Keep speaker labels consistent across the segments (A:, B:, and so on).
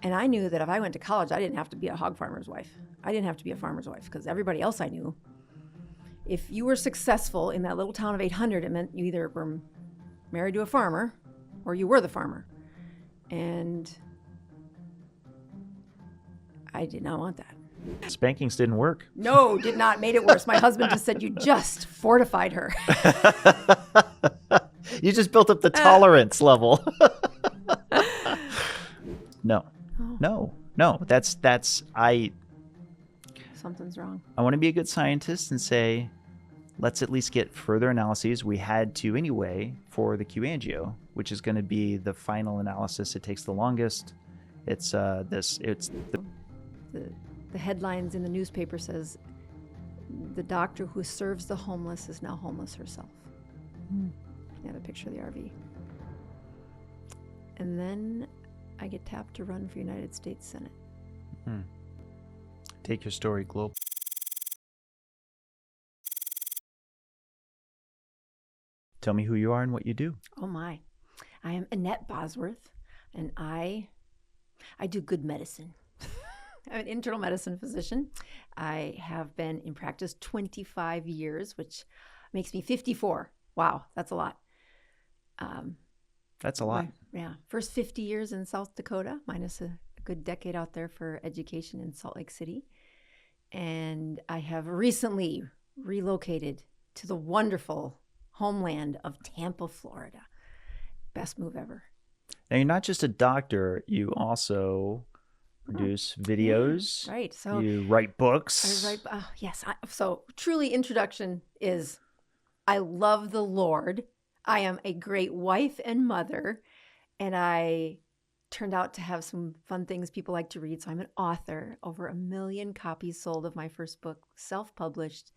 A: And I knew that if I went to college, I didn't have to be a hog farmer's wife. I didn't have to be a farmer's wife because everybody else I knew, if you were successful in that little town of 800, it meant you either were married to a farmer or you were the farmer. And I did not want that.
B: Spankings didn't work.
A: No, did not. Made it worse. My husband just said, you just fortified her.
B: You just built up the tolerance level. No.
A: Something's wrong.
B: I want to be a good scientist and say, let's at least get further analyses. We had to anyway for the Q-angio, which is going to be the final analysis. It takes the longest.
A: The headlines in the newspaper says, the doctor who serves the homeless is now homeless herself. You have a picture of the RV. And then I get tapped to run for United States Senate.
B: Take your story global. Tell me who you are and what you do.
A: Oh my. I am Annette Bosworth, and I do good medicine. I'm an internal medicine physician. I have been in practice 25 years, which makes me 54. Wow, that's a lot.
B: That's a lot.
A: Yeah. First 50 years in South Dakota, minus a good decade out there for education in Salt Lake City. And I have recently relocated to the wonderful homeland of Tampa, Florida. Best move ever.
B: Now, you're not just a doctor, you also produce videos.
A: Yeah, right. So
B: you write books.
A: Yes. So truly introduction is, I love the Lord. I am a great wife and mother, and I turned out to have some fun things people like to read. So I'm an author. Over 1 million copies sold of my first book, self-published.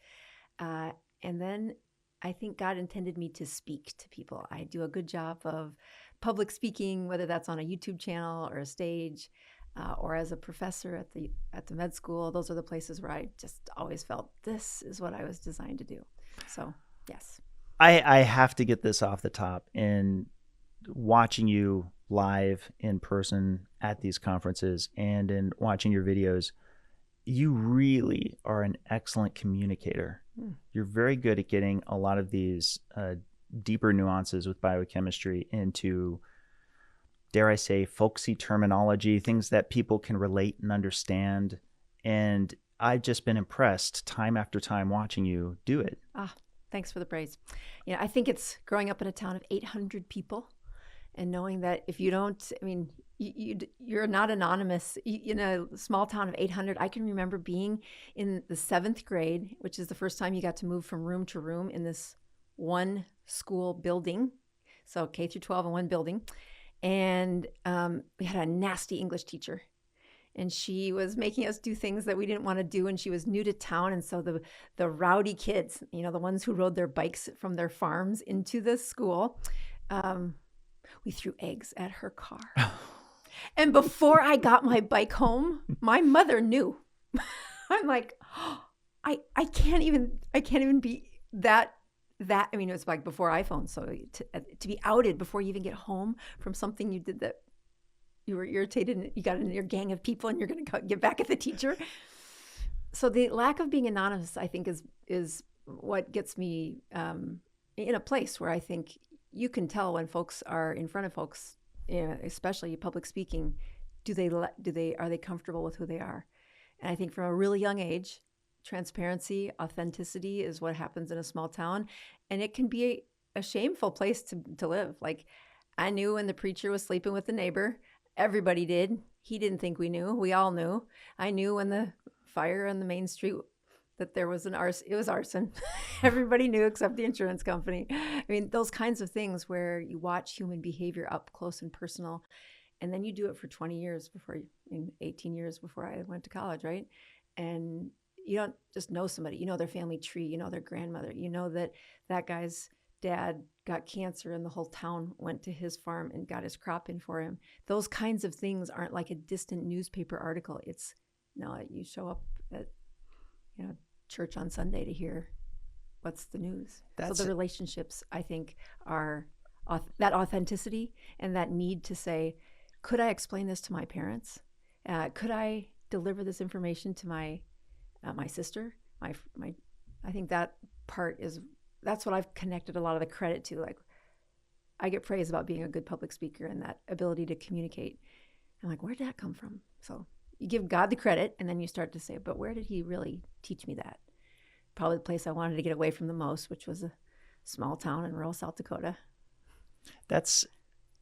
A: And then I think God intended me to speak to people. I do a good job of public speaking, whether that's on a YouTube channel or a stage, or as a professor at the med school. Those are the places where I just always felt this is what I was designed to do. So, yes.
B: I have to get this off the top. And watching you live in person at these conferences and in watching your videos, you really are an excellent communicator. You're very good at getting a lot of these deeper nuances with biochemistry into, dare I say, folksy terminology, things that people can relate and understand. And I've just been impressed time after time watching you do it.
A: Thanks for the praise. I think it's growing up in a town of 800 people and knowing that if you don't, you're not anonymous. In a small town of 800, I can remember being in the 7th grade, which is the first time you got to move from room to room in this one school building. So K through 12 in one building. And we had a nasty English teacher. And she was making us do things that we didn't want to do. And she was new to town. And so the rowdy kids, the ones who rode their bikes from their farms into the school, we threw eggs at her car. And before I got my bike home, my mother knew. I'm like, I can't even be that. It was like before iPhone. So to be outed before you even get home from something you did that you were irritated and you got in your gang of people and you're going to get back at the teacher. So the lack of being anonymous, I think, is what gets me in a place where I think you can tell when folks are in front of folks, especially public speaking, are they comfortable with who they are? And I think from a really young age, transparency, authenticity is what happens in a small town. And it can be a shameful place to live. Like, I knew when the preacher was sleeping with the neighbor. Everybody did. He didn't think we knew. We all knew. I knew when the fire on the main street that there was it was arson. Everybody knew except the insurance company. Those kinds of things where you watch human behavior up close and personal. And then you do it for 20 years 18 years before I went to college, right? And you don't just know somebody. You know their family tree. You know their grandmother. You know that guy's dad got cancer and the whole town went to his farm and got his crop in for him. Those kinds of things aren't like a distant newspaper article. It's, no, you show up at church on Sunday to hear what's the news. So the relationships, I think, are that authenticity and that need to say, could I explain this to my parents? Could I deliver this information to my sister? My I think that part that's what I've connected a lot of the credit to. Like, I get praise about being a good public speaker and that ability to communicate. I'm like, where did that come from? So you give God the credit, and then you start to say, but where did he really teach me that? Probably the place I wanted to get away from the most, which was a small town in rural South Dakota.
B: That's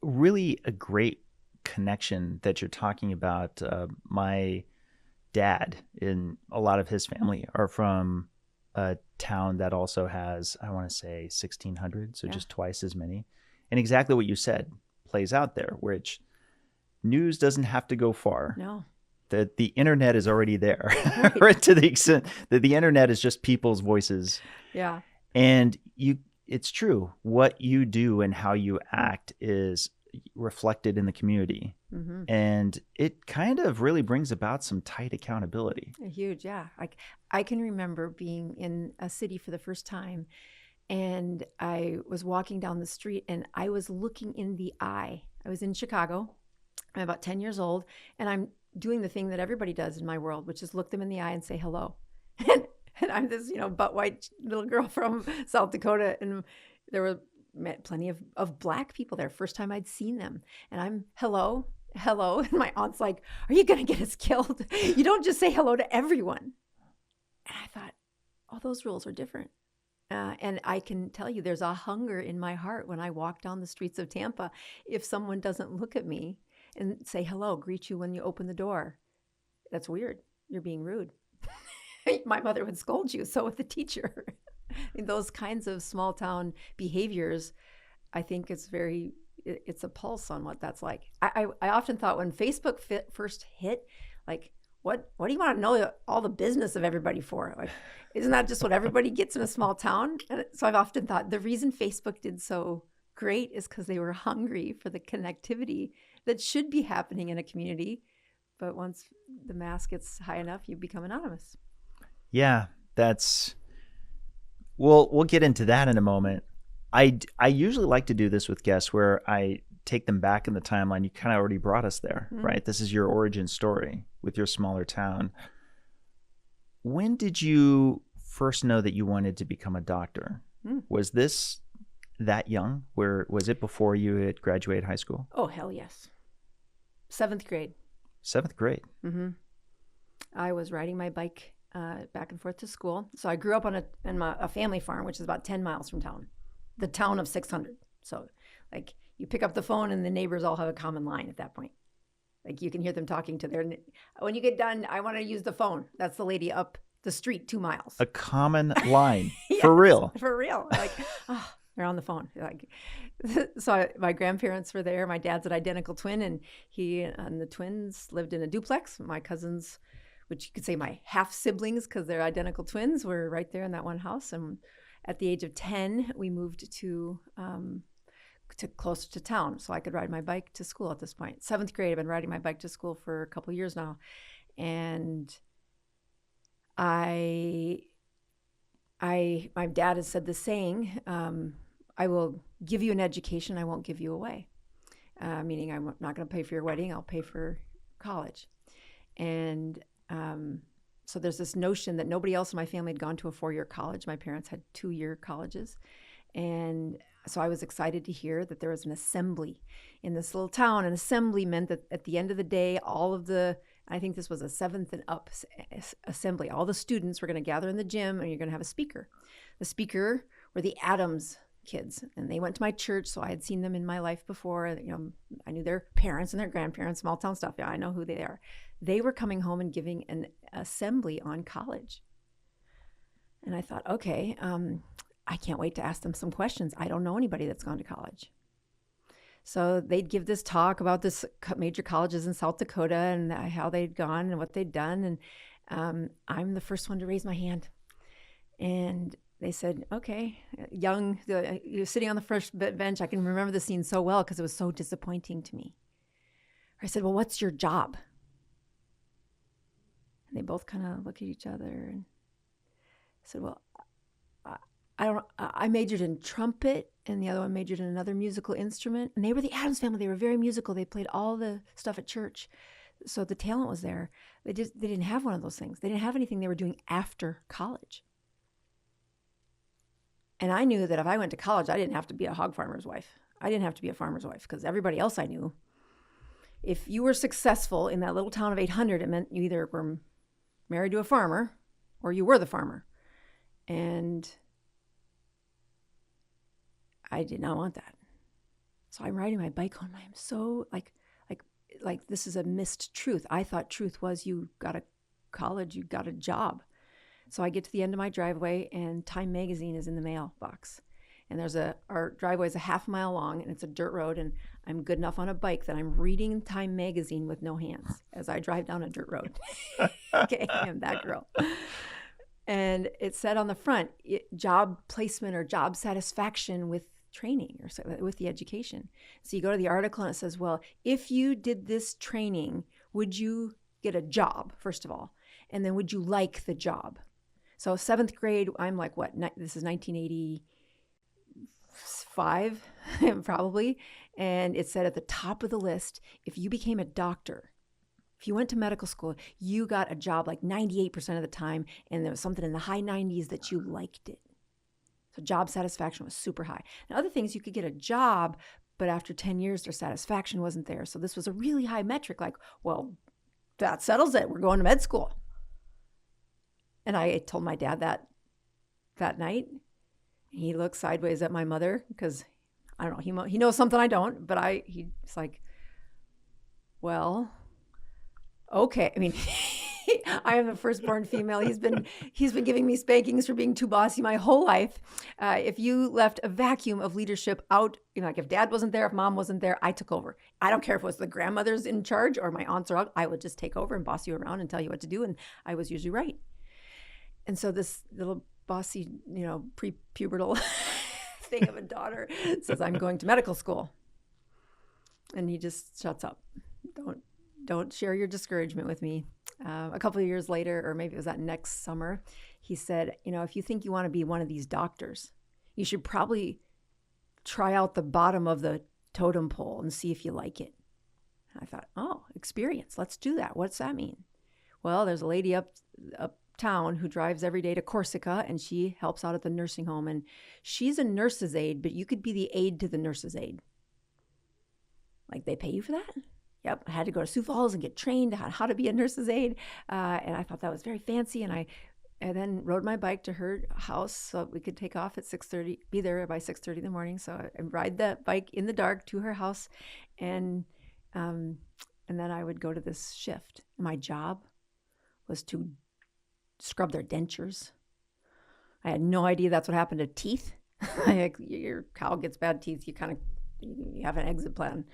B: really a great connection that you're talking about. My dad and a lot of his family are from a town that also has, I want to say 1,600, so just twice as many. And exactly what you said plays out there, which news doesn't have to go far.
A: No.
B: That the internet is already there, right? To the extent that the internet is just people's voices.
A: Yeah.
B: And it's true. What you do and how you act is reflected in the community. Mm-hmm. And it kind of really brings about some tight accountability.
A: Huge, yeah. I can remember being in a city for the first time, and I was walking down the street and I was looking in the eye. I was in Chicago. I'm about 10 years old, and I'm doing the thing that everybody does in my world, which is look them in the eye and say hello. And I'm this, butt white little girl from South Dakota, and there were plenty of Black people there. First time I'd seen them, and I'm hello. And my aunt's like, "Are you gonna get us killed? You don't just say hello to everyone." And I thought, oh, those rules are different. And I can tell you, there's a hunger in my heart when I walk down the streets of Tampa. If someone doesn't look at me and say hello, greet you when you open the door, that's weird. You're being rude. My mother would scold you. So would the teacher. Those kinds of small town behaviors, I think it's a pulse on what that's like. I often thought when Facebook first hit, like, what do you want to know all the business of everybody for? Like, isn't that just what everybody gets in a small town? And so I've often thought the reason Facebook did so great is because they were hungry for the connectivity that should be happening in a community. But once the mass gets high enough, you become anonymous.
B: Yeah, we'll get into that in a moment. I usually like to do this with guests where I take them back in the timeline. You kind of already brought us there, right? This is your origin story with your smaller town. When did you first know that you wanted to become a doctor? Was this that young? Was it before you had graduated high school?
A: Oh, hell yes. 7th grade.
B: 7th grade.
A: Mm-hmm. I was riding my bike back and forth to school. So I grew up on a family farm, which is about 10 miles from town. The town of 600. So, like, you pick up the phone and the neighbors all have a common line at that point. Like, you can hear them talking to when you get done, I want to use the phone. That's the lady up the street 2 miles.
B: A common line.
A: Yes,
B: for real.
A: For real. Like, they're on the phone. Like, so my grandparents were there. My dad's an identical twin, and he and the twins lived in a duplex. My cousins, which you could say my half siblings, because they're identical twins, were right there in that one house. And at the age of 10, we moved to closer to town, so I could ride my bike to school at this point. 7th grade, I've been riding my bike to school for a couple of years now. And my dad has said the saying, I will give you an education, I won't give you away. Meaning I'm not going to pay for your wedding, I'll pay for college. And so there's this notion that nobody else in my family had gone to a 4-year college. My parents had 2-year colleges. And so I was excited to hear that there was an assembly in this little town. An assembly meant that at the end of the day, I think this was a 7th and up assembly, all the students were going to gather in the gym and you're going to have a speaker. The speaker were the Adams kids, and they went to my church, so I had seen them in my life before. I knew their parents and their grandparents, small town stuff. Yeah, I know who they are. They were coming home and giving an assembly on college. And I thought, okay, I can't wait to ask them some questions. I don't know anybody that's gone to college. So they'd give this talk about this major colleges in South Dakota and how they'd gone and what they'd done. And I'm the first one to raise my hand. And they said, okay, you're sitting on the first bench. I can remember the scene so well because it was so disappointing to me. I said, well, what's your job? And they both kind of looked at each other and said, well, I majored in trumpet, and the other one majored in another musical instrument. And they were the Adams family. They were very musical. They played all the stuff at church. So the talent was there. They didn't have one of those things. They didn't have anything they were doing after college. And I knew that if I went to college, I didn't have to be a hog farmer's wife. I didn't have to be a farmer's wife, because everybody else I knew, if you were successful in that little town of 800, it meant you either were married to a farmer or you were the farmer. And I did not want that. So I'm riding my bike home. I'm so like this is a missed truth. I thought truth was you got a college, you got a job. So I get to the end of my driveway and Time magazine is in the mailbox. And our driveway is a half mile long and it's a dirt road, and I'm good enough on a bike that I'm reading Time magazine with no hands as I drive down a dirt road. Okay, I'm that girl. And it said on the front, job placement or job satisfaction with training or so, with the education. So you go to the article and it says, well, if you did this training, would you get a job, first of all? And then would you like the job? So 7th grade, I'm like, what? This is 1985, probably. And it said at the top of the list, if you became a doctor, if you went to medical school, you got a job like 98% of the time, and there was something in the high 90s that you liked it. So job satisfaction was super high. Now, other things, you could get a job, but after 10 years, their satisfaction wasn't there. So this was a really high metric, like, well, that settles it. We're going to med school. And I told my dad that night. He looked sideways at my mother because, I don't know, he knows something I don't, but he's like, well, okay. I mean, I am the firstborn female. He's been giving me spankings for being too bossy my whole life. If you left a vacuum of leadership out, like if dad wasn't there, if mom wasn't there, I took over. I don't care if it was the grandmother's in charge or my aunts or uncle, I would just take over and boss you around and tell you what to do. And I was usually right. And so this little bossy, pre-pubertal thing of a daughter says, I'm going to medical school. And he just shuts up. Don't share your discouragement with me. A couple of years later, or maybe it was that next summer, he said, if you think you want to be one of these doctors, you should probably try out the bottom of the totem pole and see if you like it. And I thought, oh, experience. Let's do that. What's that mean? Well, there's a lady uptown who drives every day to Corsica, and she helps out at the nursing home. And she's a nurse's aide, but you could be the aide to the nurse's aide. Like, they pay you for that? Yep, I had to go to Sioux Falls and get trained on how to be a nurse's aide. And I thought that was very fancy. And I then rode my bike to her house so we could take off at 6:30, be there by 6:30 in the morning. So I ride that bike in the dark to her house. And then I would go to this shift. My job was to scrub their dentures. I had no idea that's what happened to teeth. Your cow gets bad teeth. You have an exit plan.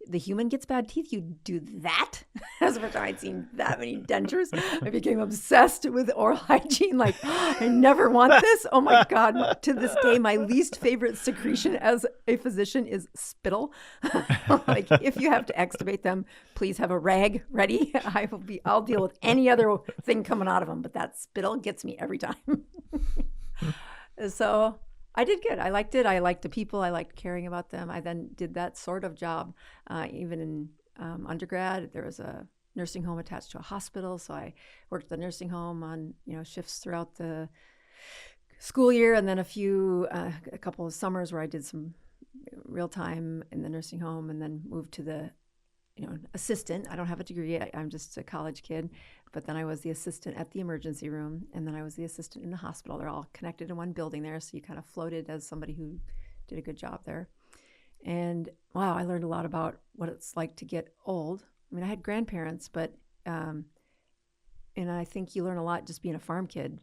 A: The human gets bad teeth. You do that? That's the first time I'd seen that many dentures. I became obsessed with oral hygiene. Like, I never want this. Oh my God. To this day, my least favorite secretion as a physician is spittle. Like, if you have to extubate them, please have a rag ready. I'll deal with any other thing coming out of them, but that spittle gets me every time. So I did good. I liked it. I liked the people. I liked caring about them. I then did that sort of job. Even in undergrad, there was a nursing home attached to a hospital. So I worked at the nursing home on shifts throughout the school year, and then a couple of summers where I did some real time in the nursing home, and then moved to the assistant. I don't have a degree. I'm just a college kid. But then I was the assistant at the emergency room, and then I was the assistant in the hospital. They're all connected in one building there, so you kind of floated as somebody who did a good job there. And wow, I learned a lot about what it's like to get old. I mean, I had grandparents, but and I think you learn a lot just being a farm kid.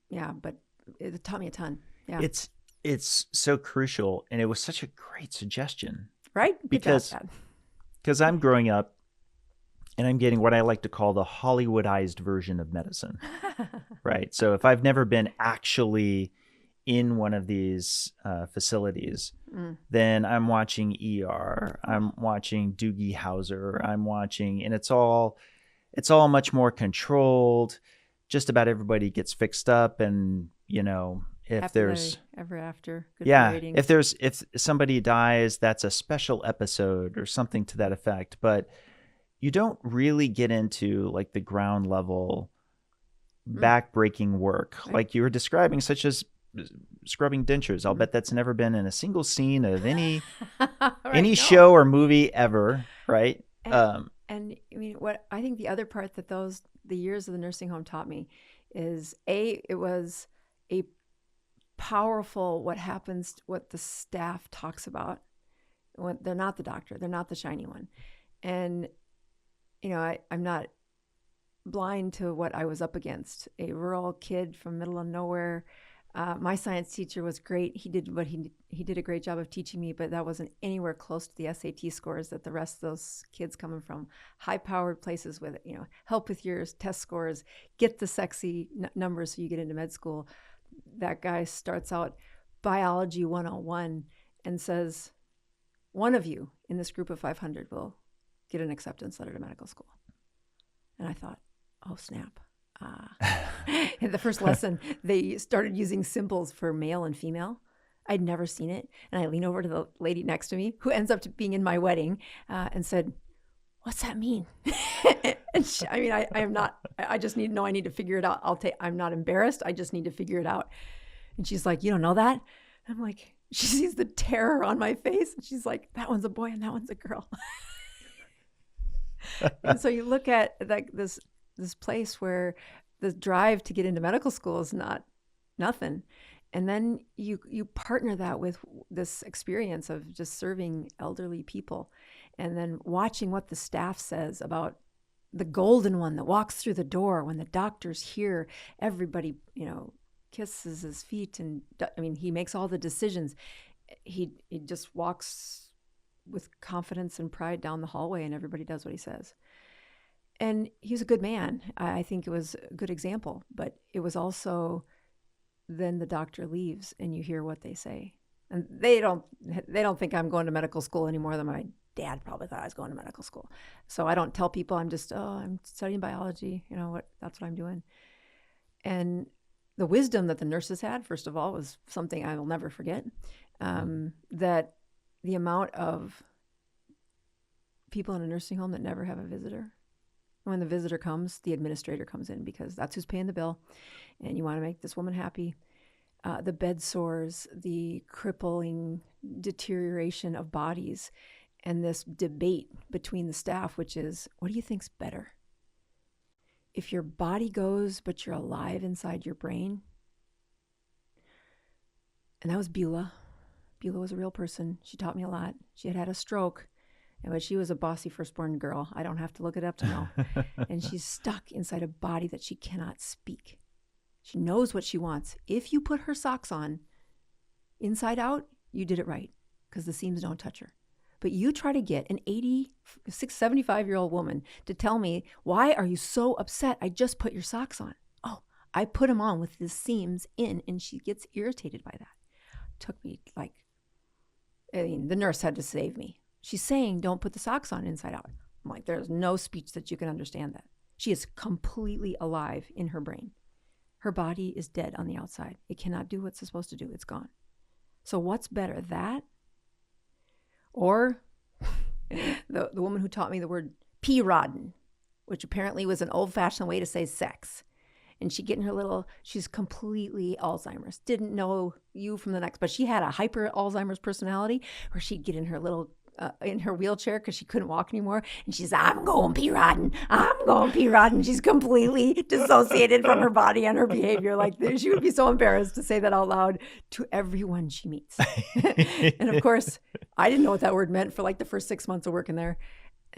A: Yeah, but it taught me a ton. Yeah,
B: it's so crucial, and it was such a great suggestion,
A: right?
B: Because I'm growing up, and I'm getting what I like to call the Hollywoodized version of medicine, right? So if I've never been actually in one of these facilities, then I'm watching ER, I'm watching Doogie Howser, and it's all much more controlled. Just about everybody gets fixed up, and if
A: Happy
B: there's
A: day ever after. Good
B: yeah,
A: ratings.
B: if somebody dies, that's a special episode or something to that effect. But you don't really get into like the ground level back-breaking work like you were describing, such as scrubbing dentures. I'll bet that's never been in a single scene of any show or movie ever, right?
A: And I mean, what I think the other part that the years of the nursing home taught me is it was a powerful what the staff talks about when they're not the doctor, they're not the shiny one. And I'm not blind to what I was up against. A rural kid from middle of nowhere. My science teacher was great. He did a great job of teaching me, but that wasn't anywhere close to the SAT scores that the rest of those kids coming from high-powered places with, help with your test scores, get the sexy numbers so you get into med school. That guy starts out biology 101 and says, one of you in this group of 500 will get an acceptance letter to medical school. And I thought, oh, snap. In the first lesson, they started using symbols for male and female. I'd never seen it. And I lean over to the lady next to me, who ends up being in my wedding, and said, what's that mean? And I am not, I just need to know, I need to figure it out. I'm not embarrassed. I just need to figure it out. And she's like, you don't know that? I'm like, she sees the terror on my face. And she's like, that one's a boy and that one's a girl. And so you look at like this place where the drive to get into medical school is nothing. And then you partner that with this experience of just serving elderly people and then watching what the staff says about the golden one that walks through the door when the doctor's here. Everybody, kisses his feet and he makes all the decisions. He just walks with confidence and pride down the hallway and everybody does what he says. And he's a good man. I think it was a good example, but it was also then the doctor leaves and you hear what they say. And they don't think I'm going to medical school any more than my dad probably thought I was going to medical school. So I don't tell people I'm studying biology, that's what I'm doing. And the wisdom that the nurses had, first of all, was something I will never forget. That the amount of people in a nursing home that never have a visitor. When the visitor comes, the administrator comes in because that's who's paying the bill. And you want to make this woman happy. The bed sores, the crippling deterioration of bodies, and this debate between the staff, which is, what do you think's better? If your body goes, but you're alive inside your brain? And that was Beulah. Beulah was a real person. She taught me a lot. She had a stroke, but she was a bossy firstborn girl. I don't have to look it up to know. And she's stuck inside a body that she cannot speak. She knows what she wants. If you put her socks on inside out, you did it right because the seams don't touch her. But you try to get an 75-year-old woman to tell me, why are you so upset? I just put your socks on. Oh, I put them on with the seams in, and she gets irritated by that. Took me the nurse had to save me. She's saying, don't put the socks on inside out. I'm like, there's no speech that you can understand that. She is completely alive in her brain. Her body is dead on the outside. It cannot do what it's supposed to do. It's gone. So what's better, that or the woman who taught me the word p-rodding, which apparently was an old-fashioned way to say sex. And she'd get in she's completely Alzheimer's. Didn't know you from the next, but she had a hyper Alzheimer's personality where she'd get in her in her wheelchair because she couldn't walk anymore. And she's, I'm going p-rodding. She's completely dissociated from her body and her behavior. Like she would be so embarrassed to say that out loud to everyone she meets. And of course, I didn't know what that word meant for like the first 6 months of working there.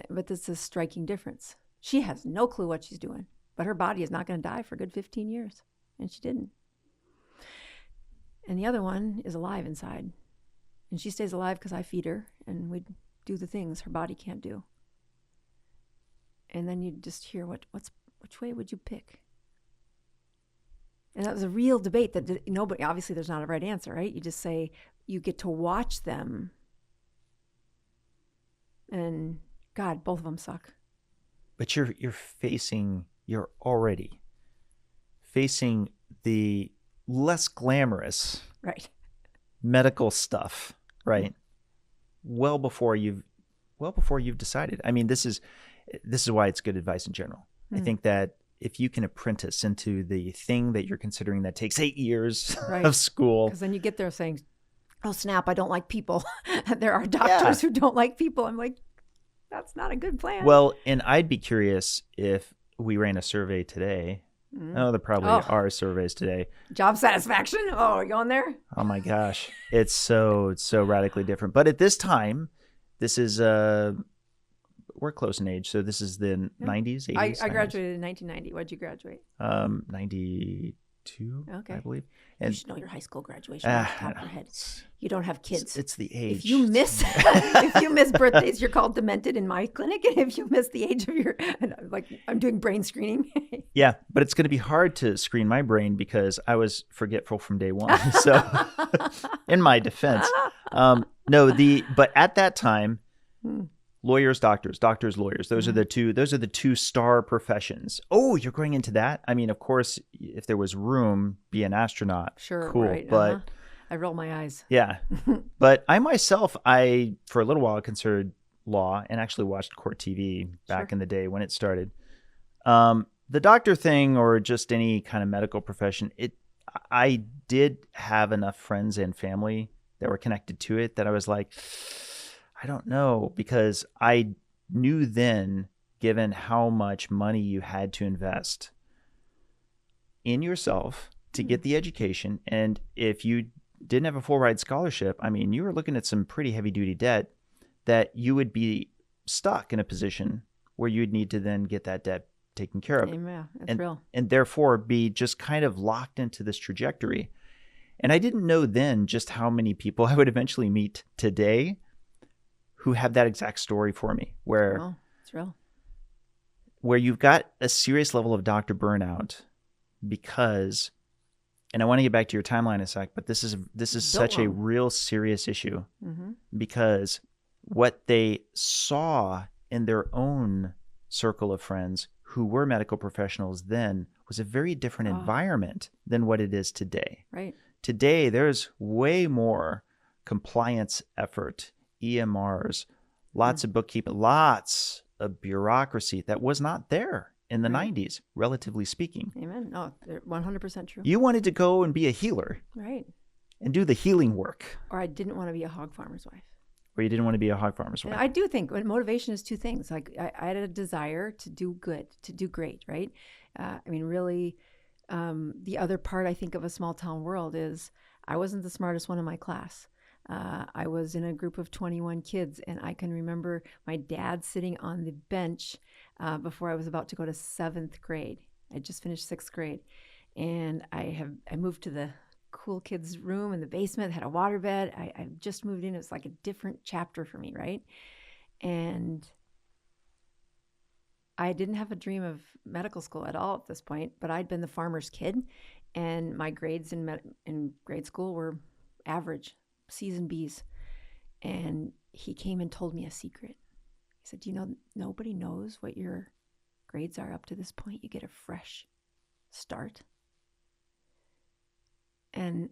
A: But this is a striking difference. She has no clue what she's doing. But her body is not going to die for a good 15 years. And she didn't. And the other one is alive inside. And she stays alive because I feed her and we do the things her body can't do. And then you just hear which way would you pick? And that was a real debate that nobody, obviously there's not a right answer, right? You just say, you get to watch them. And God, both of them suck.
B: But you're already facing the less glamorous
A: Right.
B: medical stuff, right? Well before you've decided. I mean, this is why it's good advice in general. I think that if you can apprentice into the thing that you're considering that takes 8 years of school.
A: Because then you get there saying, oh, snap, I don't like people. There are doctors who don't like people. I'm like, that's not a good plan.
B: Well, and I'd be curious if we ran a survey today. Oh, there probably are surveys today.
A: Job satisfaction? Oh, are you going there?
B: Oh my gosh. It's so radically different. But at this time, this is we're close in age. So this is the 90s, 80s.
A: I graduated in 1990. What'd you graduate?
B: 92,
A: okay.
B: I believe.
A: And you should know your high school graduation off the top of your head. You don't have kids.
B: It's the age.
A: If you miss birthdays, you're called demented in my clinic. And if you miss the age of your, like I'm doing brain screening.
B: Yeah, but it's going to be hard to screen my brain because I was forgetful from day one. So in my defense, but at that time, lawyers, doctors, lawyers, those are the two star professions. Oh, you're going into that? I mean, of course, if there was room, be an astronaut.
A: Sure.
B: Cool.
A: Right.
B: But
A: I roll my eyes.
B: Yeah. But I myself, for a little while considered law and actually watched court TV back in the day when it started. The doctor thing or just any kind of medical profession, I did have enough friends and family that were connected to it that I was like, I don't know, because I knew then, given how much money you had to invest in yourself to get the education, and if you didn't have a full ride scholarship, I mean, you were looking at some pretty heavy duty debt that you would be stuck in a position where you'd need to then get that debt taken care of.
A: Yeah, that's real.
B: And therefore be just kind of locked into this trajectory. And I didn't know then just how many people I would eventually meet today who have that exact story for me, where
A: it's real.
B: Where you've got a serious level of doctor burnout because, and I want to get back to your timeline in a sec, but this is such a real serious issue because what they saw in their own circle of friends who were medical professionals then was a very different environment than what it is today.
A: Right.
B: Today, there's way more compliance effort, EMRs, lots of bookkeeping, lots of bureaucracy that was not there in the 90s, relatively speaking.
A: Amen. No, they're 100% true.
B: You wanted to go and be a healer.
A: Right.
B: And do the healing work.
A: Or I didn't want to be a hog farmer's wife.
B: Or you didn't want to be a hog farmer's wife.
A: I do think motivation is two things. Like I had a desire to do good, to do great, right? I mean, really, the other part I think of a small town world is I wasn't the smartest one in my class. I was in a group of 21 kids, and I can remember my dad sitting on the bench before I was about to go to 7th grade. I just finished 6th grade, and I moved to the cool kids' room in the basement, had a waterbed. I just moved in. It was like a different chapter for me, right? And I didn't have a dream of medical school at all at this point, but I'd been the farmer's kid, and my grades in grade school were average. C's and B's. And he came and told me a secret. He said, you know, nobody knows what your grades are up to this point. You get a fresh start. And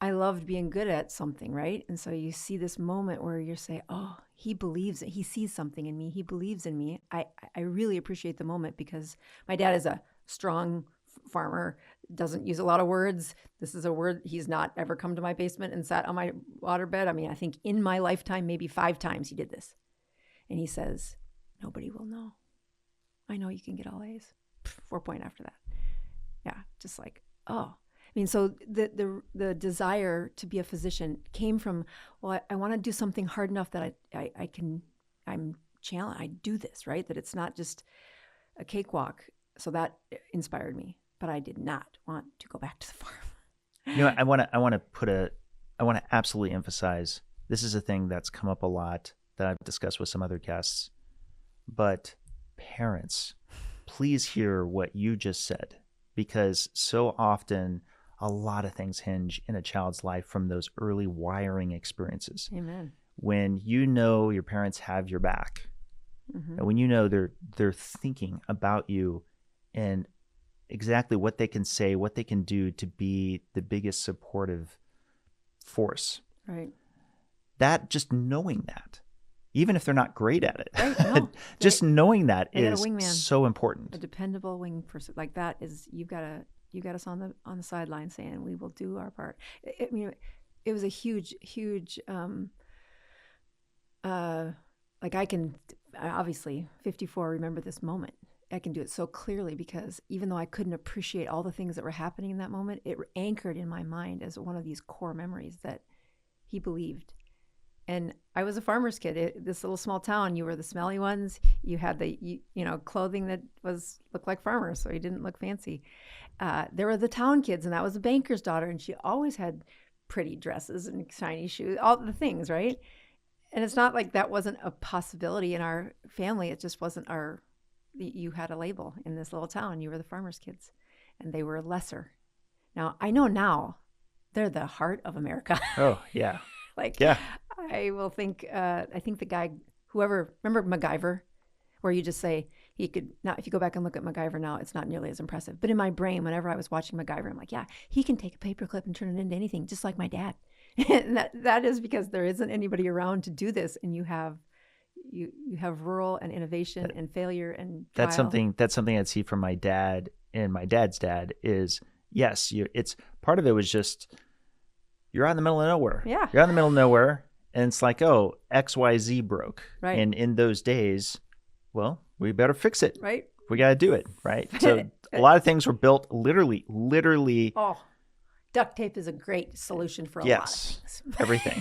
A: I loved being good at something, right? And so you see this moment where you say, oh, he believes it. He sees something in me. He believes in me. I really appreciate the moment because my dad is a strong farmer, doesn't use a lot of words. This is a word. He's not ever come to my basement and sat on my waterbed. I mean, I think in my lifetime, maybe 5 times he did this. And he says, nobody will know. I know you can get all A's. 4 point after that. Yeah, just like, oh. I mean, so the desire to be a physician came from, well, I want to do something hard enough that I'm challenged. I do this, right? That it's not just a cakewalk. So that inspired me, but I did not want to go back to the farm.
B: You know, I want to absolutely emphasize, this is a thing that's come up a lot that I've discussed with some other guests, but parents, please hear what you just said, because so often a lot of things hinge in a child's life from those early wiring experiences.
A: Amen.
B: When you know your parents have your back, and when you know they're thinking about you and exactly what they can say, what they can do to be the biggest supportive force.
A: Right.
B: That, just knowing that, even if they're not great at it,
A: Right. No,
B: just knowing that
A: they got a
B: is
A: wingman.
B: so important.
A: A dependable wing person like that is, you got us on the sideline saying we will do our part. I mean, it was a huge like I obviously 54 remember this moment. I can do it so clearly because even though I couldn't appreciate all the things that were happening in that moment, it anchored in my mind as one of these core memories that he believed. And I was a farmer's kid. This little small town, you were the smelly ones. You had the clothing that looked like farmers, so you didn't look fancy. There were the town kids, and that was a banker's daughter, and she always had pretty dresses and shiny shoes, all the things, right? And it's not like that wasn't a possibility in our family. It just wasn't you had a label in this little town. You were the farmer's kids, and they were lesser. Now, I know now they're the heart of America.
B: Oh, yeah.
A: Yeah. I think the guy, whoever, remember MacGyver, where you just say he could, now if you go back and look at MacGyver now, it's not nearly as impressive. But in my brain, whenever I was watching MacGyver, I'm like, yeah, he can take a paperclip and turn it into anything, just like my dad. And that is because there isn't anybody around to do this, and you have rural and innovation and failure and trial.
B: That's something I'd see from my dad and my dad's dad is, yes, it's part of it was just, you're out in the middle of nowhere.
A: Yeah.
B: You're out in the middle of nowhere, and it's like, oh, XYZ broke.
A: Right.
B: And in those days, well, we better fix it.
A: Right.
B: We got to do it. Right. So a lot of things were built literally.
A: Oh, duct tape is a great solution for a lot of things.
B: Everything.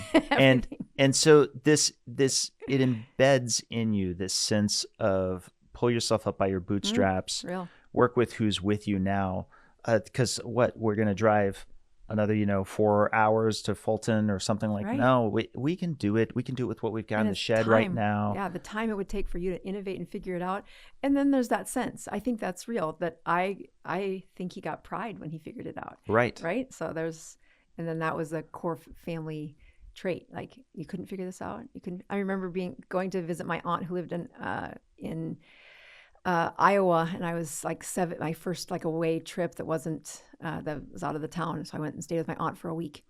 B: And so this it embeds in you this sense of pull yourself up by your bootstraps, work with who's with you now. Because we're going to drive another 4 hours to Fulton or something like, no, we can do it. We can do it with what we've got in the shed right now.
A: Yeah, the time it would take for you to innovate and figure it out. And then there's that sense, I think that's real, that I think he got pride when he figured it out.
B: Right.
A: So and then that was a core family trait. Like, you couldn't figure this out. I remember going to visit my aunt who lived in Iowa, and I was like my first away trip that was out of the town. So I went and stayed with my aunt for a week,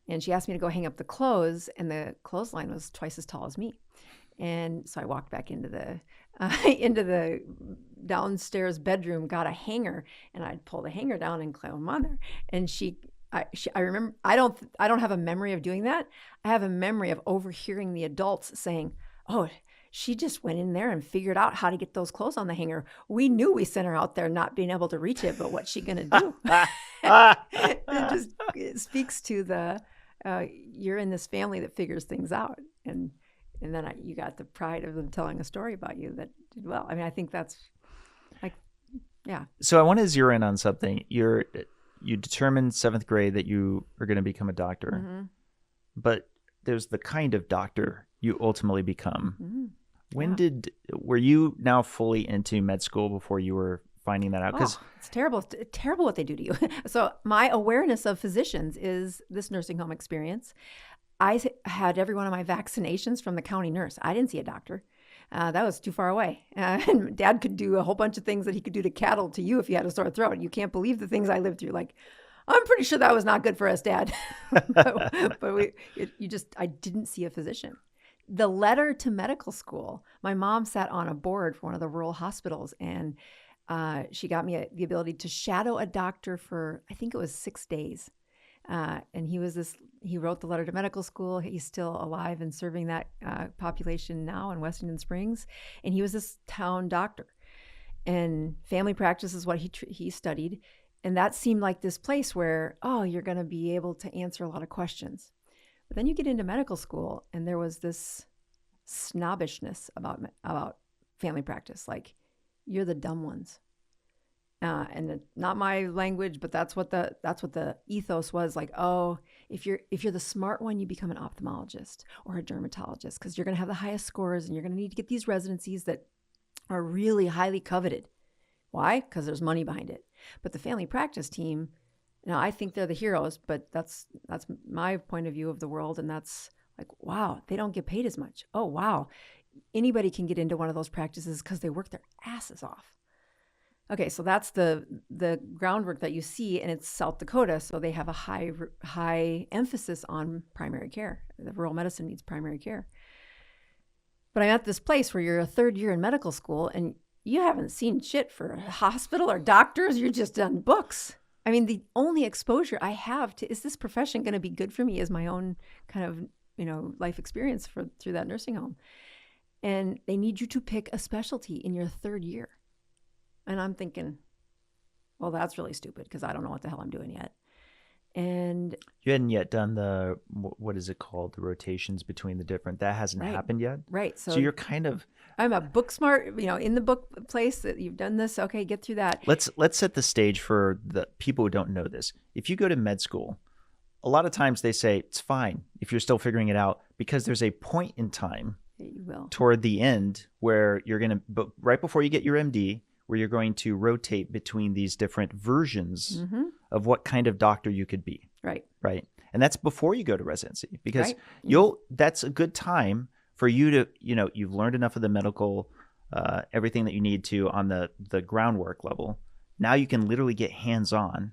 A: and she asked me to go hang up the clothes, and the clothesline was twice as tall as me. And so I walked back into the downstairs bedroom, got a hanger, and I'd pull the hanger down and climb on there. And I remember, I don't have a memory of doing that. I have a memory of overhearing the adults saying, "Oh, she just went in there and figured out how to get those clothes on the hanger. We knew we sent her out there not being able to reach it, but what's she going to do?" It speaks to you're in this family that figures things out. And then you got the pride of them telling a story about you that did well. I mean, I think that's yeah.
B: So I want to zero in on something. You determined 7th grade that you are going to become a doctor, but there's the kind of doctor you ultimately become.
A: Mm-hmm.
B: Were you now fully into med school before you were finding that out? Because
A: it's terrible. It's terrible what they do to you. So my awareness of physicians is this nursing home experience. I had every one of my vaccinations from the county nurse. I didn't see a doctor. That was too far away. And Dad could do a whole bunch of things that he could do to cattle to you if you had a sore throat. You can't believe the things I lived through. Like, I'm pretty sure that was not good for us, Dad. but I didn't see a physician. The letter to medical school, my mom sat on a board for one of the rural hospitals, and she got me the ability to shadow a doctor for, I think it was 6 days. And he wrote the letter to medical school. He's still alive and serving that population now in Washington Springs. And he was this town doctor. And family practice is what he studied. And that seemed like this place where, you're going to be able to answer a lot of questions. But then you get into medical school, and there was this snobbishness about family practice. Like, you're the dumb ones. And not my language, but that's what the ethos was. Like, if you're the smart one, you become an ophthalmologist or a dermatologist, because you're going to have the highest scores, and you're going to need to get these residencies that are really highly coveted. Why? Because there's money behind it. But the family practice team, now I think they're the heroes, but that's my point of view of the world, and that's like, wow, they don't get paid as much. Oh, wow, anybody can get into one of those practices because they work their asses off. Okay, so that's the groundwork that you see, and it's South Dakota, so they have a high emphasis on primary care. The rural medicine needs primary care. But I'm at this place where you're a third year in medical school, and you haven't seen shit for a hospital or doctors. You're just done books. I mean, the only exposure I have to, is this profession going to be good for me, is my own kind of, life experience through that nursing home. And they need you to pick a specialty in your third year. And I'm thinking, well, that's really stupid because I don't know what the hell I'm doing yet. And
B: you hadn't yet done the, what is it called? The rotations between the different, that hasn't happened yet.
A: Right.
B: So you're kind of,
A: I'm a book smart, in the book place that you've done this. Okay, get through that.
B: Let's set the stage for the people who don't know this. If you go to med school, a lot of times they say it's fine if you're still figuring it out, because there's a point in time toward the end where you're going to, right before you get your MD, where you're going to rotate between these different versions of what kind of doctor you could be.
A: Right.
B: Right. And that's before you go to residency, because that's a good time for you to, you've learned enough of the medical, everything that you need to on the groundwork level. Now you can literally get hands-on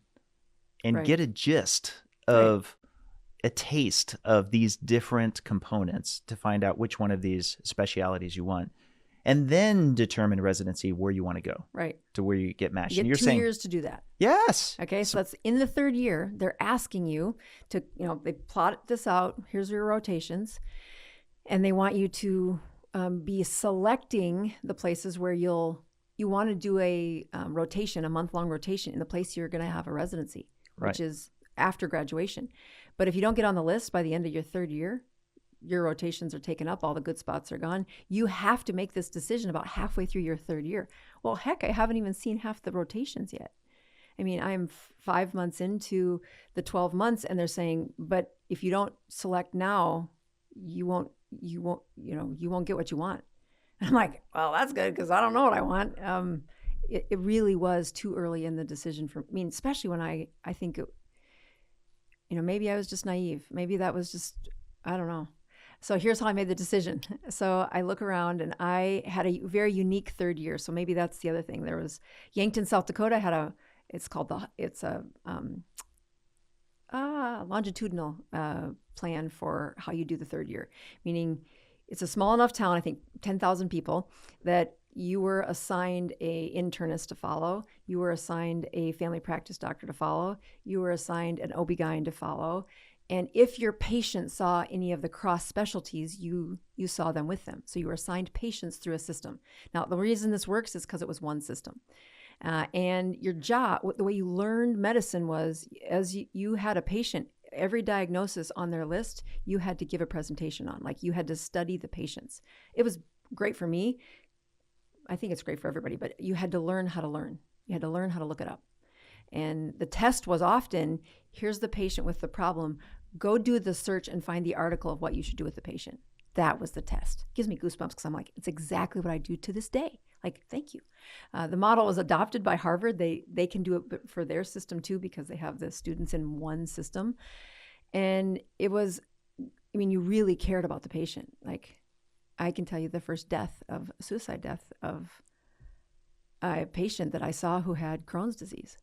B: and get a gist of a taste of these different components to find out which one of these specialities you want. And then determine residency where you want to go. Right. To where you get matched.
A: You get 2 years to do that.
B: Yes.
A: Okay. So that's in the third year. They're asking you to, they plot this out. Here's your rotations. And they want you to be selecting the places where you want to do a rotation, a month-long rotation in the place you're going to have a residency, which is after graduation. But if you don't get on the list by the end of your third year, your rotations are taken up, all the good spots are gone. You have to make this decision about halfway through your third year. Well, heck, I haven't even seen half the rotations yet. I mean, I'm 5 months into the 12 months, and they're saying, but if you don't select now, you won't get what you want. And I'm like, well, that's good because I don't know what I want. It really was too early in the decision for me, especially when I think, maybe I was just naive. Maybe that was just, I don't know. So here's how I made the decision. So I look around, and I had a very unique third year. So maybe that's the other thing. There was Yankton, South Dakota had it's a longitudinal plan for how you do the third year, meaning it's a small enough town, I think 10,000 people, that you were assigned a internist to follow. You were assigned a family practice doctor to follow. You were assigned an OB-GYN to follow. And if your patient saw any of the cross specialties, you saw them with them. So you were assigned patients through a system. Now, the reason this works is because it was one system. And your job, the way you learned medicine was, as you had a patient, every diagnosis on their list, you had to give a presentation on. Like, you had to study the patients. It was great for me. I think it's great for everybody, but you had to learn how to learn. You had to learn how to look it up. And the test was often, here's the patient with the problem. Go do the search and find the article of what you should do with the patient. That was the test. Gives me goosebumps because I'm like, it's exactly what I do to this day. Like, thank you. The model was adopted by Harvard. They can do it for their system too, because they have the students in one system. And it was, you really cared about the patient. Like, I can tell you the first suicide death of a patient that I saw who had Crohn's disease.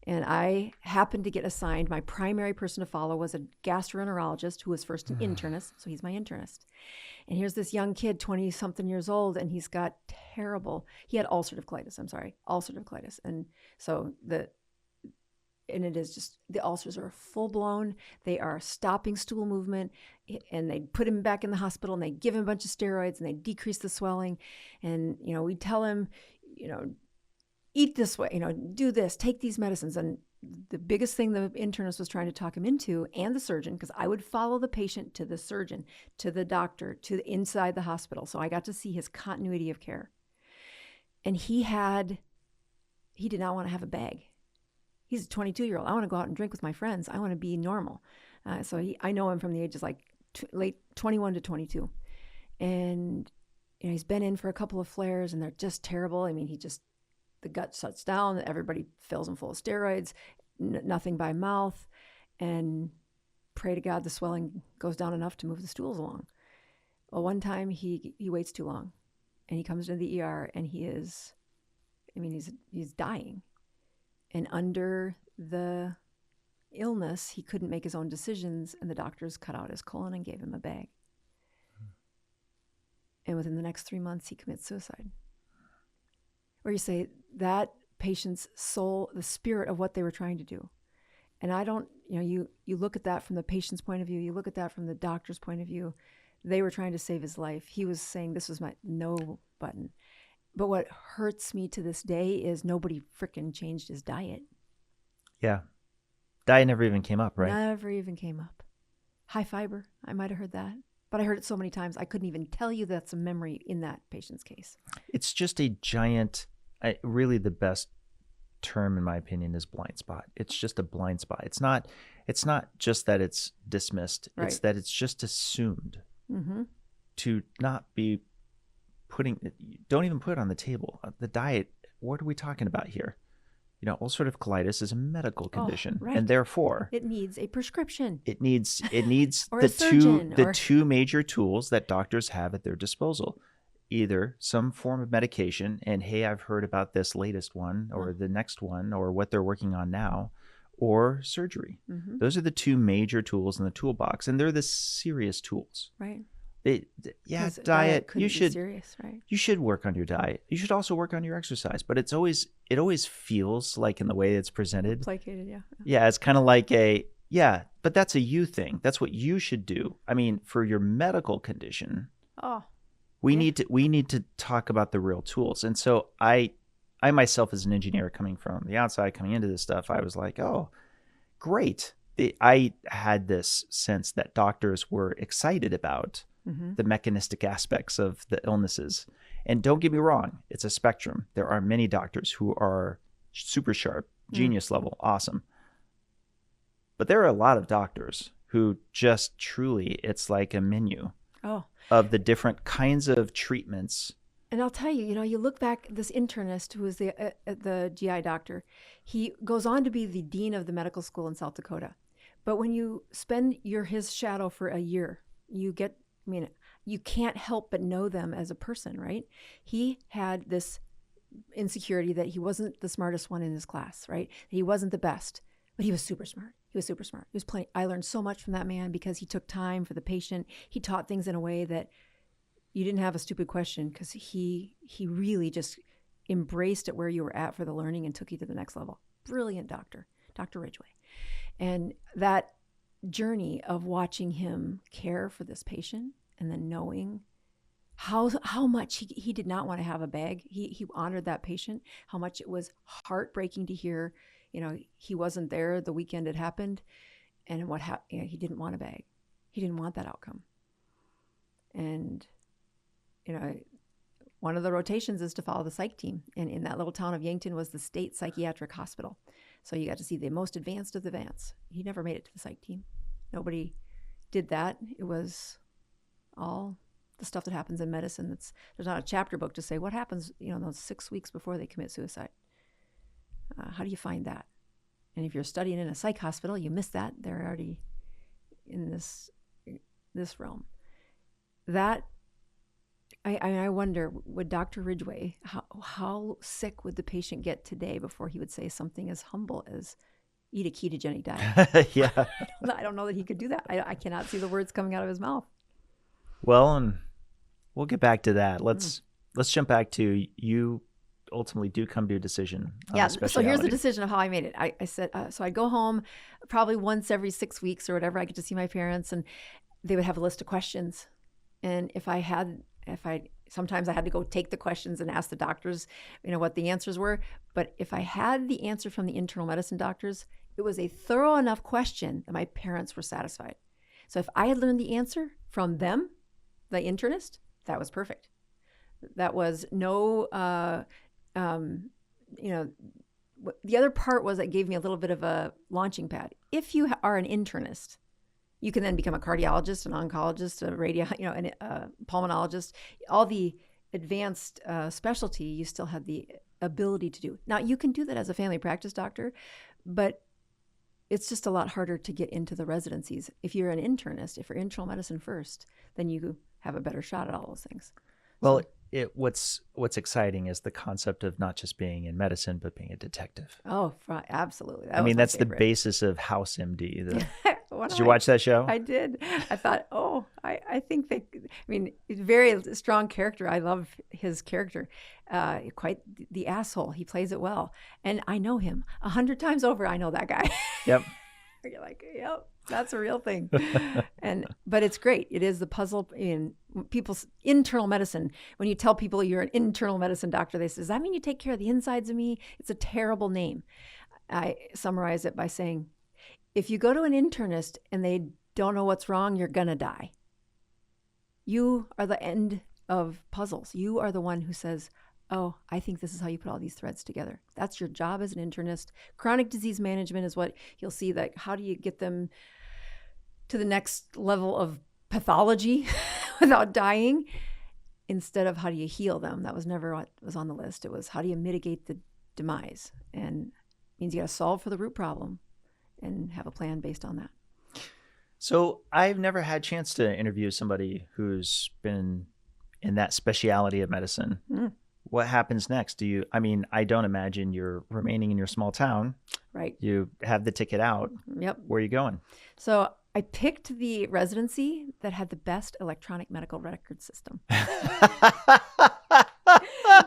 A: And I happened to get assigned, my primary person to follow was a gastroenterologist who was first an internist, so he's my internist. And here's this young kid, 20-something years old, and he had ulcerative colitis. And so it is just, the ulcers are full-blown, they are stopping stool movement, and they put him back in the hospital, and they give him a bunch of steroids, and they decrease the swelling. And, we tell him, eat this way, do this, take these medicines. And the biggest thing the internist was trying to talk him into, and the surgeon, because I would follow the patient to the surgeon, to the doctor, to inside the hospital. So I got to see his continuity of care. And he did not want to have a bag. He's a 22-year-old. I want to go out and drink with my friends. I want to be normal. I know him from the ages like late 21 to 22. And he's been in for a couple of flares, and they're just terrible. The gut shuts down, everybody fills him full of steroids, nothing by mouth, and pray to God the swelling goes down enough to move the stools along. Well, one time he waits too long, and he comes into the ER, and he is I mean, he's dying. And under the illness, he couldn't make his own decisions, and the doctors cut out his colon and gave him a bag. And within the next 3 months, he commits suicide. Or you say that patient's soul, the spirit of what they were trying to do. And I don't, you look at that from the patient's point of view, you look at that from the doctor's point of view. They were trying to save his life. He was saying this was my no button. But what hurts me to this day is nobody frickin' changed his diet.
B: Yeah. Diet never even came up, right?
A: Never even came up. High fiber, I might have heard that. But I heard it so many times, I couldn't even tell you that's a memory in that patient's case.
B: It's just a giant, really the best term in my opinion is blind spot. It's just a blind spot. It's not just that it's dismissed.
A: Right.
B: It's that it's just assumed to not be don't even put it on the table. The diet, what are we talking about here? Ulcerative colitis is a medical condition,
A: right.
B: and therefore
A: it needs a prescription.
B: It needs
A: or
B: the two major tools that doctors have at their disposal. Either some form of medication, and hey, I've heard about this latest one or the next one or what they're working on now, or surgery. Those are the two major tools in the toolbox, and they're the serious tools.
A: Right.
B: Diet.
A: You should be serious, right?
B: You should work on your diet. You should also work on your exercise. But it always feels like in the way it's presented.
A: Placated, yeah.
B: Yeah, it's kind of like but that's a you thing. That's what you should do. I mean, for your medical condition. We need to talk about the real tools. And so I myself as an engineer coming from the outside, coming into this stuff, I was like, oh, great. I had this sense that doctors were excited about the mechanistic aspects of the illnesses. And don't get me wrong, it's a spectrum. There are many doctors who are super sharp, genius level, awesome. But there are a lot of doctors who just truly, it's like a menu of the different kinds of treatments.
A: And I'll tell you, you look back, this internist who was the GI doctor, he goes on to be the dean of the medical school in South Dakota. But when you spend his shadow for a year, you can't help but know them as a person, right? He had this insecurity that he wasn't the smartest one in his class, right? He wasn't the best, but he was super smart. I learned so much from that man because he took time for the patient. He taught things in a way that you didn't have a stupid question because he really just embraced it where you were at for the learning and took you to the next level. Brilliant doctor, Dr. Ridgway. And that journey of watching him care for this patient and then knowing how much he did not want to have a bag. He honored that patient, how much it was heartbreaking to hear, he wasn't there the weekend it happened, and what happened, he didn't want a bag. He didn't want that outcome. And, one of the rotations is to follow the psych team. And in that little town of Yankton was the state psychiatric hospital. So you got to see the most advanced of the advanced. He never made it to the psych team. Nobody did that. It was all the stuff that happens in medicine. There's not a chapter book to say what happens, those 6 weeks before they commit suicide. How do you find that? And if you're studying in a psych hospital, you miss that. They're already in this realm. That I wonder, would Dr. Ridgway, how sick would the patient get today before he would say something as humble as eat a ketogenic diet?
B: Yeah.
A: I don't know that he could do that. I cannot see the words coming out of his mouth.
B: Well, and we'll get back to that. Let's jump back to you ultimately do come to a decision.
A: So here's the decision of how I made it. I said, so I'd go home probably once every 6 weeks or whatever. I get to see my parents, and they would have a list of questions. And sometimes I had to go take the questions and ask the doctors, what the answers were. But if I had the answer from the internal medicine doctors, it was a thorough enough question that my parents were satisfied. So if I had learned the answer from them, the internist, that was perfect. That was no, the other part was it gave me a little bit of a launching pad. If you are an internist, you can then become a cardiologist, an oncologist, a pulmonologist, all the advanced specialty you still have the ability to do. Now, you can do that as a family practice doctor, but it's just a lot harder to get into the residencies. If you're an internist, if you're internal medicine first, then you have a better shot at all those things.
B: Well, what's exciting is the concept of not just being in medicine, but being a detective.
A: Oh, absolutely.
B: I mean, that's the basis of House MD. Did you watch that show?
A: I did. I thought, I think very strong character. I love his character. Quite the asshole. He plays it well. And I know him 100 times over. I know that guy.
B: Yep.
A: You're like, yep, that's a real thing. But it's great. It is the puzzle in people's internal medicine. When you tell people you're an internal medicine doctor, they say, does that mean you take care of the insides of me? It's a terrible name. I summarize it by saying, if you go to an internist and they don't know what's wrong, you're going to die. You are the end of puzzles. You are the one who says, oh, I think this is how you put all these threads together. That's your job as an internist. Chronic disease management is what you'll see, like how do you get them to the next level of pathology without dying, instead of how do you heal them. That was never what was on the list. It was how do you mitigate the demise, and it means you got to solve for the root problem and have a plan based on that.
B: So I've never had a chance to interview somebody who's been in that specialty of medicine. What happens next? I don't imagine you're remaining in your small town.
A: Right.
B: You have the ticket out.
A: Yep.
B: Where are you going?
A: So I picked the residency that had the best electronic medical record system.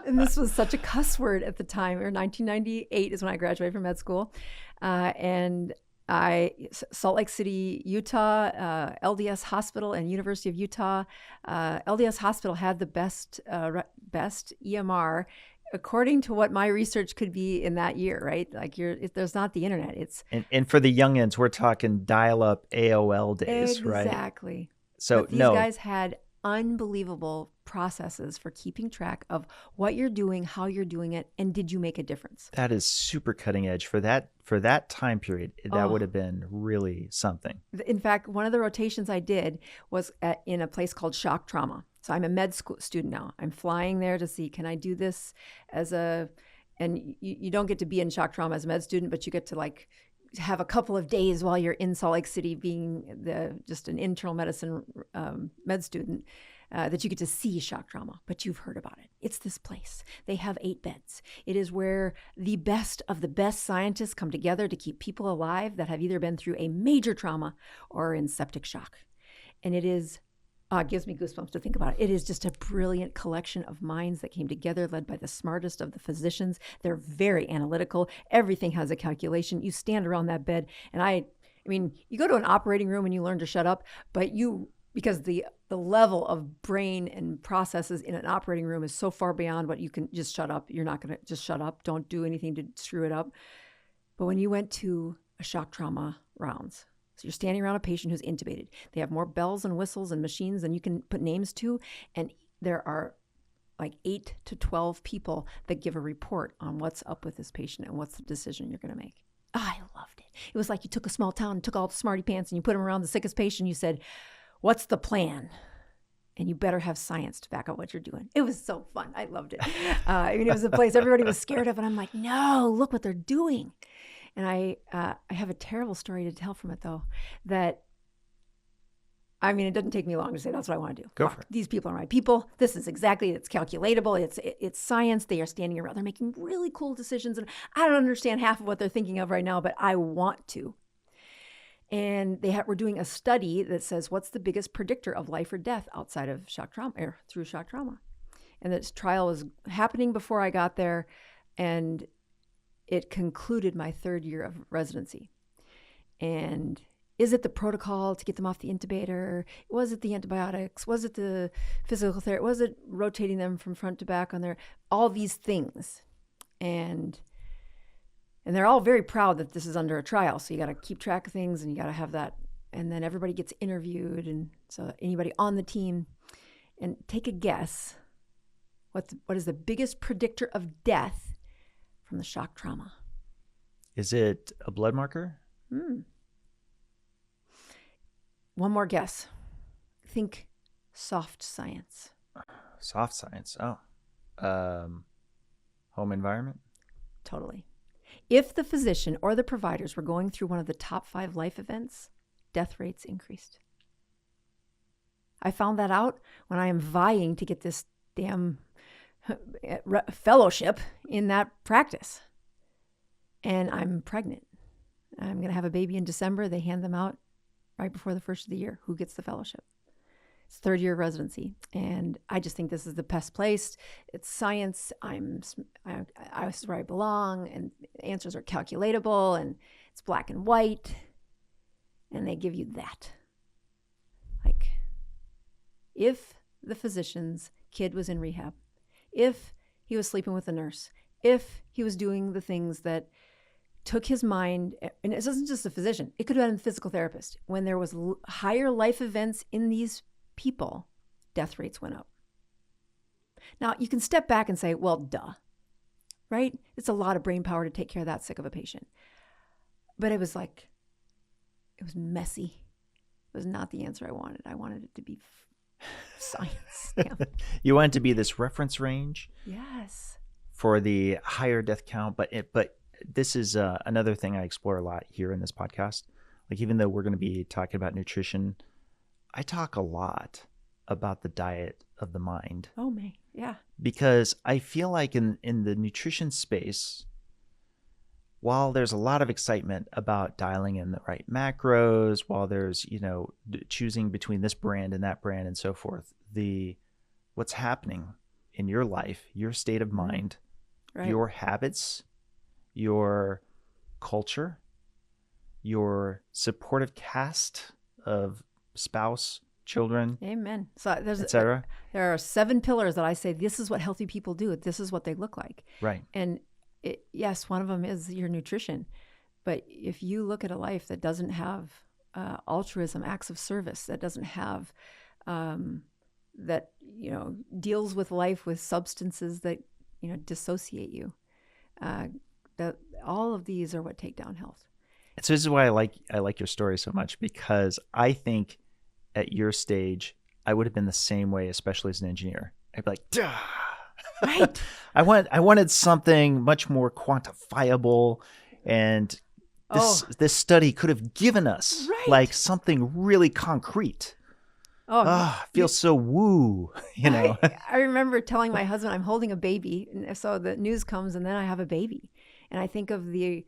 A: And this was such a cuss word at the time. 1998 is when I graduated from med school. And Salt Lake City, Utah, LDS Hospital and University of Utah. LDS Hospital had the best EMR, according to what my research could be in that year, right? Like there's not the internet.
B: And for the youngins, we're talking dial-up AOL days, right?
A: Exactly.
B: So
A: but these guys had unbelievable processes for keeping track of what you're doing, how you're doing it, and did you make a difference?
B: That is super cutting edge for that time period. That would have been really something.
A: In fact, one of the rotations I did was in a place called shock trauma. So I'm a med school student now. I'm flying there to see, can I do this and you don't get to be in shock trauma as a med student, but you get to have a couple of days while you're in Salt Lake City being just an internal medicine med student, that you get to see shock trauma, but you've heard about it. It's this place. They have 8 beds. It is where the best of the best scientists come together to keep people alive that have either been through a major trauma or in septic shock. And it is, it gives me goosebumps to think about it. It is just a brilliant collection of minds that came together, led by the smartest of the physicians. They're very analytical. Everything has a calculation. You stand around that bed, and you go to an operating room and you learn to shut up, but because the level of brain and processes in an operating room is so far beyond what you can just shut up. You're not going to just shut up. Don't do anything to screw it up. But when you went to a shock trauma rounds, so you're standing around a patient who's intubated. They have more bells and whistles and machines than you can put names to. And there are 8 to 12 people that give a report on what's up with this patient and what's the decision you're going to make. I loved it. It was like you took a small town and took all the smarty pants and you put them around the sickest patient. You said, what's the plan? And you better have science to back up what you're doing. It was so fun. I loved it. It was a place everybody was scared of. And I'm like, no, look what they're doing. And I have a terrible story to tell from it, though, that, it doesn't take me long to say that's what I want to do.
B: Go for it.
A: These people are my people. This is exactly, it's calculatable. It's science. They are standing around. They're making really cool decisions. And I don't understand half of what they're thinking of right now, but I want to. And we're doing a study that says, what's the biggest predictor of life or death outside of shock trauma, or through shock trauma? And this trial was happening before I got there, and it concluded my 3rd year of residency. And is it the protocol to get them off the intubator? Was it the antibiotics? Was it the physical therapy? Was it rotating them from front to back on all these things? And they're all very proud that this is under a trial. So you got to keep track of things, and you got to have that. And then everybody gets interviewed. And so anybody on the team, and take a guess. What is the biggest predictor of death from the shock trauma?
B: Is it a blood marker?
A: One more guess. Think soft science.
B: Soft science. Oh. Home environment?
A: Totally. If the physician or the providers were going through one of the top 5 life events, death rates increased. I found that out when I am vying to get this damn fellowship in that practice. And I'm pregnant. I'm going to have a baby in December. They hand them out right before the first of the year. Who gets the fellowship? It's third year residency. And I just think this is the best place. It's science. I was where I belong, and the answers are calculatable, and it's black and white. And they give you that. Like, if the physician's kid was in rehab, if he was sleeping with a nurse, if he was doing the things that took his mind, and it wasn't just a physician, it could have been a physical therapist. When there was higher life events in these people, death rates went up. Now, you can step back and say, well, duh, right? It's a lot of brain power to take care of that sick of a patient. But it was messy. It was not the answer I wanted. I wanted it to be science. Yeah.
B: You want it to be this reference range?
A: Yes.
B: For the higher death count, but this is another thing I explore a lot here in this podcast. Like, even though we're going to be talking about nutrition, I talk a lot about the diet of the mind.
A: Oh, man. Yeah.
B: Because I feel like in the nutrition space, while there's a lot of excitement about dialing in the right macros, while there's, choosing between this brand and that brand and so forth, what's happening in your life, your state of mind, right, your habits, your culture, your supportive cast of spouse, children,
A: amen. So there's
B: etc.
A: There are 7 pillars that I say, this is what healthy people do. This is what they look like.
B: Right.
A: And yes, one of them is your nutrition. But if you look at a life that doesn't have altruism, acts of service, that doesn't have, that, deals with life with substances that, dissociate you, that all of these are what take down health.
B: So this is why I like your story so much, because I think at your stage, I would have been the same way, especially as an engineer. I'd be like, duh.
A: Right.
B: I wanted something much more quantifiable, and this study could have given us like something really concrete. Feels so woo,
A: I remember telling my husband I'm holding a baby, and so the news comes, and then I have a baby, and I think of the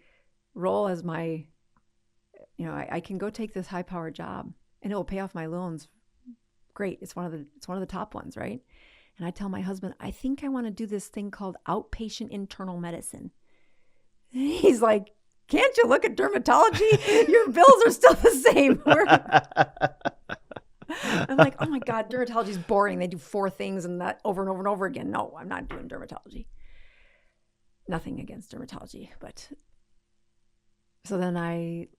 A: role as my, I can go take this high-powered job, and it will pay off my loans. Great, it's one of the top ones, right? And I tell my husband, I think I want to do this thing called outpatient internal medicine. He's like, can't you look at dermatology? Your bills are still the same. I'm like, oh my God, dermatology is boring. They do 4 things and that over and over and over again. No, I'm not doing dermatology. Nothing against dermatology, but so then I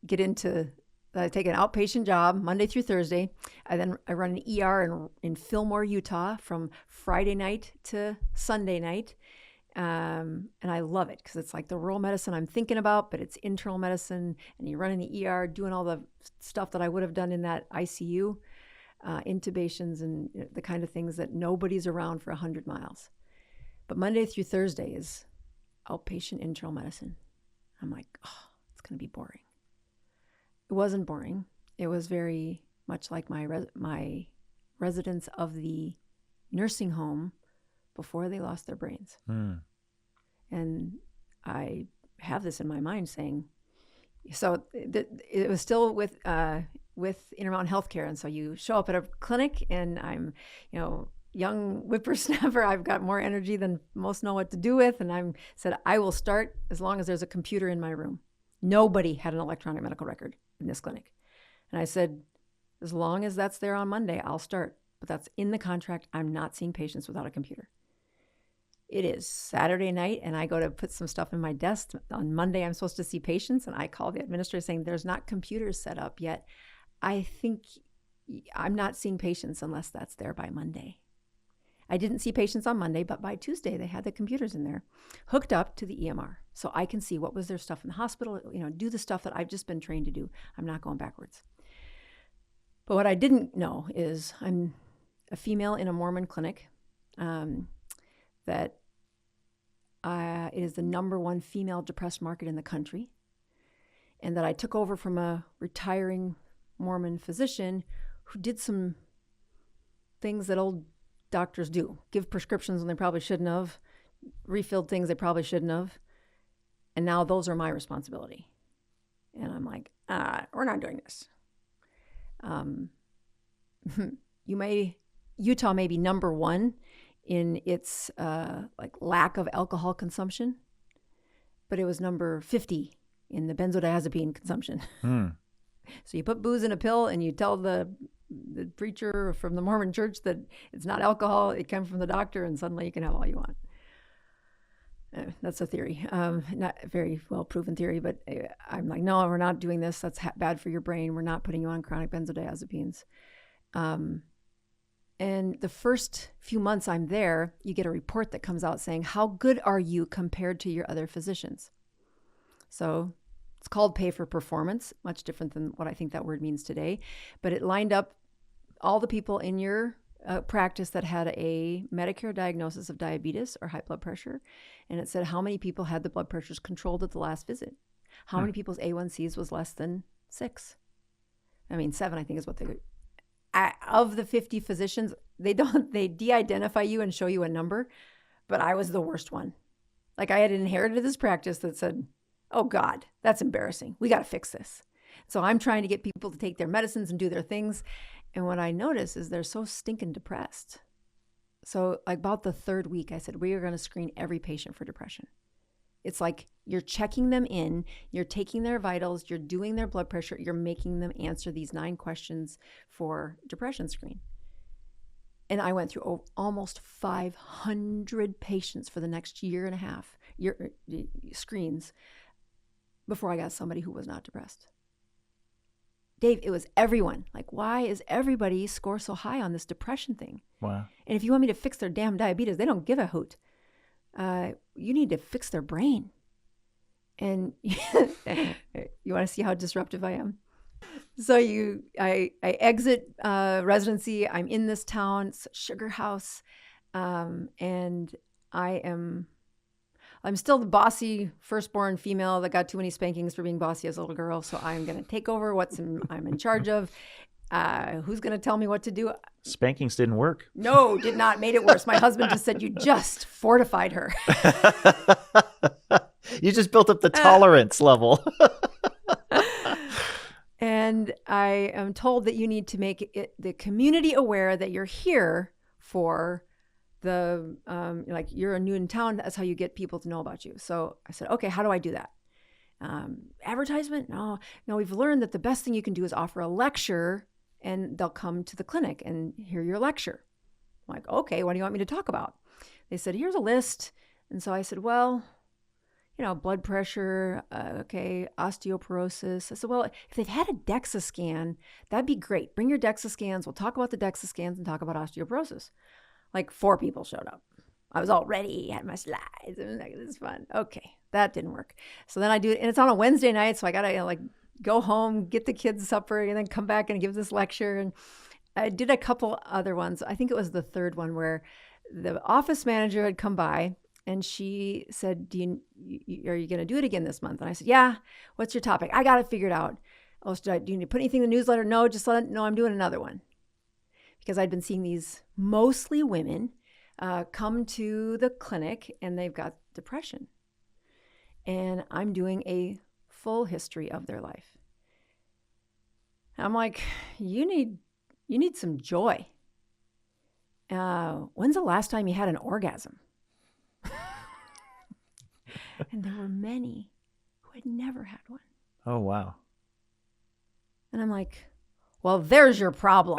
A: take an outpatient job Monday through Thursday. I run an ER in Fillmore, Utah, from Friday night to Sunday night. And I love it because it's like the rural medicine I'm thinking about, but it's internal medicine, and you run in the ER doing all the stuff that I would have done in that ICU, intubations and the kind of things that nobody's around for 100 miles. But Monday through Thursday is outpatient internal medicine. I'm like, it's going to be boring. It wasn't boring. It was very much like my residents of the nursing home before they lost their brains. And I have this in my mind saying, so it was still with Intermountain Healthcare. And so you show up at a clinic, and I'm, young whippersnapper. I've got more energy than most know what to do with. And I said, I will start as long as there's a computer in my room. Nobody had an electronic medical record in this clinic. And I said, as long as that's there on Monday, I'll start. But that's in the contract. I'm not seeing patients without a computer. It is Saturday night, and I go to put some stuff in my desk. On Monday, I'm supposed to see patients, and I call the administrator saying, there's not computers set up yet. I think I'm not seeing patients unless that's there by Monday. I didn't see patients on Monday, but by Tuesday, they had the computers in there hooked up to the EMR. So I can see what was their stuff in the hospital, do the stuff that I've just been trained to do. I'm not going backwards. But what I didn't know is I'm a female in a Mormon clinic, that it is the #1 female depressed market in the country, and that I took over from a retiring Mormon physician who did some things that old doctors do. Give prescriptions when they probably shouldn't have, refilled things they probably shouldn't have. And now those are my responsibility. And I'm like, we're not doing this. Utah may be number one in its like lack of alcohol consumption, but it was number 50 in the benzodiazepine consumption. So you put booze in a pill and you tell the preacher from the Mormon church that it's not alcohol, it comes from the doctor, and suddenly you can have all you want. That's a theory, not a very well proven theory, but I'm like, no, we're not doing this. That's bad for your brain. We're not putting you on chronic benzodiazepines. And the first few months I'm there, you get a report that comes out saying, how good are you compared to your other physicians? So it's called pay for performance, much different than what I think that word means today. But it lined up all the people in your practice that had a Medicare diagnosis of diabetes or high blood pressure. And it said how many people had the blood pressures controlled at the last visit. How many people's A1Cs was less than 6? I mean, 7, I think is what they of the 50 physicians, they de-identify you and show you a number, but I was the worst one. Like I had inherited this practice that said, oh God, that's embarrassing. We got to fix this. So I'm trying to get people to take their medicines and do their things. And what I notice is they're so stinking depressed. So like about the 3rd week, I said, we are going to screen every patient for depression. It's like you're checking them in, you're taking their vitals, you're doing their blood pressure, you're making them answer these 9 questions for depression screen. And I went through almost 500 patients for the next year and a half, screens, before I got somebody who was not depressed. Dave, it was everyone. Like, why is everybody score so high on this depression thing?
B: Wow.
A: And if you want me to fix their damn diabetes, they don't give a hoot. You need to fix their brain. And you want to see how disruptive I am? So I exit residency. I'm in this town, it's a sugar house, and I'm still the bossy firstborn female that got too many spankings for being bossy as a little girl. So I'm going to take over I'm in charge of. Who's going to tell me what to do?
B: Spankings didn't work.
A: No, did not. Made it worse. My husband just said, you just fortified her.
B: You just built up the tolerance level.
A: And I am told that you need to make the community aware that you're here for the, like you're new in town. That's how you get people to know about you. So I said, okay, how do I do that? Advertisement? No, we've learned that the best thing you can do is offer a lecture and they'll come to the clinic and hear your lecture. I'm like, okay, what do you want me to talk about? They said, here's a list. And so I said, well, blood pressure, okay, osteoporosis. I said, well, if they've had a DEXA scan, that'd be great. Bring your DEXA scans. We'll talk about the DEXA scans and talk about osteoporosis. Like 4 people showed up. I was all ready, had my slides. I was like, this is fun. Okay, that didn't work. So then I do it, and it's on a Wednesday night, so I got to go home, get the kids supper, and then come back and give this lecture. And I did a couple other ones. I think it was the 3rd one where the office manager had come by, and she said, are you going to do it again this month? And I said, yeah. What's your topic? I got it figured out. Oh, do you need to put anything in the newsletter? No, just let it know I'm doing another one. Because I'd been seeing these mostly women come to the clinic and they've got depression. And I'm doing a full history of their life. I'm like, you need some joy. When's the last time you had an orgasm? And there were many who had never had one.
B: Oh, wow.
A: And I'm like, well, there's your problem.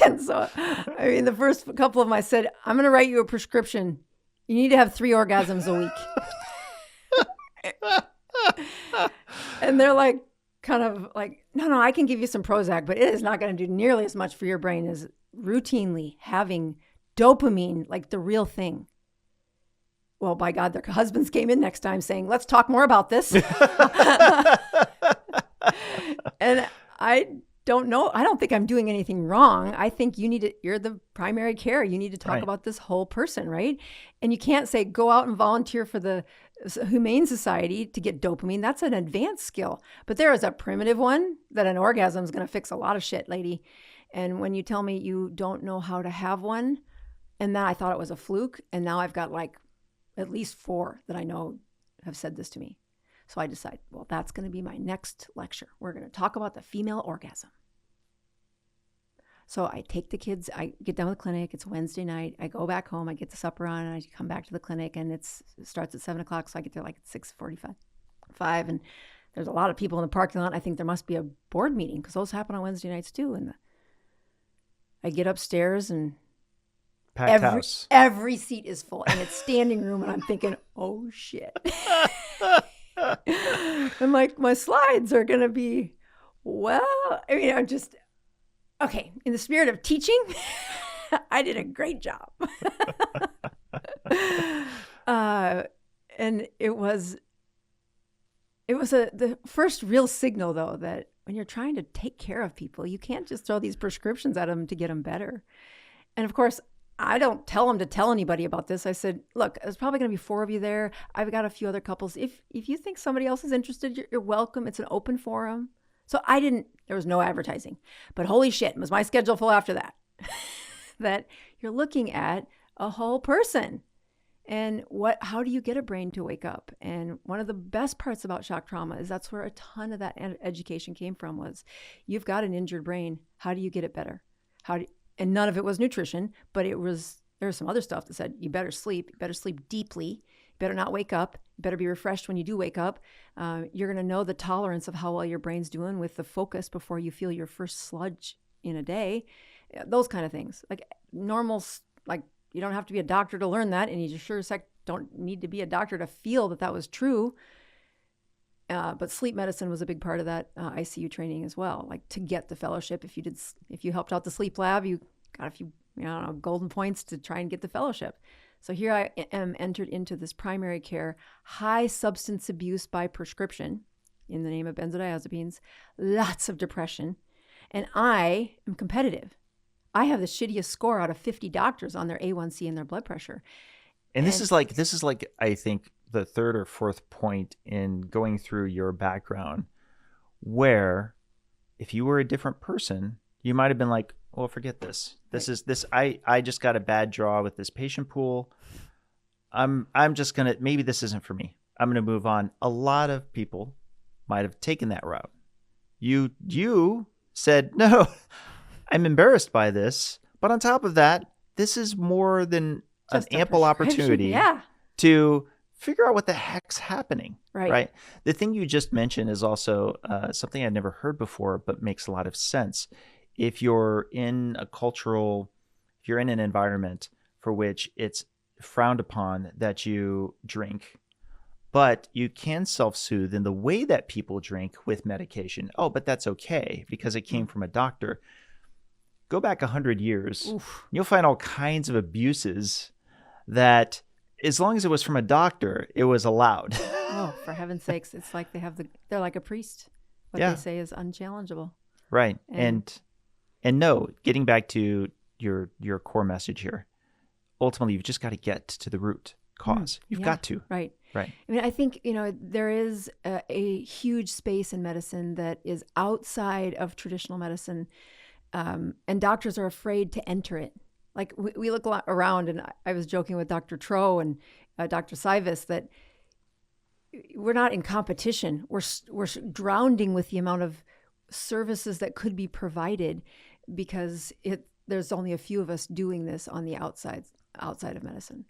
A: And so, I mean, the first couple of them, I said, I'm going to write you a prescription. You need to have 3 orgasms a week. And they're like, kind of like, no, I can give you some Prozac, but it is not going to do nearly as much for your brain as routinely having dopamine, like the real thing. Well, by God, their husbands came in next time saying, let's talk more about this. And I don't know. I don't think I'm doing anything wrong. I think you're the primary care. You need to talk about this whole person, right? And you can't say, go out and volunteer for the Humane Society to get dopamine. That's an advanced skill. But there is a primitive one that an orgasm is going to fix a lot of shit, lady. And when you tell me you don't know how to have one, and then I thought it was a fluke, and now I've got like at least 4 that I know have said this to me. So I decide, well, that's going to be my next lecture. We're going to talk about the female orgasm. So I take the kids, I get done with the clinic, it's Wednesday night, I go back home, I get the supper on, and I come back to the clinic, and it starts at 7 o'clock, so I get there like at 6:45, and there's a lot of people in the parking lot. I think there must be a board meeting, because those happen on Wednesday nights too. And I get upstairs, and
B: Packed house.
A: Every seat is full, and it's standing room, and I'm thinking, oh shit. And like, my slides are going to be, well, I mean, I'm just... Okay, in the spirit of teaching, I did a great job. And it was the first real signal, though, that when you're trying to take care of people, you can't just throw these prescriptions at them to get them better. And of course, I don't tell them to tell anybody about this. I said, look, there's probably going to be 4 of you there. I've got a few other couples. If you think somebody else is interested, you're welcome. It's an open forum. So there was no advertising, but holy shit, was my schedule full after that, that you're looking at a whole person. And how do you get a brain to wake up? And one of the best parts about shock trauma is that's where a ton of that education came from, was you've got an injured brain. How do you get it better? And none of it was nutrition, but there was some other stuff that said, you better sleep deeply. Better not wake up. Better be refreshed when you do wake up. You're going to know the tolerance of how well your brain's doing with the focus before you feel your first sludge in a day. Those kind of things. Like normal, like you don't have to be a doctor to learn that, and you just sure as heck don't need to be a doctor to feel that was true. But sleep medicine was a big part of that ICU training as well. Like to get the fellowship, if you helped out the sleep lab, you got a few golden points to try and get the fellowship. So here I am entered into this primary care, high substance abuse by prescription in the name of benzodiazepines, lots of depression, and I am competitive. I have the shittiest score out of 50 doctors on their A1C and their blood pressure.
B: And this is like I think the 3rd or 4th point in going through your background, where if you were a different person, you might have been like, well, forget this. I just got a bad draw with this patient pool. I'm just going to, maybe this isn't for me. I'm going to move on. A lot of people might have taken that route. You said, no, I'm embarrassed by this. But on top of that, this is more than just an ample opportunity to figure out what the heck's happening. Right. The thing you just mentioned is also something I'd never heard before, but makes a lot of sense. If you're in an environment for which it's frowned upon that you drink, but you can self-soothe in the way that people drink with medication. Oh, but that's okay because it came from a doctor. Go back 100 years, you'll find all kinds of abuses that as long as it was from a doctor, it was allowed.
A: Oh, for heaven's sakes. It's like they're like a priest. What they say is unchallengeable.
B: Right. And no, getting back to your core message here, ultimately, you've just got to get to the root cause. You've got to.
A: Right.
B: Right.
A: I mean, I think, there is a huge space in medicine that is outside of traditional medicine, and doctors are afraid to enter it. Like we look a lot around, and I was joking with Dr. Tro and Dr. Sivis that we're not in competition. We're drowning with the amount of services that could be provided because there's only a few of us doing this on the outside of medicine.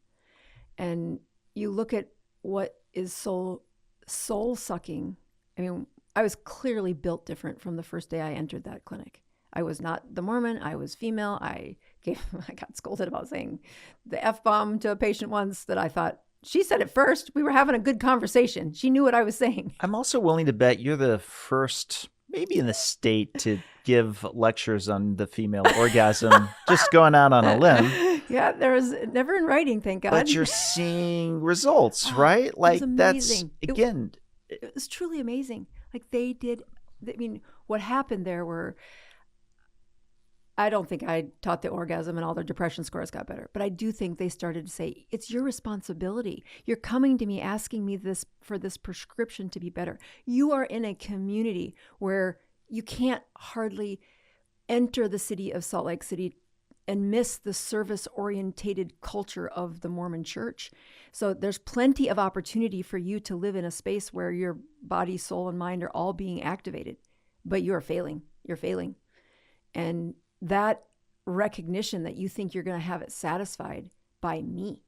A: And you look at what is so soul-sucking. I mean, I was clearly built different from the first day I entered that clinic. I was not the Mormon. I was female. I got scolded about saying the F-bomb to a patient once that I thought, she said it first. We were having a good conversation. She knew what I was saying.
B: I'm also willing to bet you're the first, maybe in the state, to give lectures on the female orgasm, just going out on a limb.
A: Yeah, there was never in writing, thank God.
B: But you're seeing results, right? Like that's, again.
A: It was truly amazing. Like they did, I mean, what happened there were, I don't think I taught the orgasm and all their depression scores got better, but I do think they started to say, it's your responsibility. You're coming to me asking me for this prescription to be better. You are in a community where you can't hardly enter the city of Salt Lake City and miss the service-orientated culture of the Mormon church. So there's plenty of opportunity for you to live in a space where your body, soul, and mind are all being activated, but you are failing. You're failing. And that recognition that you think you're going to have it satisfied by me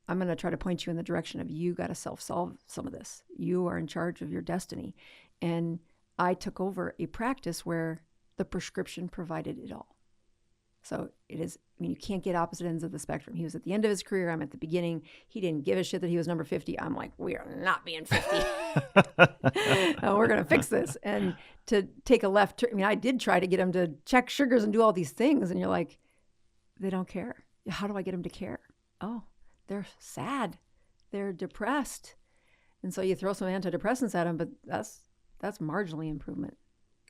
A: I'm going to try to point you in the direction of you got to self-solve some of this. You are in charge of your destiny. And I took over a practice where the prescription provided it all. So it is, you can't get opposite ends of the spectrum. He was at the end of his career. I'm at the beginning. He didn't give a shit that he was number 50. I'm like, we are not being 50. We're going to fix this. And to take a left turn, I did try to get him to check sugars and do all these things. And you're like, they don't care. How do I get them to care? Oh, they're sad. They're depressed. And so you throw some antidepressants at them, but that's marginally improvement.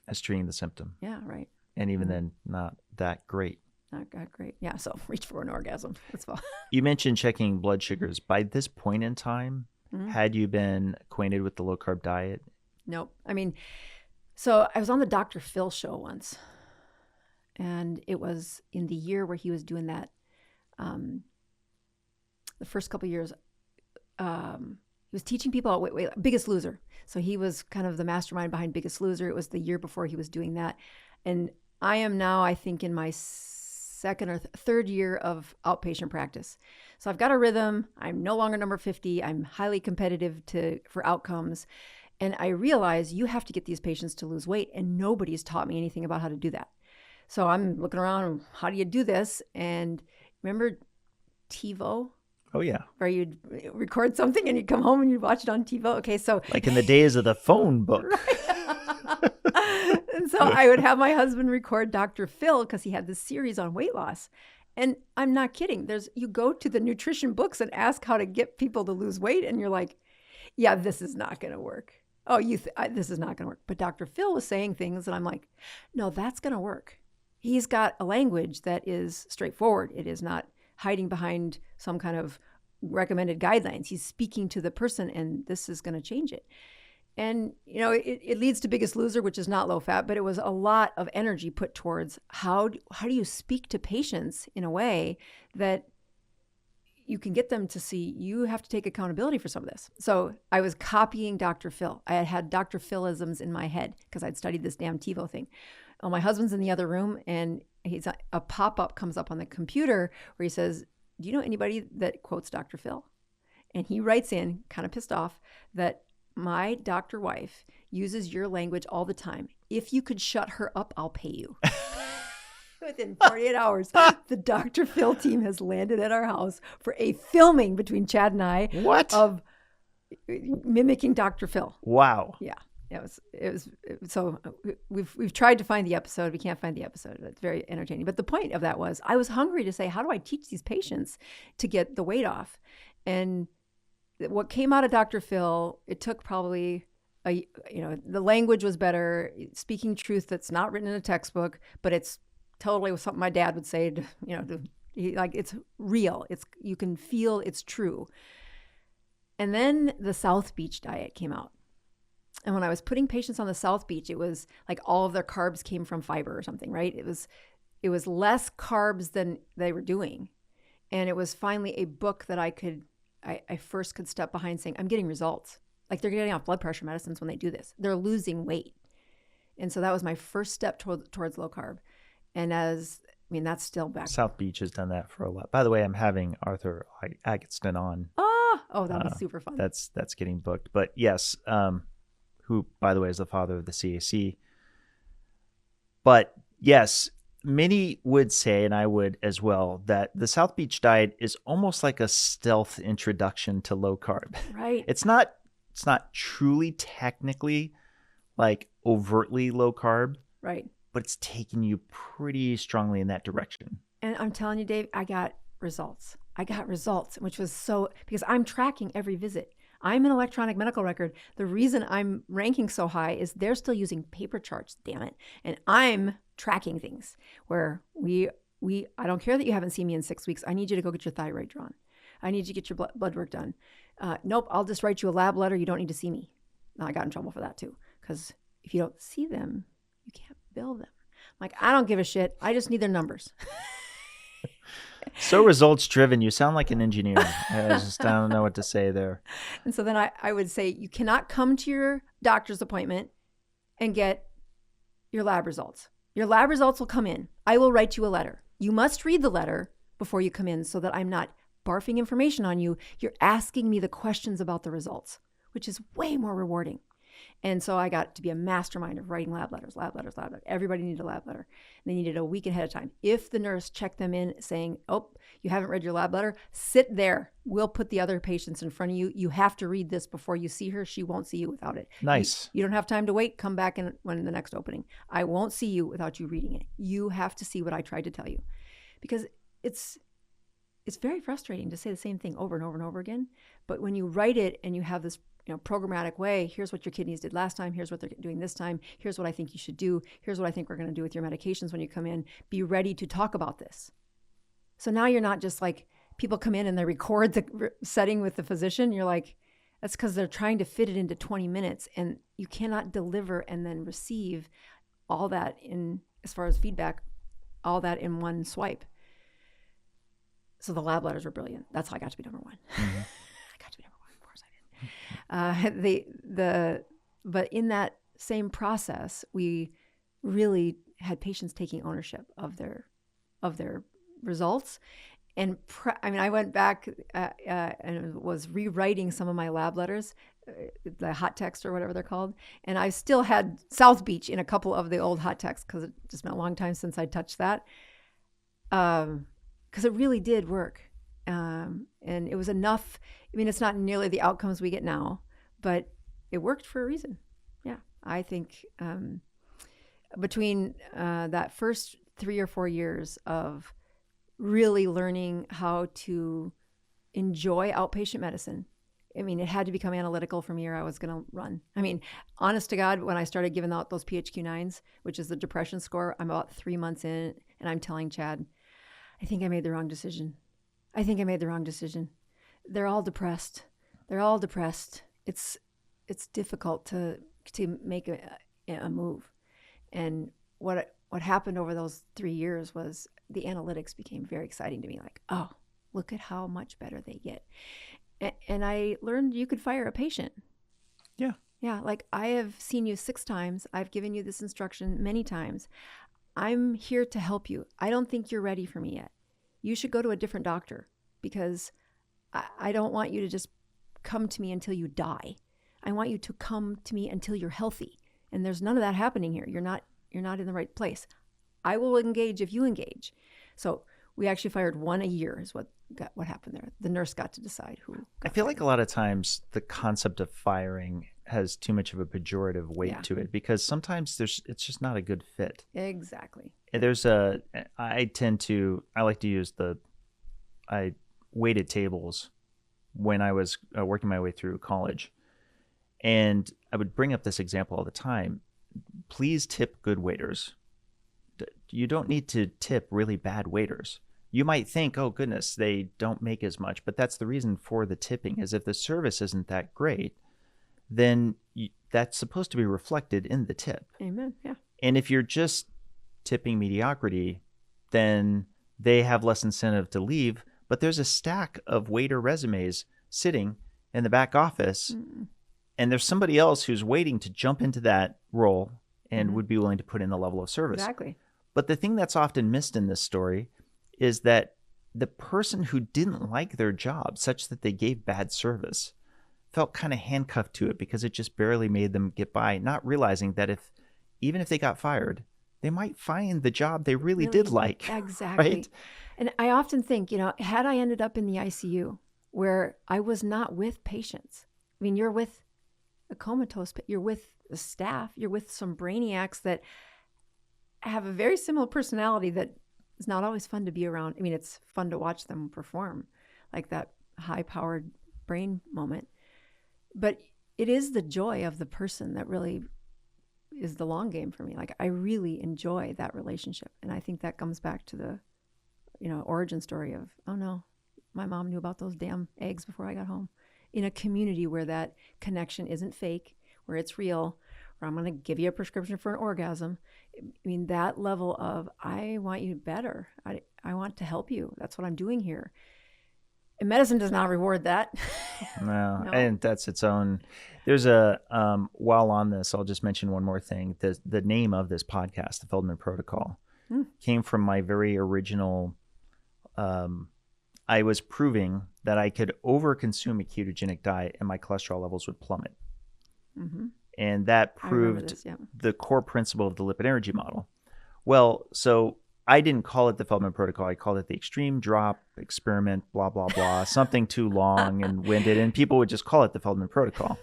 B: That's treating the symptom.
A: Yeah, right.
B: And even then, not that great.
A: Not that great. Yeah, so reach for an orgasm. That's fine.
B: You mentioned checking blood sugars. By this point in time, had you been acquainted with the low-carb diet?
A: Nope. So I was on the Dr. Phil show once, and it was in the year where he was doing that. The first couple of years, he was teaching people Biggest Loser. So he was kind of the mastermind behind Biggest Loser. It was the year before he was doing that. And I am now, I think, in my second or third year of outpatient practice. So I've got a rhythm. I'm no longer number 50. I'm highly competitive for outcomes. And I realize you have to get these patients to lose weight, and nobody's taught me anything about how to do that. So I'm looking around, how do you do this? And remember TiVo?
B: Oh, yeah.
A: Where you'd record something and you'd come home and you'd watch it on TiVo. Okay, so...
B: Like in the days of the phone book.
A: And so I would have my husband record Dr. Phil because he had this series on weight loss. And I'm not kidding. You go to the nutrition books and ask how to get people to lose weight, and you're like, yeah, this is not going to work. Oh, this is not going to work. But Dr. Phil was saying things, and I'm like, no, that's going to work. He's got a language that is straightforward. It is not hiding behind some kind of recommended guidelines. He's speaking to the person, and this is going to change it. And, it leads to Biggest Loser, which is not low fat, but it was a lot of energy put towards how do you speak to patients in a way that you can get them to see you have to take accountability for some of this. So I was copying Dr. Phil. I had Dr. Philisms in my head because I'd studied this damn TiVo thing. Oh, my husband's in the other room, and a pop-up comes up on the computer where he says, do you know anybody that quotes Dr. Phil? And he writes in, kind of pissed off, that my doctor wife uses your language all the time. If you could shut her up, I'll pay you. Within 48 hours, the Dr. Phil team has landed at our house for a filming between Chad and I.
B: What?
A: Of mimicking Dr. Phil.
B: Wow.
A: Yeah. It was so we've tried to find the episode. We can't find the episode. It's very entertaining. But the point of that was I was hungry to say, how do I teach these patients to get the weight off? And what came out of Dr. Phil, it took probably the language was better, speaking truth that's not written in a textbook, but it's totally something my dad would say it's real. You can feel it's true. And then the South Beach diet came out. And when I was putting patients on the South Beach, it was like all of their carbs came from fiber or something, right? It was less carbs than they were doing. And it was finally a book that I first could step behind saying, I'm getting results. Like they're getting off blood pressure medicines when they do this. They're losing weight. And so that was my first step towards low carb. And that's still back.
B: South Beach has done that for a while. By the way, I'm having Arthur Agatston on.
A: Oh, that'll be super fun.
B: That's getting booked. But yes, who, by the way, is the father of the CAC. But yes, many would say, and I would as well, that the South Beach diet is almost like a stealth introduction to low carb.
A: Right.
B: It's not truly technically like overtly low carb.
A: Right.
B: But it's taking you pretty strongly in that direction.
A: And I'm telling you, Dave, I got results, which was because I'm tracking every visit. I'm an electronic medical record. The reason I'm ranking so high is they're still using paper charts, damn it. And I'm tracking things where I don't care that you haven't seen me in 6 weeks. I need you to go get your thyroid drawn. I need you to get your blood work done. Nope, I'll just write you a lab letter. You don't need to see me. Now, I got in trouble for that too, because if you don't see them, bill them. I'm like, I don't give a shit. I just need their numbers.
B: So results driven. You sound like an engineer. I don't know what to say there.
A: And so then I would say, you cannot come to your doctor's appointment and get your lab results. Your lab results will come in. I will write you a letter. You must read the letter before you come in so that I'm not barfing information on you. You're asking me the questions about the results, which is way more rewarding. And so I got to be a mastermind of writing lab letters. Everybody needed a lab letter. And they needed a week ahead of time. If the nurse checked them in saying, oh, you haven't read your lab letter, sit there. We'll put the other patients in front of you. You have to read this before you see her. She won't see you without it.
B: Nice.
A: You don't have time to wait. Come back when the next opening. I won't see you without you reading it. You have to see what I tried to tell you. Because it's very frustrating to say the same thing over and over and over again. But when you write it and you have this programmatic way, here's what your kidneys did last time, here's what they're doing this time, here's what I think you should do, here's what I think we're going to do with your medications when you come in, be ready to talk about this. So now you're not just like, people come in and they record the setting with the physician, you're like, that's because they're trying to fit it into 20 minutes, and you cannot deliver and then receive all that in, as far as feedback, all that in one swipe. So the lab letters were brilliant. That's how I got to be number one.
B: Mm-hmm.
A: I got to be number one. Of course I did. But in that same process, we really had patients taking ownership of their results. And I went back and was rewriting some of my lab letters, the hot text or whatever they're called. And I still had South Beach in a couple of the old hot texts because it just been a long time since I touched that. Because it really did work. And it was enough. I mean, it's not nearly the outcomes we get now, but it worked for a reason. Yeah. I think between that first 3 or 4 years of really learning how to enjoy outpatient medicine, I mean, it had to become analytical for me or I was going to run. I mean, honest to God, when I started giving out those PHQ-9s, which is the depression score, I'm about 3 months in and I'm telling Chad, I think I made the wrong decision. They're all depressed. It's difficult to make a move. And what happened over those 3 years was the analytics became very exciting to me. Like, oh, look at how much better they get. And I learned you could fire a patient.
B: Yeah.
A: Yeah. Like, I have seen you 6 times. I've given you this instruction many times. I'm here to help you. I don't think you're ready for me yet. You should go to a different doctor because I don't want you to just come to me until you die. I want you to come to me until you're healthy. And there's none of that happening here. You're not in the right place. I will engage if you engage. So we actually fired 1 a year is what happened there. The nurse got to decide who.
B: I feel like a lot of times the concept of firing has too much of a pejorative weight to it because sometimes it's just not a good fit.
A: Exactly.
B: I like to use I weighted tables when I was working my way through college. And I would bring up this example all the time. Please tip good waiters. You don't need to tip really bad waiters. You might think, oh, goodness, they don't make as much. But that's the reason for the tipping is if the service isn't that great, then that's supposed to be reflected in the tip.
A: Amen. Yeah.
B: And if you're just tipping mediocrity, then they have less incentive to leave. But there's a stack of waiter resumes sitting in the back office. Mm. And there's somebody else who's waiting to jump into that role and would be willing to put in the level of service.
A: Exactly.
B: But the thing that's often missed in this story is that the person who didn't like their job such that they gave bad service felt kind of handcuffed to it because it just barely made them get by, not realizing that even if they got fired, they might find the job they really did like.
A: Exactly.
B: Right?
A: And I often think, had I ended up in the ICU where I was not with patients, I mean, you're with a comatose, you're with the staff, you're with some brainiacs that have a very similar personality that is not always fun to be around. I mean, it's fun to watch them perform, like that high-powered brain moment. But it is the joy of the person that really is the long game for me. Like, I really enjoy that relationship. And I think that comes back to the, origin story of, oh no, my mom knew about those damn eggs before I got home. In a community where that connection isn't fake, where it's real, or I'm going to give you a prescription for an orgasm. I mean, that level of, I want you better. I want to help you. That's what I'm doing here. And medicine does not reward that.
B: No,
A: No.
B: and that's its own. There's a while on this, I'll just mention one more thing. The name of this podcast, the Feldman Protocol, came from my very original. I was proving that I could overconsume a ketogenic diet and my cholesterol levels would plummet, and that proved the core principle of the lipid energy model. Well, so I didn't call it the Feldman Protocol. I called it the extreme drop experiment, blah, blah, blah, something too long and winded. And people would just call it the Feldman Protocol.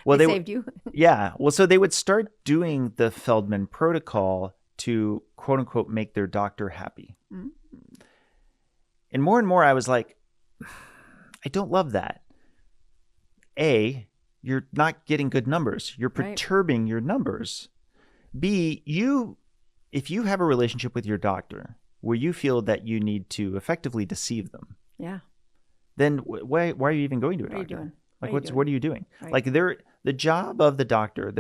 A: Well, they saved you.
B: Yeah. Well, so they would start doing the Feldman Protocol to, quote unquote, make their doctor happy. And more I was like, I don't love that. A, you're not getting good numbers. You're perturbing your numbers. B, if you have a relationship with your doctor where you feel that you need to effectively deceive them, then why are you even going to a doctor?
A: What are you doing?
B: What are you doing?
A: Right.
B: Like the job of the doctor,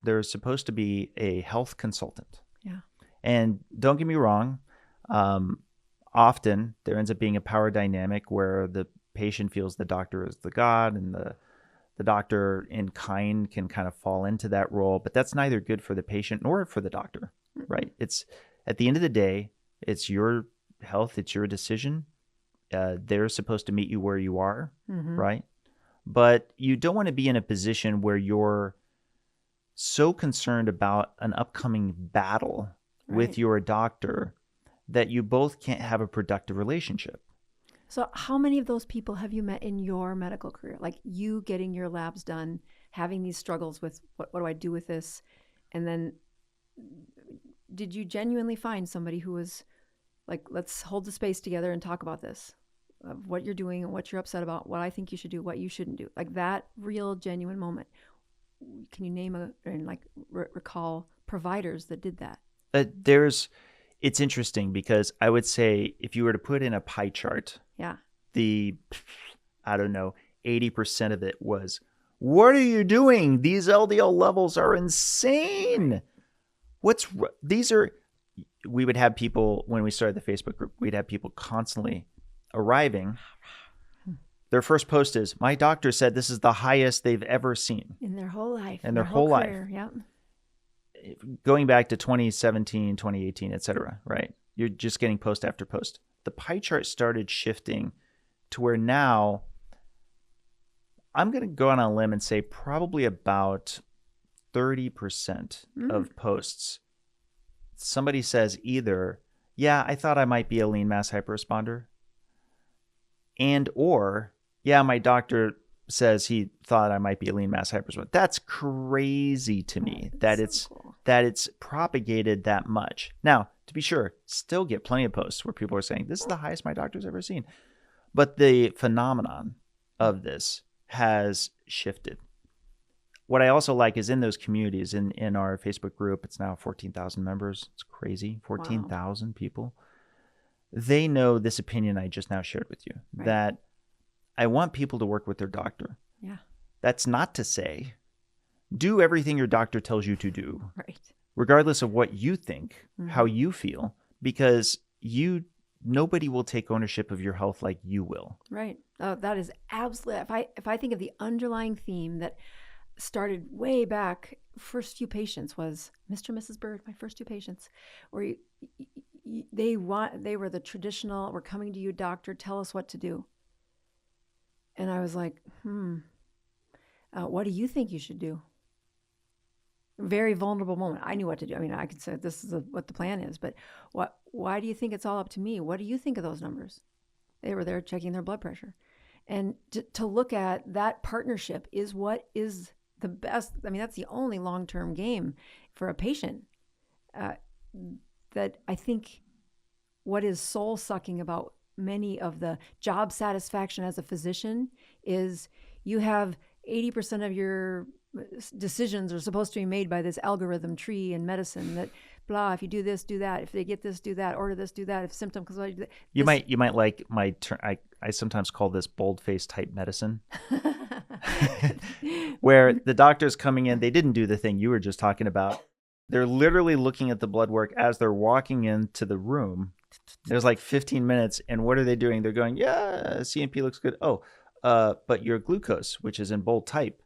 B: they're supposed to be a health consultant.
A: Yeah.
B: And don't get me wrong, often there ends up being a power dynamic where the patient feels the doctor is the god, and the doctor in kind can kind of fall into that role, but that's neither good for the patient nor for the doctor. Right. It's at the end of the day, it's your health. It's your decision. They're supposed to meet you where you are. Right. But you don't want to be in a position where you're so concerned about an upcoming battle with your doctor that you both can't have a productive relationship.
A: So how many of those people have you met in your medical career? Like you getting your labs done, having these struggles with what do I do with this? And then did you genuinely find somebody who was like, let's hold the space together and talk about this, of what you're doing and what you're upset about, what I think you should do, what you shouldn't do, like that real genuine moment? Can you name and recall providers that did that?
B: It's interesting because I would say if you were to put in a pie chart, I don't know, 80% of it was, what are you doing? These LDL levels are insane. We would have people, when we started the Facebook group, we'd have people constantly arriving. Their first post is, my doctor said this is the highest they've ever seen.
A: In their whole life.
B: In their whole life.
A: Career, yeah.
B: Going back to 2017, 2018, et cetera, right? You're just getting post after post. The pie chart started shifting to where now I'm going to go on a limb and say probably about 30% of posts, somebody says either, yeah, I thought I might be a lean mass hyperresponder, and or, yeah, my doctor says he thought I might be a lean mass hyperresponder. That's crazy to me that it's propagated that much. Now, to be sure, still get plenty of posts where people are saying, this is the highest my doctor's ever seen. But the phenomenon of this has shifted. What I also like is in those communities, in our Facebook group, it's now 14,000 members. It's crazy, 14,000 people. They know this opinion I just now shared with you, that I want people to work with their doctor.
A: Yeah.
B: That's not to say, do everything your doctor tells you to do.
A: Right.
B: Regardless of what you think, how you feel, because nobody will take ownership of your health like you will.
A: Right. Oh, that is absolutely, if I think of the underlying theme that started way back, first few patients was Mr. and Mrs. Bird, my first two patients, where they were the traditional, we're coming to you, doctor, tell us what to do. And I was like, what do you think you should do? Very vulnerable moment. I knew what to do. I mean, I could say this is what the plan is, but why do you think it's all up to me? What do you think of those numbers? They were there checking their blood pressure. And to look at that partnership is what is the best. I mean, that's the only long-term game for a patient. That I think what is soul-sucking about many of the job satisfaction as a physician is you have 80% of your decisions are supposed to be made by this algorithm tree in medicine that blah, if you do this, do that. If they get this, do that. Order this, do that. If symptom comes out, do that. You
B: might like my term. I sometimes call this bold-faced type medicine. where the doctor's coming in. They didn't do the thing you were just talking about. They're literally looking at the blood work as they're walking into the room. There's like 15 minutes. And what are they doing? They're going, yeah, CMP looks good. Oh, but your glucose, which is in bold type,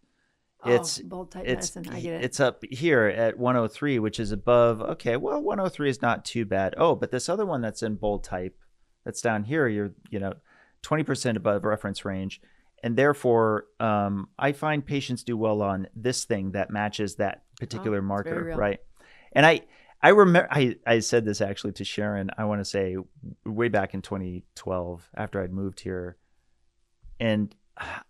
A: bold type medicine. I get it.
B: It's up here at 103, which is above. Okay, well, 103 is not too bad. Oh, but this other one that's in bold type, that's down here, you're 20% above reference range. And therefore, I find patients do well on this thing that matches that particular marker, right? And I remember I said this actually to Sharon, I want to say way back in 2012 after I'd moved here. And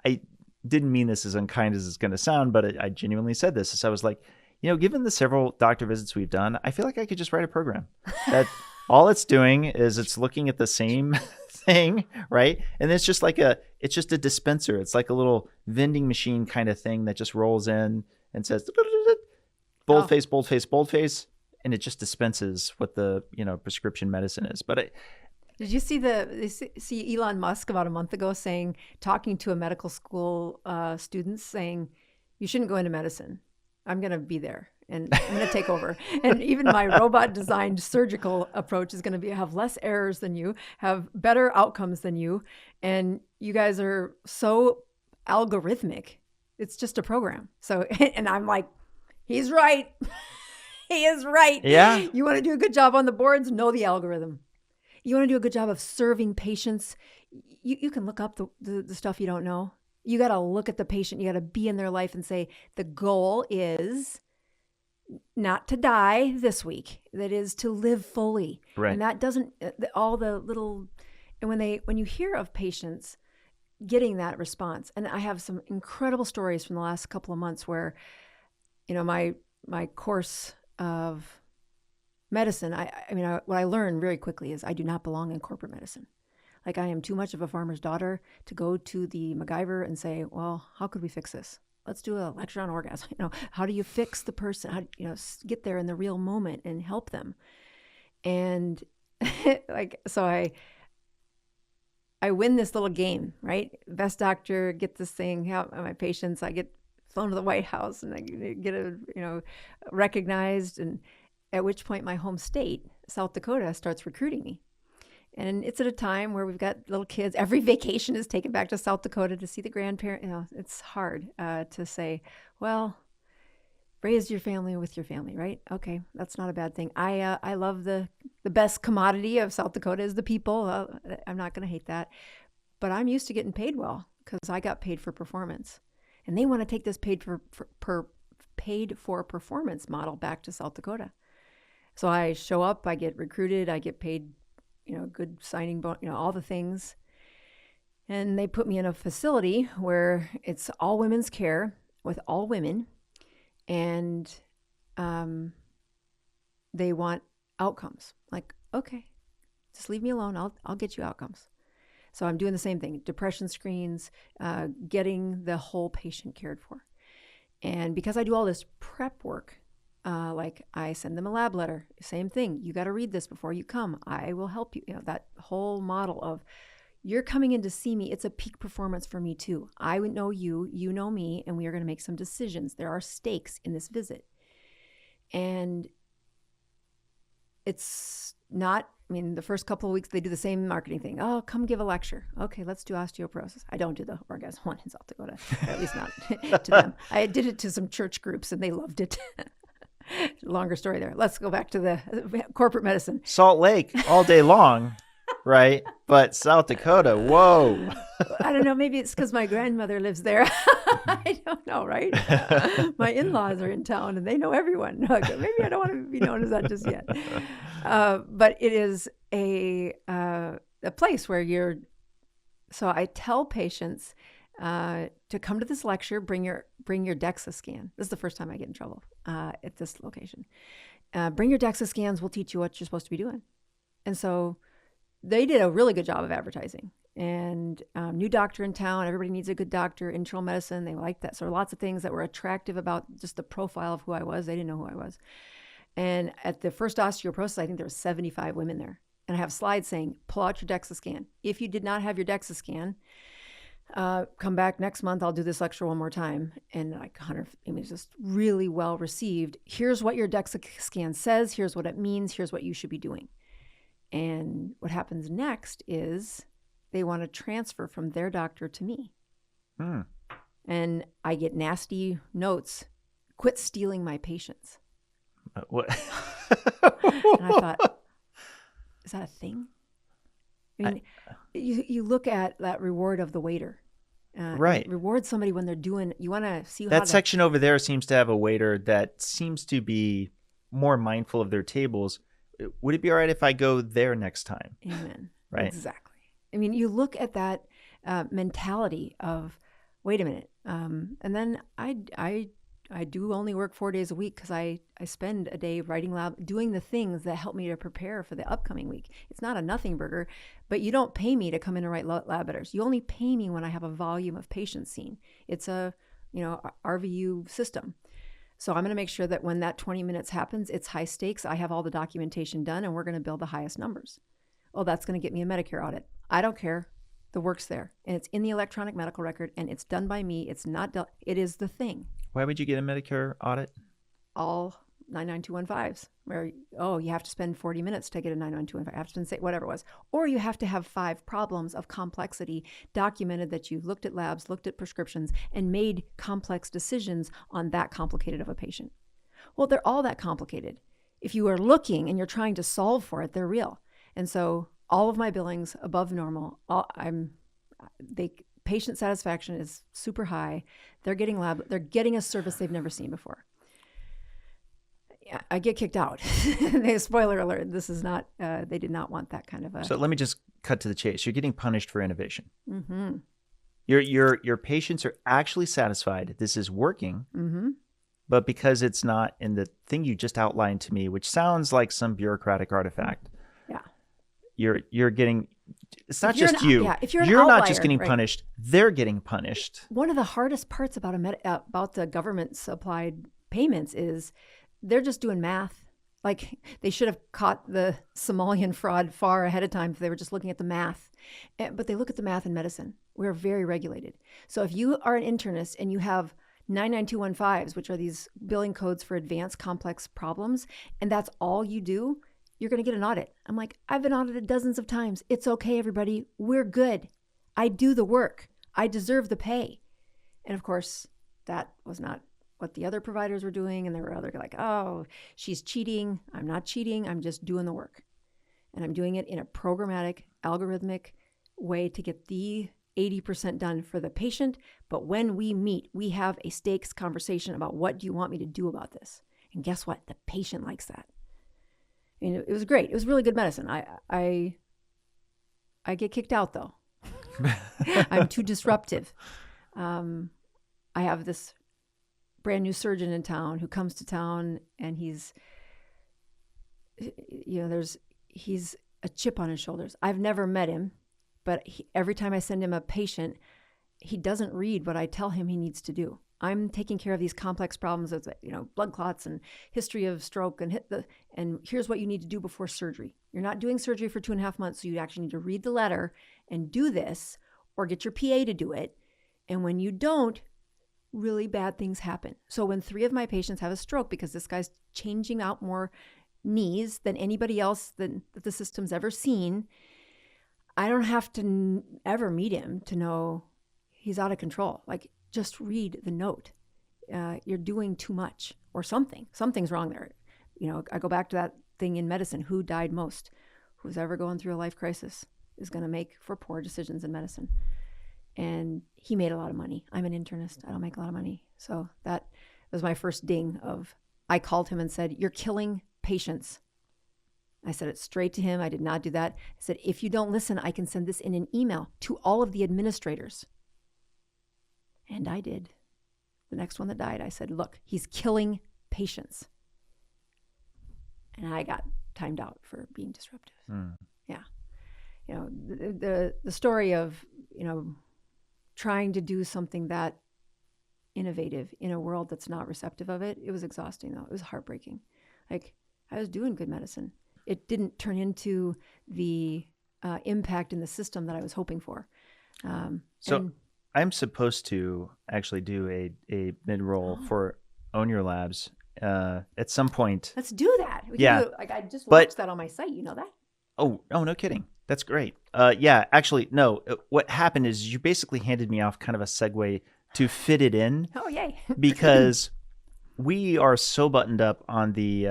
B: I didn't mean this as unkind as it's going to sound, but I genuinely said this. So I was like, given the several doctor visits we've done, I feel like I could just write a program that all it's doing is it's looking at the same thing, right? And it's just it's just a dispenser. It's like a little vending machine kind of thing that just rolls in and says, boldface, boldface, boldface. And it just dispenses what the, prescription medicine is. But
A: did you see Elon Musk about a month ago talking to a medical school students saying, you shouldn't go into medicine. I'm going to be there and I'm going to take over. And even my robot designed surgical approach is going to have less errors than you, have better outcomes than you. And you guys are so algorithmic. It's just a program. So, and I'm like, he's right. He is right.
B: Yeah.
A: You want to do a good job on the boards? Know the algorithm. You want to do a good job of serving patients? You can look up the stuff you don't know. You got to look at the patient. You got to be in their life and say, the goal is not to die this week. That is to live fully.
B: Right.
A: And that doesn't, all the little, and when you hear of patients getting that response, and I have some incredible stories from the last couple of months where, my course of medicine, what I learned very quickly is I do not belong in corporate medicine. Like, I am too much of a farmer's daughter to go to the MacGyver and say, well, how could we fix this? Let's do a lecture on orgasm. How do you fix the person? How get there in the real moment and help them? And so I win this little game, right? Best doctor, get this thing, help my patients. I get flown to the White House and I get recognized. And at which point my home state, South Dakota, starts recruiting me. And it's at a time where we've got little kids. Every vacation is taken back to South Dakota to see the grandparents. It's hard to say, well, raise your family with your family, right? Okay, that's not a bad thing. I love the best commodity of South Dakota is the people. I'm not going to hate that. But I'm used to getting paid well because I got paid for performance. And they want to take this paid for performance model back to South Dakota. So I show up, I get recruited, I get paid, good signing bonus, all the things. And they put me in a facility where it's all women's care with all women. And they want outcomes. Like, okay, just leave me alone. I'll get you outcomes. So I'm doing the same thing, depression screens, getting the whole patient cared for. And because I do all this prep work, like I send them a lab letter, same thing. You got to read this before you come. I will help you. That whole model of you're coming in to see me. It's a peak performance for me too. I know you, you know me, and we are going to make some decisions. There are stakes in this visit. And it's not, the first couple of weeks, they do the same marketing thing. Oh, come give a lecture. Okay, let's do osteoporosis. I don't do the orgasm one in South Dakota, or at least not to them. I did it to some church groups, and they loved it. Longer story there. Let's go back to the corporate medicine.
B: Salt Lake all day long, right? But South Dakota, whoa.
A: I don't know. Maybe it's because my grandmother lives there. I don't know, right? My in-laws are in town and they know everyone. Okay, maybe I don't want to be known as that just yet. But it is a place where so I tell patients to come to this lecture, bring your DEXA scan. This is the first time I get in trouble at this location. Bring your DEXA scans. We'll teach you what you're supposed to be doing. And so they did a really good job of advertising. And new doctor in town. Everybody needs a good doctor. Internal medicine. They liked that. So lots of things that were attractive about just the profile of who I was. They didn't know who I was. And at the first osteoporosis, I think there were 75 women there. And I have slides saying, pull out your DEXA scan. If you did not have your DEXA scan, come back next month, I'll do this lecture one more time. And like 100, I mean, it's just really well received. Here's what your DEXA scan says. Here's what it means. Here's what you should be doing. And what happens next is they want to transfer from their doctor to me. And I get nasty notes. Quit stealing my patients.
B: What?
A: And I thought, is that a thing? I mean, you look at that reward of the waiter.
B: Right.
A: Reward somebody when they're doing, you want to see
B: that section over there seems to have a waiter that seems to be more mindful of their tables. Would it be all right if I go there next time?
A: Amen.
B: Right.
A: Exactly. I mean, you look at that mentality of, wait a minute. And then I do only work 4 days a week because I spend a day writing lab, doing the things that help me to prepare for the upcoming week. It's not a nothing burger, but you don't pay me to come in and write lab letters. You only pay me when I have a volume of patients seen. It's a, RVU system. So I'm going to make sure that when that 20 minutes happens, it's high stakes. I have all the documentation done and we're going to build the highest numbers. Well, that's going to get me a Medicare audit. I don't care. The work's there and it's in the electronic medical record and it's done by me. It's not done. It is the thing.
B: Why would you get a Medicare audit?
A: All 99215s where, you have to spend 40 minutes to get a 99215. I have to spend, say, whatever it was. Or you have to have 5 problems of complexity documented that you've looked at labs, looked at prescriptions, and made complex decisions on that complicated of a patient. Well, they're all that complicated. If you are looking and you're trying to solve for it, they're real. And so all of my billings above normal, patient satisfaction is super high. They're getting a service they've never seen before. I get kicked out. Spoiler alert, this is not, they did not want that kind of a...
B: So let me just cut to the chase. You're getting punished for innovation.
A: Mm-hmm.
B: Your patients are actually satisfied. This is working, but because it's not in the thing you just outlined to me, which sounds like some bureaucratic artifact. Yeah. You're getting... It's not just you.
A: If you're
B: not just getting punished. They're getting punished.
A: One of the hardest parts about the government supplied payments is they're just doing math. Like they should have caught the Somalian fraud far ahead of time if they were just looking at the math. But they look at the math in medicine. We're very regulated. So if you are an internist and you have 99215s, which are these billing codes for advanced complex problems, and that's all you do, you're going to get an audit. I'm like, I've been audited dozens of times. It's okay, everybody. We're good. I do the work. I deserve the pay. And of course, that was not what the other providers were doing. And there were other like, oh, she's cheating. I'm not cheating. I'm just doing the work. And I'm doing it in a programmatic, algorithmic way to get the 80% done for the patient. But when we meet, we have a stakes conversation about what do you want me to do about this? And guess what? The patient likes that. I mean, it was great. It was really good medicine. I get kicked out though. I'm too disruptive. I have this brand new surgeon in town who comes to town and he's a chip on his shoulders. I've never met him, but every time I send him a patient, he doesn't read what I tell him he needs to do. I'm taking care of these complex problems of, blood clots and history of stroke and here's what you need to do before surgery. You're not doing surgery for 2.5 months, so you actually need to read the letter and do this or get your PA to do it. And when you don't, really bad things happen. So when 3 of my patients have a stroke because this guy's changing out more knees than anybody else that the system's ever seen, I don't have to ever meet him to know he's out of control. Like, just read the note. You're doing too much or something. Something's wrong there. I go back to that thing in medicine. Who died most? Who's ever going through a life crisis is going to make for poor decisions in medicine. And he made a lot of money. I'm an internist. I don't make a lot of money. So that was my first ding of, I called him and said, you're killing patients. I said it straight to him. I did not do that. I said, if you don't listen, I can send this in an email to all of the administrators. And I did. The next one that died, I said, look, he's killing patients. And I got timed out for being disruptive. Yeah. The story of, trying to do something that innovative in a world that's not receptive of it, it was exhausting though. It was heartbreaking. Like, I was doing good medicine. It didn't turn into the impact in the system that I was hoping for.
B: I'm supposed to actually do a mid-roll for Own Your Labs at some point.
A: Let's do that. We
B: Yeah.
A: can do it. Like I just watched that on my site. You know that?
B: Oh, no kidding. That's great. Yeah, actually, no. What happened is you basically handed me off kind of a segue to fit it in.
A: Oh, yay.
B: Because we are so buttoned up on the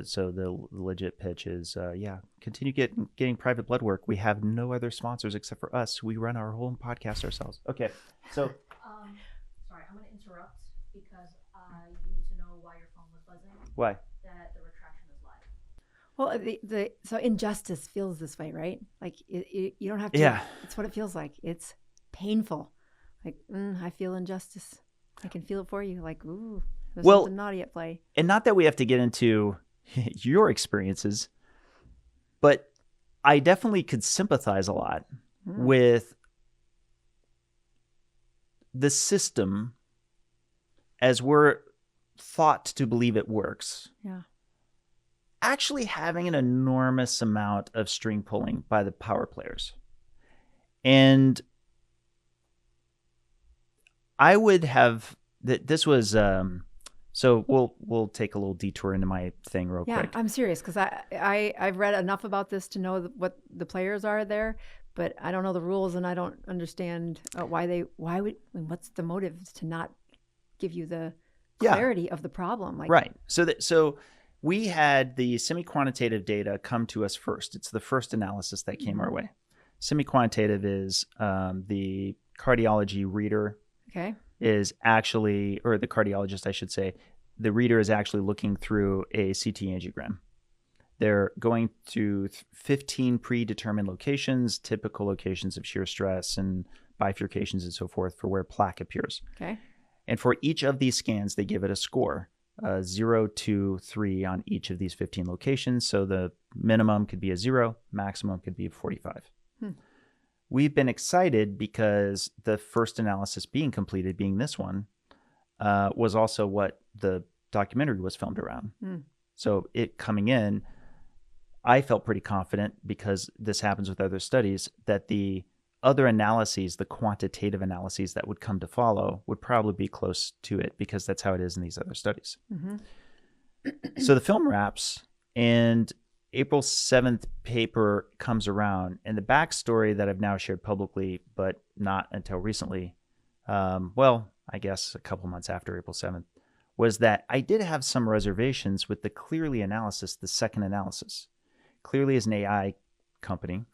B: so the legit pitch is continue getting private blood work. We have no other sponsors except for us. We run our whole podcast ourselves. Okay, so
C: sorry, I'm going to interrupt because you need to know why your phone was buzzing.
B: Why?
C: That the retraction is live.
A: Well, so injustice feels this way, right? Like you don't have to.
B: Yeah.
A: It's what it feels like. It's painful. Like I feel injustice. I can feel it for you. Like ooh. There's something naughty at play.
B: And not that we have to get into your experiences, but I definitely could sympathize a lot with the system as we're thought to believe it works.
A: Yeah.
B: Actually having an enormous amount of string pulling by the power players. And I would have that this was so we'll take a little detour into my thing real quick.
A: Yeah, I'm serious because I've read enough about this to know what the players are there, but I don't know the rules and I don't understand what's the motive to not give you the clarity of the problem. Like,
B: right. So we had the semi-quantitative data come to us first. It's the first analysis that came our way. Semi-quantitative is the cardiology reader.
A: Okay.
B: Is actually, or the cardiologist, I should say, the reader is actually looking through a CT angiogram. They're going to 15 predetermined locations, typical locations of shear stress and bifurcations and so forth for where plaque appears.
A: Okay.
B: And for each of these scans, they give it a score, 0 to 3 on each of these 15 locations. So the minimum could be a 0, maximum could be a 45. We've been excited because the first analysis being completed, being this one, was also what the documentary was filmed around. So it coming in, I felt pretty confident because this happens with other studies that the other analyses, the quantitative analyses that would come to follow would probably be close to it because that's how it is in these other studies. So the film wraps and April 7th paper comes around, and the backstory that I've now shared publicly, but not until recently, I guess a couple months after April 7th, was that I did have some reservations with the Clearly analysis, the second analysis. Clearly is an AI company.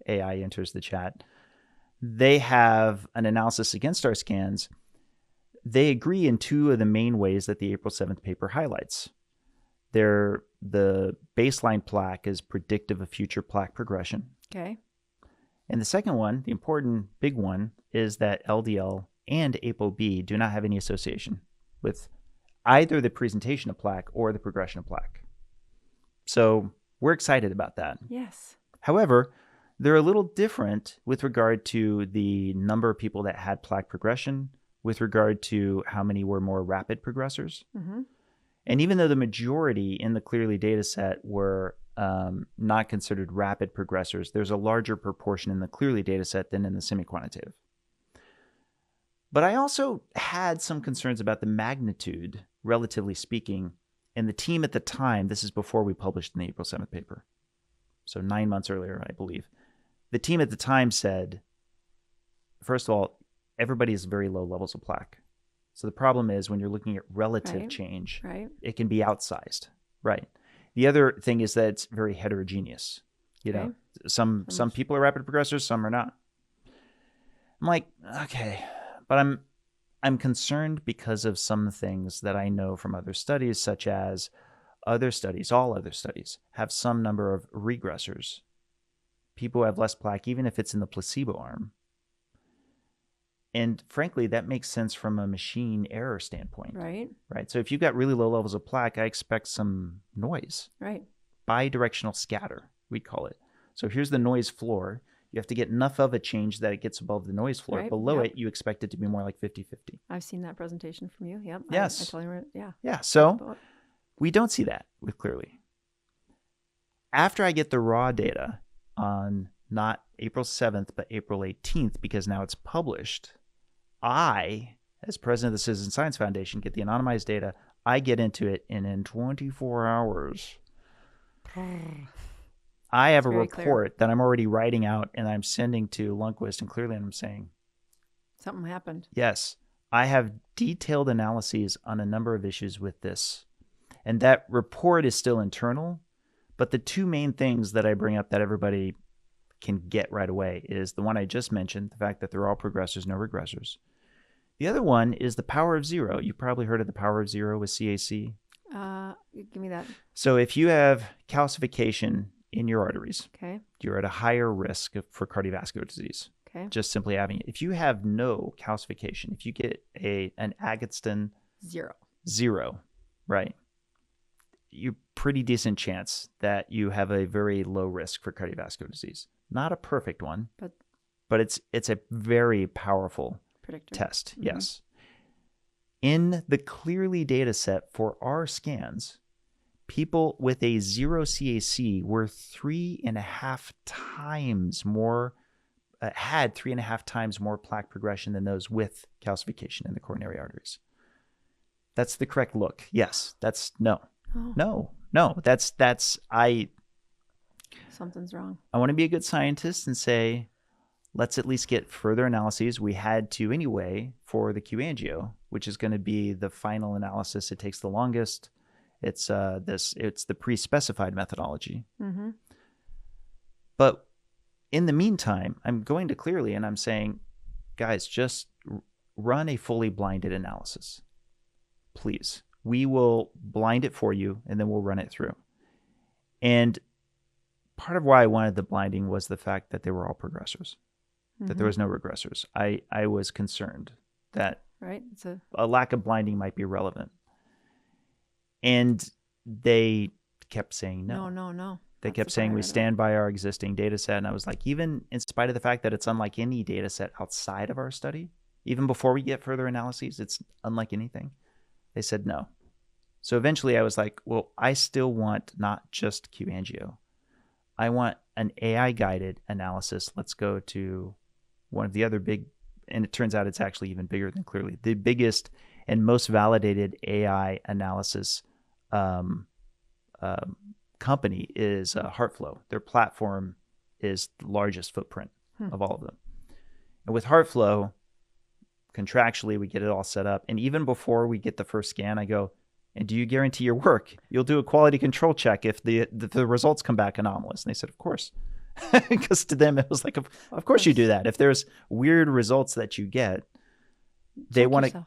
B: AI enters the chat. They have an analysis against our scans. They agree in two of the main ways that the April 7th paper highlights. The baseline plaque is predictive of future plaque progression.
A: Okay.
B: And the second one, the important big one, is that LDL and ApoB do not have any association with either the presentation of plaque or the progression of plaque. So we're excited about that.
A: Yes.
B: However, they're a little different with regard to the number of people that had plaque progression, with regard to how many were more rapid progressors. And even though the majority in the Clearly data set were not considered rapid progressors, there's a larger proportion in the Clearly data set than in the semi-quantitative. But I also had some concerns about the magnitude, relatively speaking, and the team at the time, this is before we published in the April 7th paper, so 9 months earlier, I believe, the team at the time said, first of all, everybody has very low levels of plaque. So the problem is when you're looking at relative change, it can be outsized, right? The other thing is that it's very heterogeneous. You know, some people are rapid progressors, some are not. I'm like, okay, but I'm concerned because of some things that I know from other studies, such as all other studies have some number of regressors. People who have less plaque, even if it's in the placebo arm. And frankly, that makes sense from a machine error standpoint.
A: Right.
B: So if you've got really low levels of plaque, I expect some noise.
A: Right.
B: Bidirectional scatter, we'd call it. So here's the noise floor. You have to get enough of a change that it gets above the noise floor.
A: Right.
B: Below it, you expect it to be more like 50-50.
A: I've seen that presentation from you. Yep.
B: Yes.
A: I totally remember. Yeah.
B: Yeah. So we don't see that with Clearly. After I get the raw data on not April 7th, but April 18th, because now it's published. I, as president of the Citizen Science Foundation, get the anonymized data. I get into it, and in 24 hours, I have a report that I'm already writing out, and I'm sending to Lundquist, and clearly I'm saying,
A: something happened.
B: yes, I have detailed analyses on a number of issues with this. And that report is still internal, but the two main things that I bring up that everybody can get right away is the one I just mentioned, the fact that they're all progressors, no regressors. The other one is the power of zero. You've probably heard of the power of zero with CAC.
A: Give me that.
B: So if you have calcification in your arteries,
A: Okay.
B: you're at a higher risk for cardiovascular disease.
A: Okay.
B: Just simply having it. If you have no calcification, if you get an Agatston zero, right, you're pretty decent chance that you have a very low risk for cardiovascular disease. Not a perfect one, but it's a very powerful
A: predictor
B: test.
A: Mm-hmm.
B: Yes. In the Clearly data set for our scans, people with a 0 CAC were 3.5 times more, had 3.5 times more plaque progression than those with calcification in the coronary arteries. That's the correct look. Yes. That's no. Oh. No.
A: Something's wrong.
B: I want to be a good scientist and say, let's at least get further analyses. We had to anyway for the Q-angio, which is going to be the final analysis. It takes the longest. It's the pre-specified methodology.
A: Mm-hmm.
B: But in the meantime, I'm going to Clearly and I'm saying, guys, just run a fully blinded analysis, please. We will blind it for you and then we'll run it through. And part of why I wanted the blinding was the fact that they were all progressors, that there was no regressors. I was concerned that
A: It's
B: a lack of blinding might be relevant. And they kept saying no.
A: No.
B: They kept saying we stand by our existing data set. And I was like, even in spite of the fact that it's unlike any data set outside of our study, even before we get further analyses, it's unlike anything. They said no. So eventually I was like, well, I still want not just Q-angio. I want an AI-guided analysis. Let's go to one of the other big, and it turns out it's actually even bigger than Clearly. The biggest and most validated AI analysis company is Heartflow. Their platform is the largest footprint of all of them. And with Heartflow, contractually, we get it all set up. And even before we get the first scan, I go, and do you guarantee your work? You'll do a quality control check if the results come back anomalous. And they said, of course. Because to them, it was like, of course you do that. If there's weird results that you get, they want to,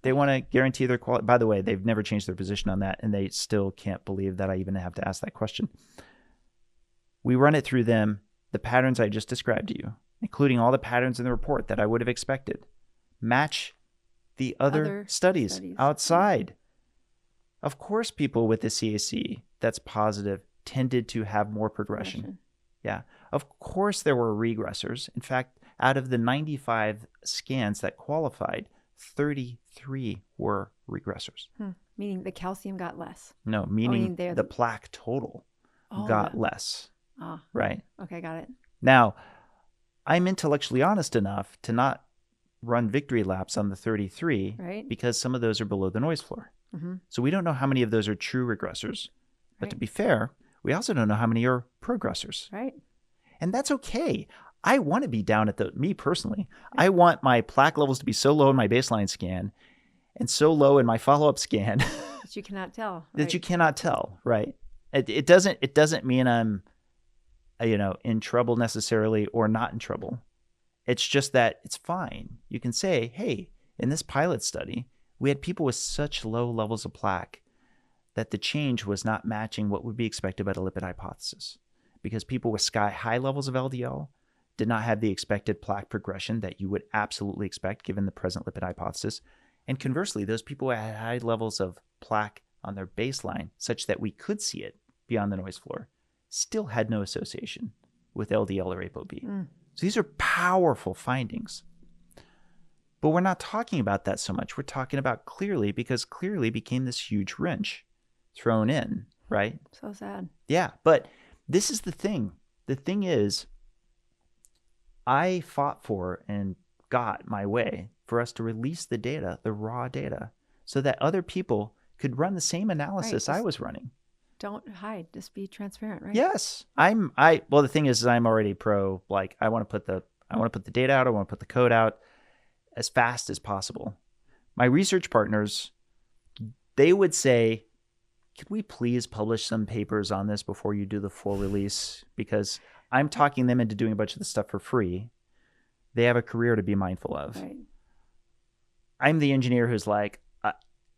B: they want to guarantee their quality. By the way, they've never changed their position on that. And they still can't believe that I even have to ask that question. We run it through them. The patterns I just described to you, including all the patterns in the report that I would have expected, match the other studies outside. Of course, people with the CAC that's positive tended to have more progression. Yeah. Of course, there were regressors. In fact, out of the 95 scans that qualified, 33 were regressors.
A: Meaning the calcium got less.
B: No, meaning the plaque total got less. Right.
A: Okay, got it.
B: Now, I'm intellectually honest enough to not run victory laps on the 33 because some of those are below the noise floor. So we don't know how many of those are true regressors. But to be fair, we also don't know how many are progressors.
A: Right.
B: And that's okay. I want to be down at me personally. I want my plaque levels to be so low in my baseline scan and so low in my follow-up scan
A: that you cannot tell.
B: That you cannot tell, right? It doesn't mean I'm in trouble necessarily or not in trouble. It's just that it's fine. You can say, hey, in this pilot study, we had people with such low levels of plaque that the change was not matching what would be expected by the lipid hypothesis, because people with sky-high levels of LDL did not have the expected plaque progression that you would absolutely expect given the present lipid hypothesis. And conversely, those people who had high levels of plaque on their baseline, such that we could see it beyond the noise floor, still had no association with LDL or ApoB. So these are powerful findings. But we're not talking about that so much. We're talking about Clearly, because Clearly became this huge wrench thrown in, right?
A: So sad.
B: Yeah, but this is the thing. The thing is, I fought for and got my way for us to release the data, the raw data, so that other people could run the same analysis I was running.
A: Don't hide, just be transparent, right?
B: Yes. Well, the thing is I'm already pro, like I want to put the data out, I want to put the code out as fast as possible. My research partners, they would say, could we please publish some papers on this before you do the full release? Because I'm talking them into doing a bunch of this stuff for free. They have a career to be mindful of.
A: Right.
B: I'm the engineer who's like,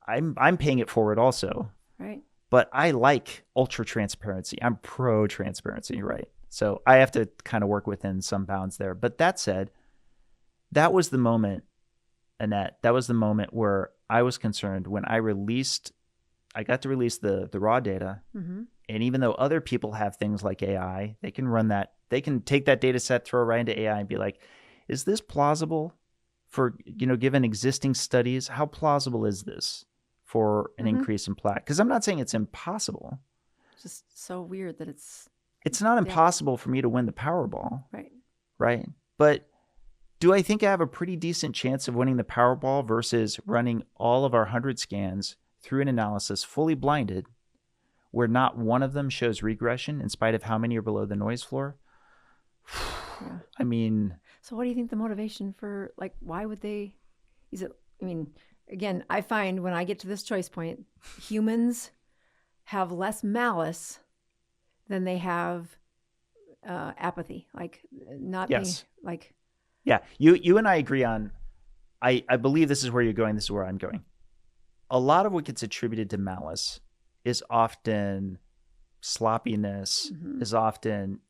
B: I'm paying it forward also.
A: Right.
B: But I like ultra transparency. I'm pro transparency, right? So I have to kind of work within some bounds there. But that said, that was the moment, Annette, that was the moment where I was concerned when I got to release the raw data.
A: Mm-hmm.
B: And even though other people have things like AI, they can run that, they can take that data set, throw it right into AI and be like, is this plausible for, given existing studies, how plausible is this for an increase in plaque? Because I'm not saying it's impossible.
A: It's just so weird that it's
B: not impossible for me to win the Powerball.
A: right.
B: Right. But do I think I have a pretty decent chance of winning the Powerball versus running all of our 100 scans through an analysis fully blinded where not one of them shows regression in spite of how many are below the noise floor?
A: Yeah.
B: I mean...
A: So what do you think the motivation for, like, why would they, again, I find when I get to this choice point, humans have less malice than they have apathy. Like, not
B: yes.
A: being, like...
B: Yeah, you and I agree on, I believe this is where you're going, this is where I'm going. A lot of what gets attributed to malice is often sloppiness, is often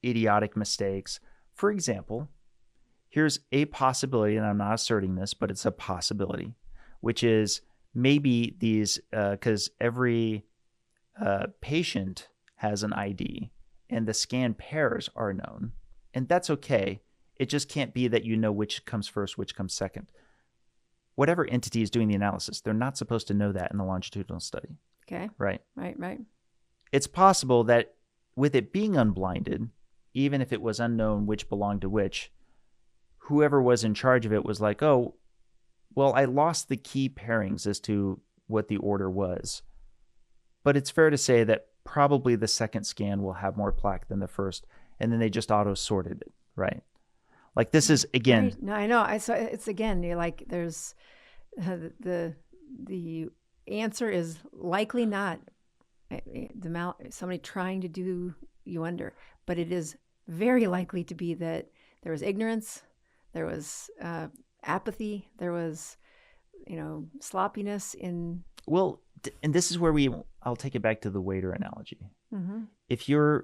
B: idiotic mistakes. For example, here's a possibility, and I'm not asserting this, but it's a possibility, which is maybe these, because every patient has an ID and the scan pairs are known, and that's okay. It just can't be that you know which comes first, which comes second. Whatever entity is doing the analysis, they're not supposed to know that in the longitudinal study.
A: Okay.
B: Right.
A: Right.
B: It's possible that with it being unblinded, even if it was unknown which belonged to which, whoever was in charge of it was like, oh, well, I lost the key pairings as to what the order was. But it's fair to say that probably the second scan will have more plaque than the first, and then they just auto-sorted it, right? Like this is, again...
A: Right. No, I know. So it's, again, you're like, there's the answer is likely not somebody trying to do you under, but it is very likely to be that there was ignorance, there was apathy, there was, sloppiness in...
B: Well, and this is where I'll take it back to the waiter analogy.
A: Mm-hmm.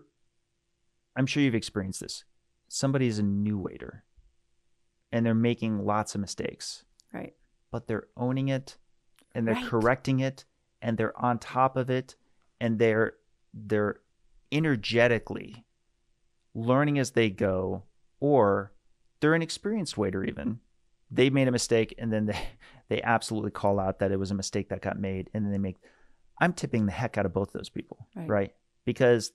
B: I'm sure you've experienced this. Somebody's a new waiter and they're making lots of mistakes.
A: Right.
B: But they're owning it and they're
A: Right.
B: correcting it and they're on top of it and they're energetically learning as they go, or they're an experienced waiter even. They made a mistake and then they absolutely call out that it was a mistake that got made, and then I'm tipping the heck out of both those people, right? Because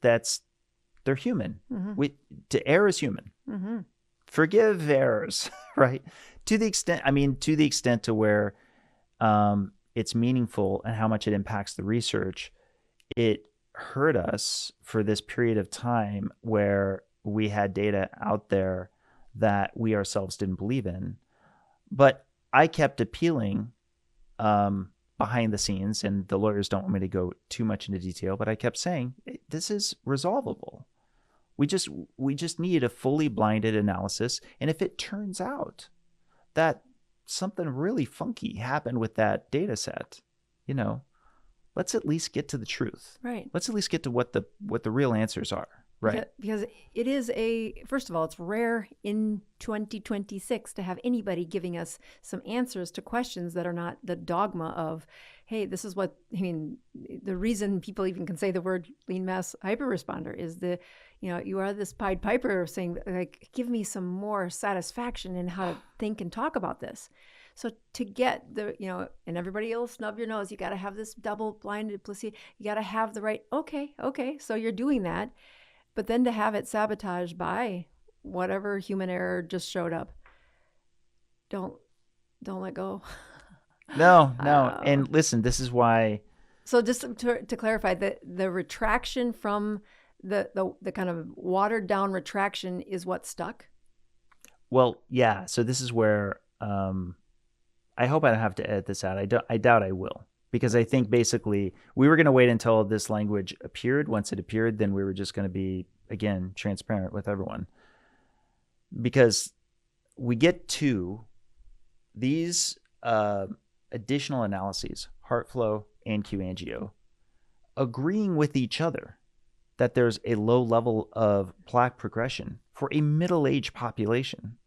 B: they're human. Mm-hmm. To err is human. Mm-hmm. Forgive errors, right? To the extent to where it's meaningful and how much it impacts the research, it hurt us for this period of time where we had data out there that we ourselves didn't believe in. But I kept appealing behind the scenes, and the lawyers don't want me to go too much into detail, but I kept saying, this is resolvable. We just need a fully blinded analysis. And if it turns out that something really funky happened with that data set, let's at least get to the truth.
A: Right.
B: Let's at least get to what the real answers are. Right.
A: Because it is first of all, it's rare in 2026 to have anybody giving us some answers to questions that are not the dogma of, hey, this is what, the reason people even can say the word lean mass hyperresponder is you are this Pied Piper saying, like, give me some more satisfaction in how to think and talk about this. So to get and everybody will snub your nose, you got to have this double-blinded placebo. You got to have the right, okay, so you're doing that. But then to have it sabotaged by whatever human error just showed up. Don't let go.
B: No. And listen, this is why.
A: So just to clarify, the retraction from the kind of watered down retraction is what stuck?
B: Well, yeah. So this is where I hope I don't have to edit this out. I doubt I will, because I think basically we were going to wait until this language appeared. Once it appeared, then we were just going to be, again, transparent with everyone. Because we get to these additional analyses, Heartflow and Q-angio, agreeing with each other that there's a low level of plaque progression for a middle-aged population.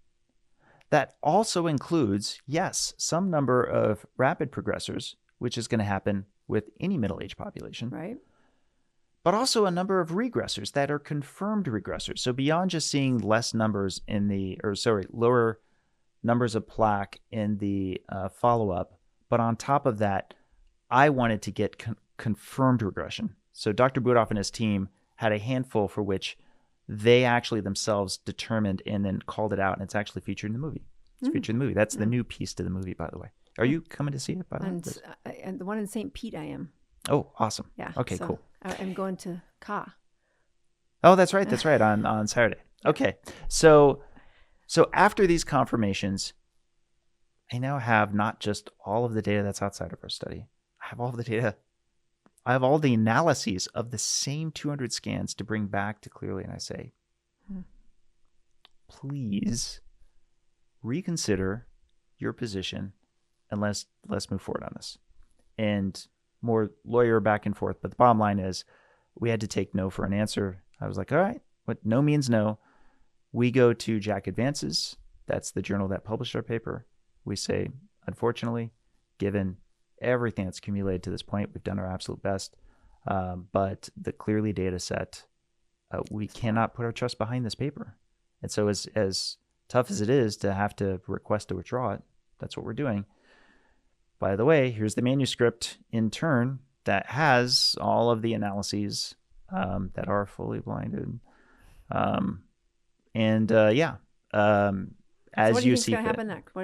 B: That also includes, yes, some number of rapid progressors, which is going to happen with any middle-aged population.
A: Right.
B: But also a number of regressors that are confirmed regressors. So beyond just seeing lower numbers of plaque in the follow-up, but on top of that, I wanted to get confirmed regression. So Dr. Budoff and his team had a handful for which they actually themselves determined and then called it out, and it's actually featured in the movie. It's featured in the movie. That's the new piece to the movie, by the way. Are you coming to see it, by the way?
A: And the one in St. Pete, I am.
B: Oh, awesome.
A: Yeah.
B: Okay,
A: so
B: cool.
A: I'm going to CAC.
B: Oh, that's right. That's right. On Saturday. Okay. So after these confirmations, I now have not just all of the data that's outside of our study. I have all of the data. I have all the analyses of the same 200 scans to bring back to Clearly, and I say, please reconsider your position and let's move forward on this. And more lawyer back and forth, but the bottom line is we had to take no for an answer. I was like, all right, what no means no. We go to JACC Advances. That's the journal that published our paper. We say, unfortunately, given everything that's accumulated to this point, we've done our absolute best. But the Clearly data set, we cannot put our trust behind this paper. And so as tough as it is to have to request to withdraw it, that's what we're doing. By the way, here's the manuscript in turn that has all of the analyses that are fully blinded. As
A: So what do
B: you
A: you
B: see
A: think's going to
B: fit.
A: happen next?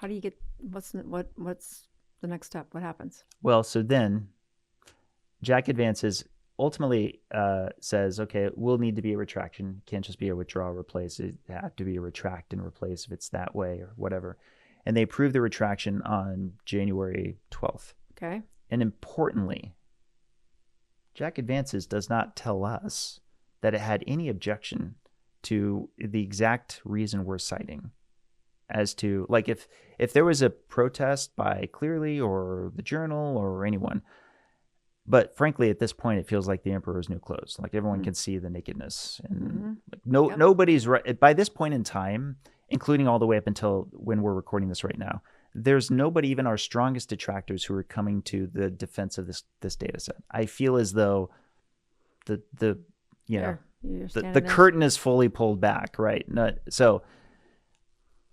A: How do you get what's the next step? What happens?
B: Well, so then JACC Advances ultimately says, okay, will need to be a retraction. It can't just be a withdraw, replace. It have to be a retract and replace if it's that way or whatever. And they approved the retraction on January 12th.
A: Okay.
B: And importantly, JACC Advances does not tell us that it had any objection to the exact reason we're citing. As to, like, if there was a protest by Clearly or the journal or anyone, but frankly, at this point, it feels like the emperor's new clothes. Like everyone can see the nakedness, and nobody's right by this point in time, including all the way up until when we're recording this right now. There's nobody, even our strongest detractors, who are coming to the defense of this data set. I feel as though the curtain is fully pulled back, right? So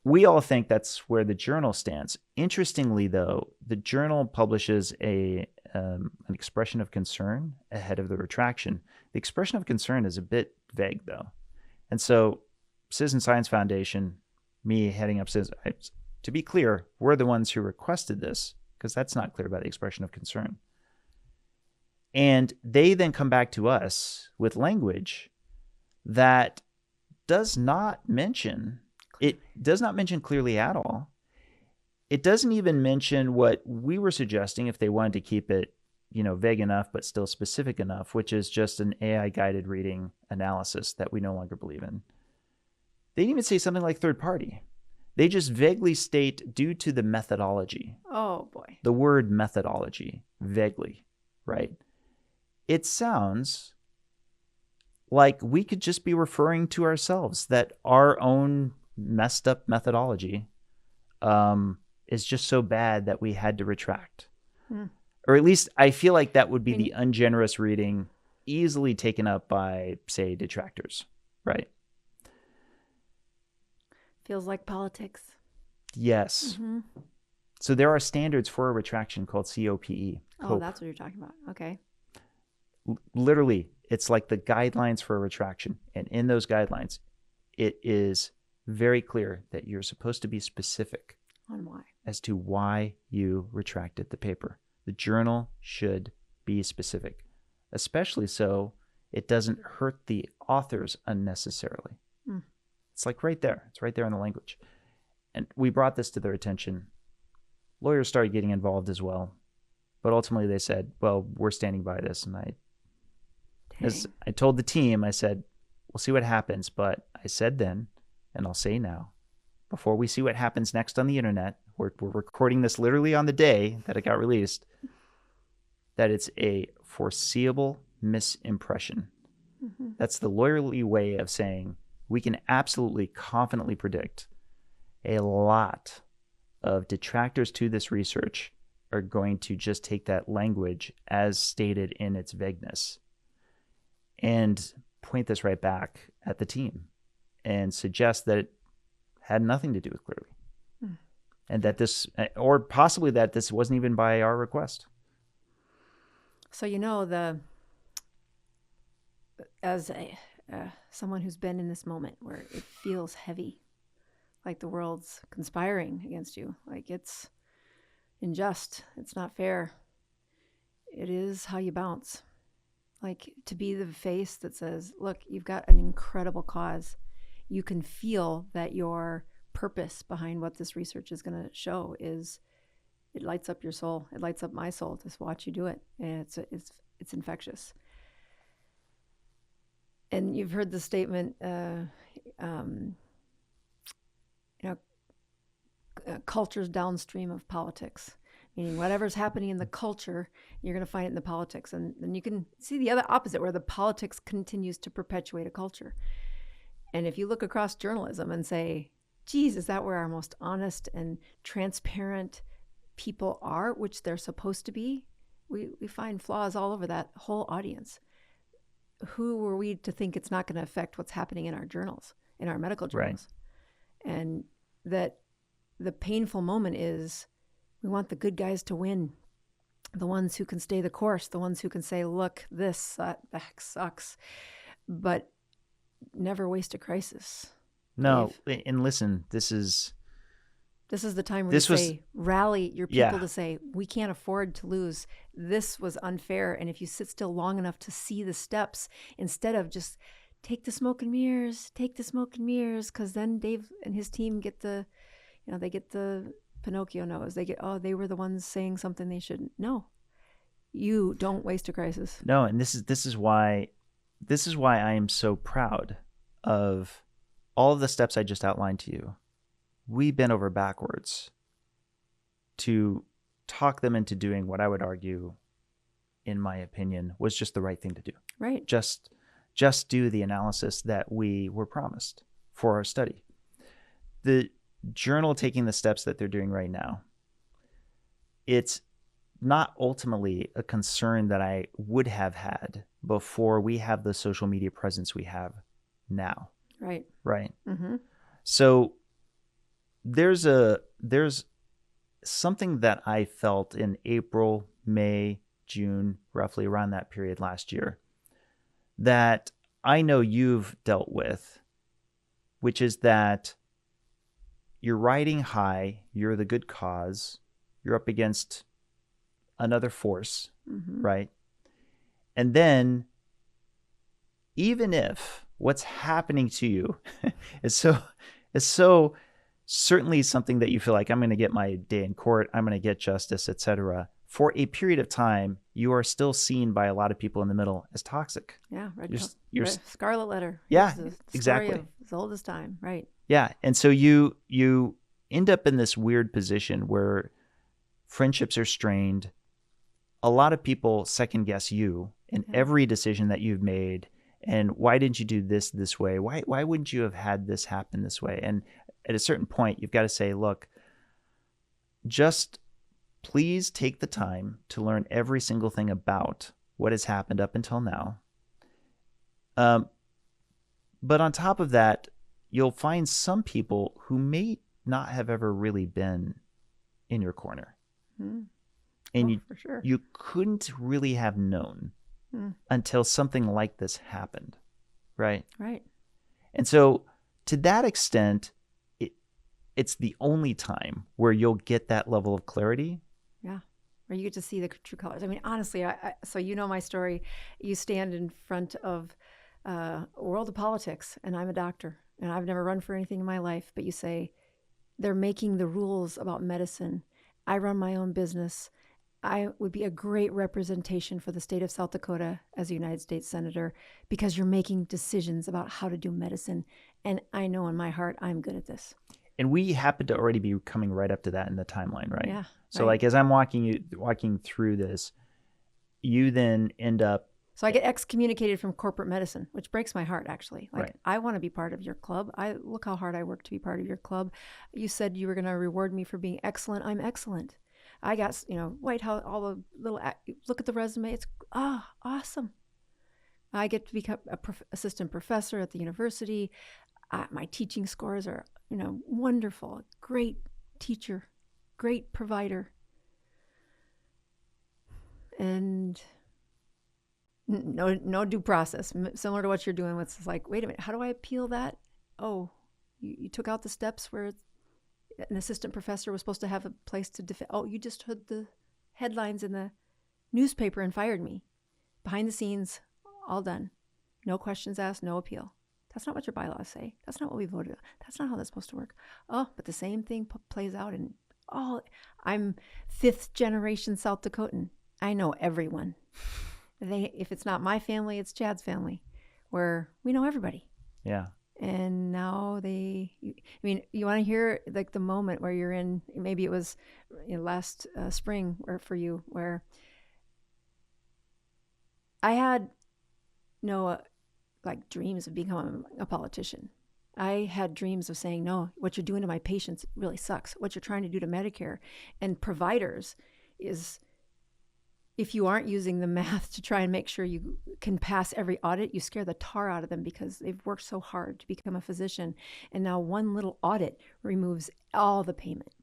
B: we all think that's where the journal stands. Interestingly, though, the journal publishes an expression of concern ahead of the retraction. The expression of concern is a bit vague, though. And so Citizen Science Foundation, me heading up Citizen, to be clear, we're the ones who requested this, because that's not clear about the expression of concern. And they then come back to us with language that does not mention Clearly at all. It doesn't even mention what we were suggesting if they wanted to keep it, vague enough but still specific enough, which is just an AI-guided reading analysis that we no longer believe in. They didn't even say something like third party. They just vaguely state due to the methodology.
A: Oh, boy.
B: The word methodology, vaguely, right? It sounds like we could just be referring to ourselves, that our own messed up methodology is just so bad that we had to retract. Or at least I feel like that would be the ungenerous reading, easily taken up by, say, detractors, right?
A: Feels like politics.
B: Yes.
A: Mm-hmm.
B: So there are standards for a retraction called COPE.
A: Oh, that's what you're talking about. Okay.
B: Literally, it's like the guidelines for a retraction. And in those guidelines, it is very clear that you're supposed to be specific
A: On why?
B: as to why you retracted the paper. The journal should be specific, especially so it doesn't hurt the authors unnecessarily.
A: Mm.
B: It's like right there. It's right there in the language. And we brought this to their attention. Lawyers started getting involved as well. But ultimately they said, well, we're standing by this. And as I told the team, I said, we'll see what happens. But I said then, and I'll say now, before we see what happens next on the internet, we're recording this literally on the day that it got released, that it's a foreseeable misimpression.
A: Mm-hmm.
B: That's the lawyerly way of saying we can absolutely confidently predict a lot of detractors to this research are going to just take that language as stated in its vagueness and point this right back at the team and suggest that it had nothing to do with Clearly.
A: Mm.
B: And that this, or possibly that this wasn't even by our request.
A: So, as someone who's been in this moment where it feels heavy, like the world's conspiring against you, like it's unjust, it's not fair. It is how you bounce. Like to be the face that says, look, you've got an incredible cause. You can feel that your purpose behind what this research is going to show is, it lights up your soul. It lights up my soul to watch you do it. And it's infectious. And you've heard the statement, culture's downstream of politics, meaning whatever's happening in the culture, you're going to find it in the politics. And then you can see the other opposite, where the politics continues to perpetuate a culture. And if you look across journalism and say, geez, is that where our most honest and transparent people are, which they're supposed to be? We find flaws all over that whole audience. Who were we to think it's not going to affect what's happening in our journals, in our medical journals? Right. And that the painful moment is we want the good guys to win, the ones who can stay the course, the ones who can say, look, this that sucks, but never waste a crisis.
B: No, Dave. And listen, this is the time where
A: rally your people to say, we can't afford to lose. This was unfair. And if you sit still long enough to see the steps, instead of just take the smoke and mirrors, because then Dave and his team get the Pinocchio nose. They were the ones saying something they shouldn't. No, you don't waste a crisis.
B: No, and this is why I am so proud of all of the steps I just outlined to you. We bent over backwards to talk them into doing what I would argue, in my opinion, was just the right thing to do.
A: Right.
B: Just do the analysis that we were promised for our study. The journal taking the steps that they're doing right now, it's not ultimately a concern that I would have had before we have the social media presence we have now.
A: Right.
B: Right.
A: Mm-hmm.
B: So there's something that I felt in April, May, June, roughly around that period last year, that I know you've dealt with, which is that you're riding high, you're the good cause, you're up against another force,
A: mm-hmm.
B: right? And then even if what's happening to you is so certainly something that you feel like, I'm going to get my day in court, I'm going to get justice, etc. For a period of time, you are still seen by a lot of people in the middle as toxic.
A: Yeah,
B: you're
A: Scarlet Letter.
B: Yeah,
A: the
B: exactly.
A: Story of as old as time, right?
B: Yeah, and so you end up in this weird position where friendships are strained. A lot of people second guess you in every decision that you've made. And why didn't you do this way? Why wouldn't you have had this happen this way? And at a certain point, you've got to say, look, just please take the time to learn every single thing about what has happened up until now. But on top of that, you'll find some people who may not have ever really been in your corner.
A: Mm.
B: And
A: for sure.
B: You couldn't really have known until something like this happened, right?
A: Right.
B: And so to that extent, it's the only time where you'll get that level of clarity.
A: Yeah. Where you get to see the true colors. I mean, honestly, so you know my story. You stand in front of a world of politics, and I'm a doctor, and I've never run for anything in my life, but you say, they're making the rules about medicine. I run my own business. I would be a great representation for the state of South Dakota as a United States Senator because you're making decisions about how to do medicine. And I know in my heart, I'm good at this.
B: And we happen to already be coming right up to that in the timeline, right?
A: Yeah.
B: So
A: right.
B: like as I'm walking through this, you then end up.
A: So I get excommunicated from corporate medicine, which breaks my heart, actually. Like,
B: Right.
A: I want to be part of your club. Look how hard I work to be part of your club. You said you were going to reward me for being excellent. I'm excellent. I got, White House, all the little, look at the resume. It's awesome. I get to become assistant professor at the university. My teaching scores are, wonderful. Great teacher, great provider. And no due process, similar to what you're doing. It's like, wait a minute, how do I appeal that? Oh, you took out the steps where an assistant professor was supposed to have a place to defend. Oh, you just heard the headlines in the newspaper and fired me. Behind the scenes, all done. No questions asked, no appeal. That's not what your bylaws say. That's not what we voted on. That's not how that's supposed to work. Oh, but the same thing plays out in I'm 5th generation South Dakotan. I know everyone. If it's not my family, it's Chad's family, where we know everybody.
B: Yeah.
A: And now you want to hear like the moment where you're in, maybe it was last spring for you, where I had no dreams of becoming a politician. I had dreams of saying, no, what you're doing to my patients really sucks. What you're trying to do to Medicare and providers is, if you aren't using the math to try and make sure you can pass every audit, you scare the tar out of them because they've worked so hard to become a physician. And now one little audit removes all the payment.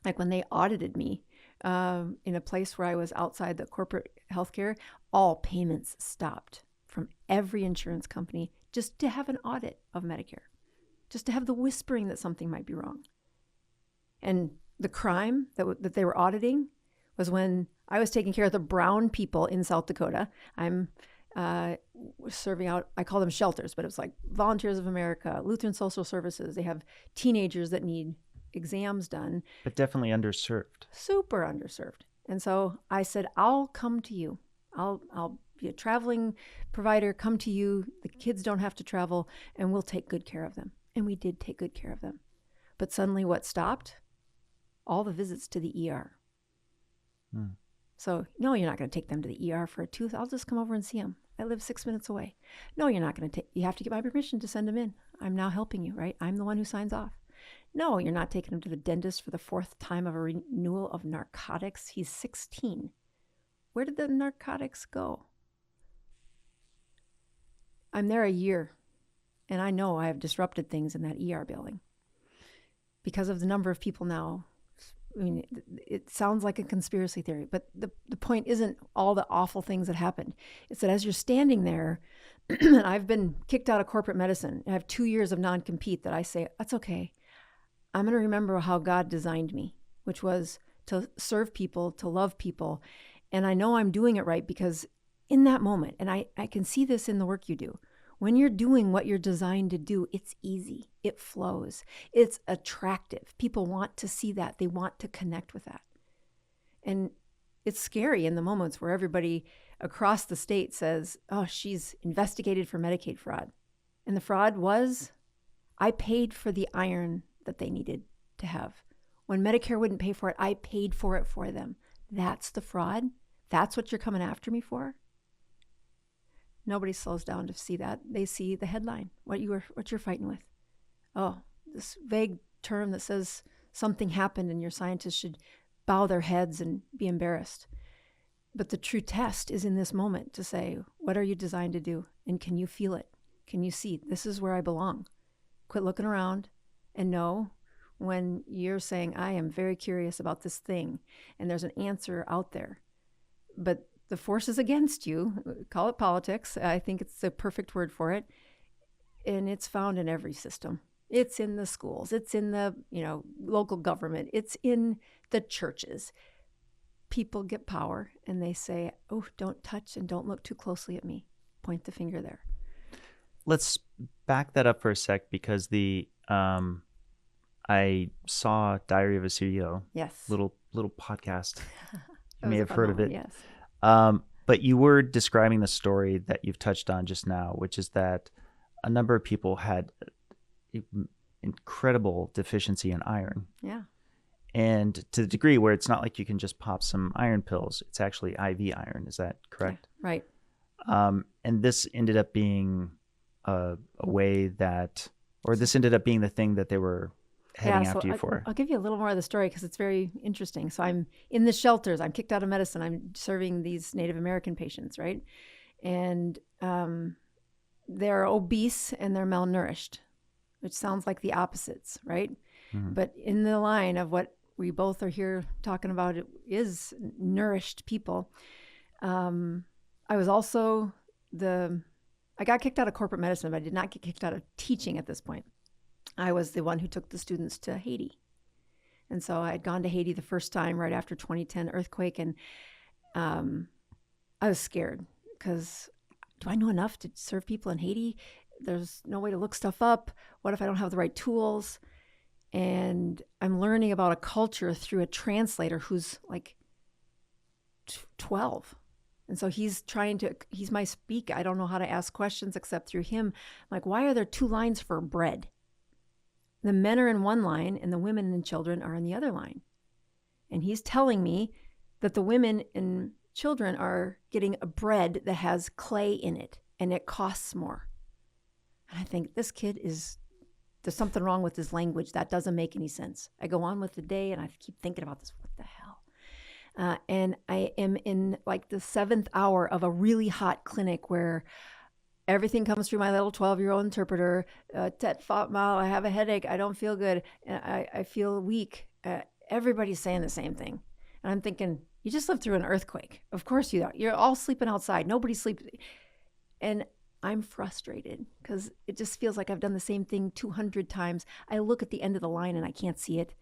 A: Like when they audited me in a place where I was outside the corporate healthcare, all payments stopped from every insurance company just to have an audit of Medicare, just to have the whispering that something might be wrong. And the crime that they were auditing was when I was taking care of the brown people in South Dakota. I'm serving out, I call them shelters, but it was like Volunteers of America, Lutheran Social Services. They have teenagers that need exams done.
B: But definitely underserved.
A: Super underserved. And so I said, I'll come to you. I'll be a traveling provider, come to you. The kids don't have to travel, and we'll take good care of them. And we did take good care of them. But suddenly what stopped? All the visits to the ER. So, no, you're not going to take them to the ER for a tooth. I'll just come over and see them. I live 6 minutes away. No, you're not going to you have to get my permission to send them in. I'm now helping you, right? I'm the one who signs off. No, you're not taking him to the dentist for the 4th time of a renewal of narcotics. He's 16. Where did the narcotics go? I'm there a year, and I know I have disrupted things in that ER building because of the number of people now. I mean, it sounds like a conspiracy theory, but the point isn't all the awful things that happened. It's that as you're standing there, and I've been kicked out of corporate medicine, I have 2 years of non-compete, that I say, that's okay. I'm going to remember how God designed me, which was to serve people, to love people. And I know I'm doing it right because in that moment, and I can see this in the work you do, when you're doing what you're designed to do, it's easy, it flows, it's attractive. People want to see that, they want to connect with that. And it's scary in the moments where everybody across the state says, oh, she's investigated for Medicaid fraud. And the fraud was, I paid for the iron that they needed to have. When Medicare wouldn't pay for it, I paid for it for them. That's the fraud? That's what you're coming after me for? Nobody slows down to see that. They see the headline, what you're fighting with. Oh, this vague term that says something happened and your scientists should bow their heads and be embarrassed. But the true test is in this moment to say, what are you designed to do? And can you feel it? Can you see, this is where I belong? Quit looking around and know when you're saying, I am very curious about this thing, and there's an answer out there. But the forces against you, call it politics, I think it's the perfect word for it, and it's found in every system. It's in the schools. It's in the, local government. It's in the churches. People get power and they say, oh, don't touch and don't look too closely at me. Point the finger there.
B: Let's back that up for a sec, because I saw Diary of a CEO.
A: Yes.
B: Little podcast. You
A: That
B: may
A: was a
B: have
A: fun
B: heard of
A: one,
B: it.
A: Yes.
B: But you were describing the story that you've touched on just now, which is that a number of people had incredible deficiency in iron.
A: Yeah.
B: And to the degree where it's not like you can just pop some iron pills, it's actually IV iron. Is that correct?
A: Yeah, right.
B: And this ended up being a way that, or this ended up being the thing that they were heading after you for.
A: I'll give you a little more of the story because it's very interesting. So I'm in the shelters. I'm kicked out of medicine. I'm serving these Native American patients, right? And they're obese and they're malnourished, which sounds like the opposites, right?
B: Mm-hmm.
A: But in the line of what we both are here talking about, it is nourished people. I was also I got kicked out of corporate medicine, but I did not get kicked out of teaching at this point. I was the one who took the students to Haiti. And so I had gone to Haiti the first time right after 2010 earthquake. And I was scared because do I know enough to serve people in Haiti? There's no way to look stuff up. What if I don't have the right tools? And I'm learning about a culture through a translator who's like 12. And so he's my speak. I don't know how to ask questions except through him. I'm like, why are there two lines for bread? The men are in one line and the women and children are in the other line. And he's telling me that the women and children are getting a bread that has clay in it and it costs more. And I think this kid there's something wrong with his language. That doesn't make any sense. I go on with the day and I keep thinking about this. What the hell? And I am in like the 7th hour of a really hot clinic where everything comes through my little 12-year-old interpreter. Tet Fatma, I have a headache. I don't feel good. I feel weak. Everybody's saying the same thing. And I'm thinking, you just lived through an earthquake. Of course you are. You're all sleeping outside. Nobody sleeps. And I'm frustrated because it just feels like I've done the same thing 200 times. I look at the end of the line and I can't see it.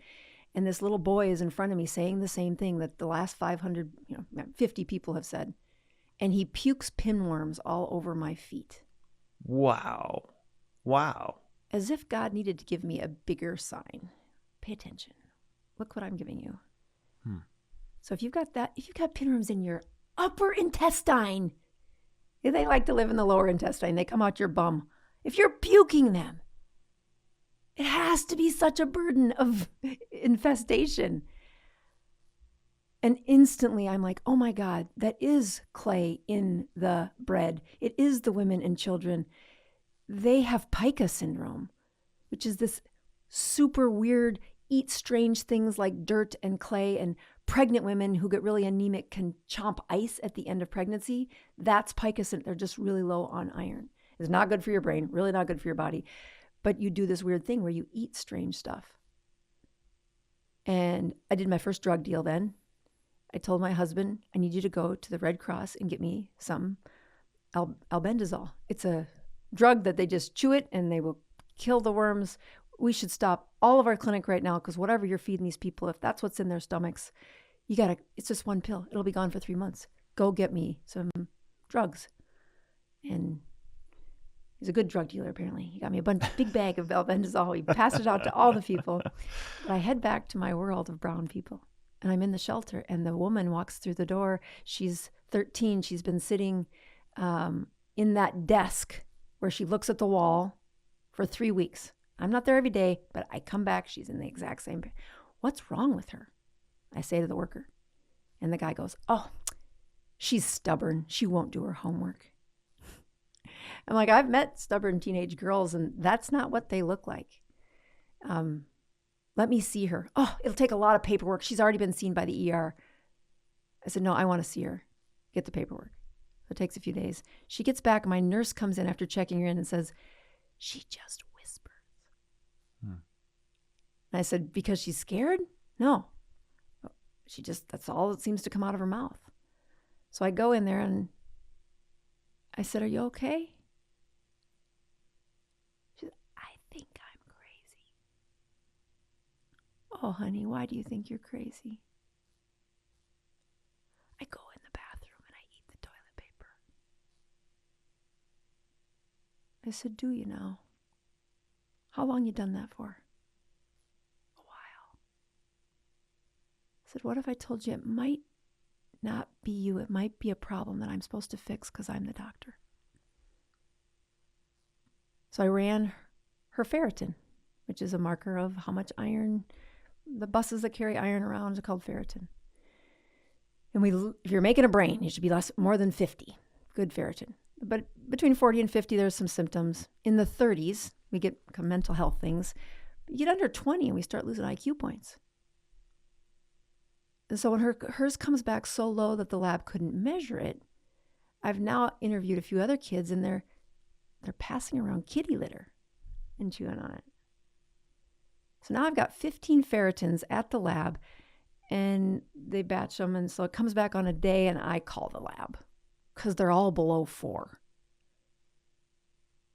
A: And this little boy is in front of me saying the same thing that the last 50 people have said. And he pukes pinworms all over my feet.
B: Wow.
A: As if God needed to give me a bigger sign. Pay attention. Look what I'm giving you. So if you've got pinworms in your upper intestine, they like to live in the lower intestine. They come out your bum. If you're puking them, it has to be such a burden of infestation. And instantly I'm like, oh my God, that is clay in the bread. It is the women and children. They have pica syndrome, which is this super weird, eat strange things like dirt and clay, and pregnant women who get really anemic can chomp ice at the end of pregnancy. That's pica syndrome. They're just really low on iron. It's not good for your brain, really not good for your body. But you do this weird thing where you eat strange stuff. And I did my first drug deal then. I told my husband, I need you to go to the Red Cross and get me some albendazole. It's a drug that they just chew it and they will kill the worms. We should stop all of our clinic right now because whatever you're feeding these people, if that's what's in their stomachs, it's just one pill. It'll be gone for 3 months. Go get me some drugs. And he's a good drug dealer, apparently. He got me a big bag of albendazole. He passed it out to all the people. But I head back to my world of brown people. And I'm in the shelter, and the woman walks through the door. She's 13. She's been sitting in that desk where she looks at the wall for 3 weeks. I'm not there every day, but I come back. She's in the exact same. What's wrong with her? I say to the worker. And the guy goes, oh, she's stubborn. She won't do her homework. I'm like, I've met stubborn teenage girls, and that's not what they look like. Let me see her. Oh, it'll take a lot of paperwork. She's already been seen by the ER. I said, no, I want to see her. Get the paperwork. It takes a few days. She gets back. My nurse comes in after checking her in and says, she just whispers. And I said, because she's scared? No. That's all that seems to come out of her mouth. So I go in there and I said, are you okay? Oh, honey, why do you think you're crazy? I go in the bathroom and I eat the toilet paper. I said, do you now? How long you done that for? A while. I said, what if I told you it might not be you, it might be a problem that I'm supposed to fix because I'm the doctor? So I ran her ferritin, which is a marker of how much iron, the buses that carry iron around are called ferritin. And if you're making a brain, it should be more than 50, good ferritin. But between 40 and 50, there's some symptoms. In the 30s, we get mental health things. You get under 20 and we start losing IQ points. And so when hers comes back so low that the lab couldn't measure it, I've now interviewed a few other kids and they're passing around kitty litter and chewing on it. So now I've got 15 ferritins at the lab and they batch them. And so it comes back on a day and I call the lab because they're all below 4.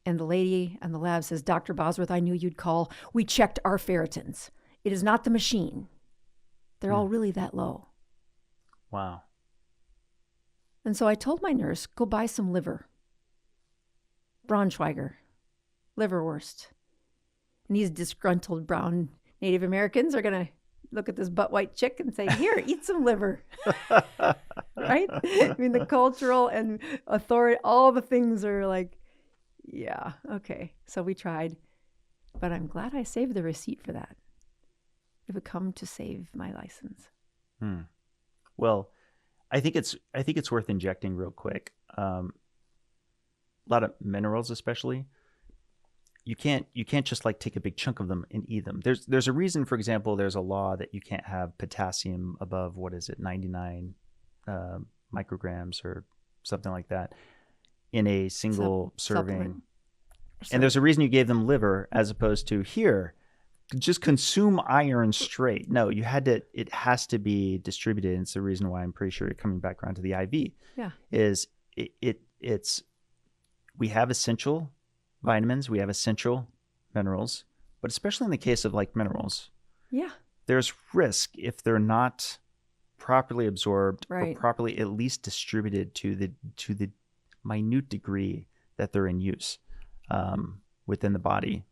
A: And the lady on the lab says, Dr. Bosworth, I knew you'd call. We checked our ferritins. It is not the machine. They're all really that low.
B: Wow.
A: And so I told my nurse, go buy some liver. Braunschweiger, liverwurst. And these disgruntled brown Native Americans are going to look at this butt white chick and say, here, eat some liver. Right? I mean, the cultural and authority, all the things are like, yeah, okay. So we tried. But I'm glad I saved the receipt for that. It would come to save my license.
B: Well, I think it's worth injecting real quick. A lot of minerals, especially, you can't just like take a big chunk of them and eat them. There's a reason. For example, there's a law that you can't have potassium above 99 micrograms or something like that in a single serving. And there's a reason you gave them liver as opposed to here. Just consume iron straight. No, it has to be distributed. And it's the reason why I'm pretty sure you're coming back around to the IV.
A: Yeah.
B: It's we have essential vitamins, we have essential minerals, but especially in the case of like minerals,
A: yeah,
B: there's risk if they're not properly absorbed or
A: right,
B: properly at least distributed to the minute degree that they're in use within the body.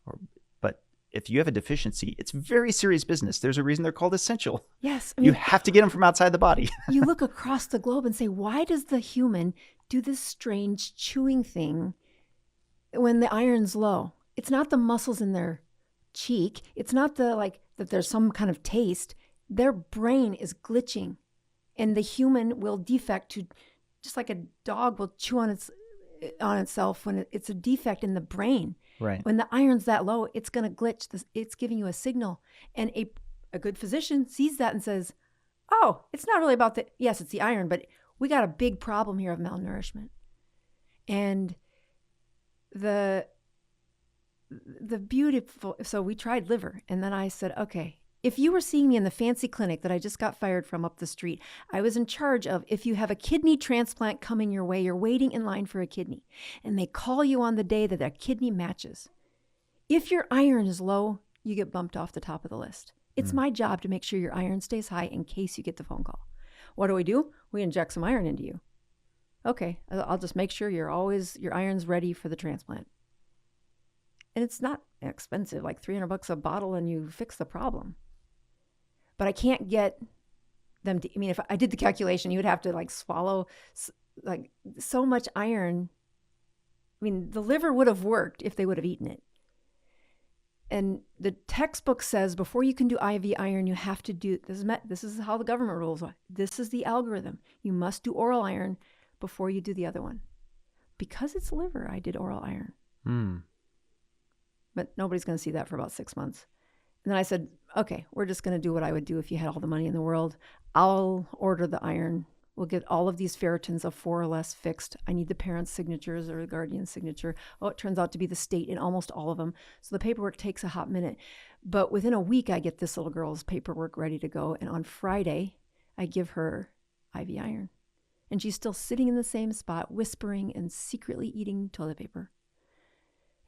B: But if you have a deficiency, it's very serious business. There's a reason they're called essential.
A: Yes.
B: You have to get them from outside the body.
A: You look across the globe and say, why does the human do this strange chewing thing when the iron's low? It's not the muscles in their cheek. It's not that there's some kind of taste. Their brain is glitching, and the human will defect to, just like a dog will chew on itself when it's a defect in the brain.
B: Right.
A: When the iron's that low, it's going to glitch. It's giving you a signal. And a good physician sees that and says, oh, it's not really about yes, it's the iron, but we got a big problem here of malnourishment. And the beautiful, so we tried liver. And then I said, okay, if you were seeing me in the fancy clinic that I just got fired from up the street, I was in charge of, if you have a kidney transplant coming your way, you're waiting in line for a kidney, and they call you on the day that kidney matches. If your iron is low, you get bumped off the top of the list. It's my job to make sure your iron stays high in case you get the phone call. What do? We inject some iron into you. Okay, I'll just make sure your iron's ready for the transplant. And it's not expensive, like $300 a bottle, and you fix the problem. But I can't get them to, if I did the calculation, you would have to swallow so much iron. The liver would have worked if they would have eaten it. And the textbook says before you can do IV iron, you have to do, this is how the government rules. This is the algorithm. You must do oral iron before you do the other one. Because it's liver, I did oral iron. But nobody's going to see that for about 6 months. And then I said, okay, we're just going to do what I would do if you had all the money in the world. I'll order the iron. We'll get all of these ferritins of 4 or less fixed. I need the parent's signatures or the guardian's signature. Oh, it turns out to be the state in almost all of them. So the paperwork takes a hot minute. But within a week, I get this little girl's paperwork ready to go. And on Friday, I give her IV iron. And she's still sitting in the same spot, whispering and secretly eating toilet paper.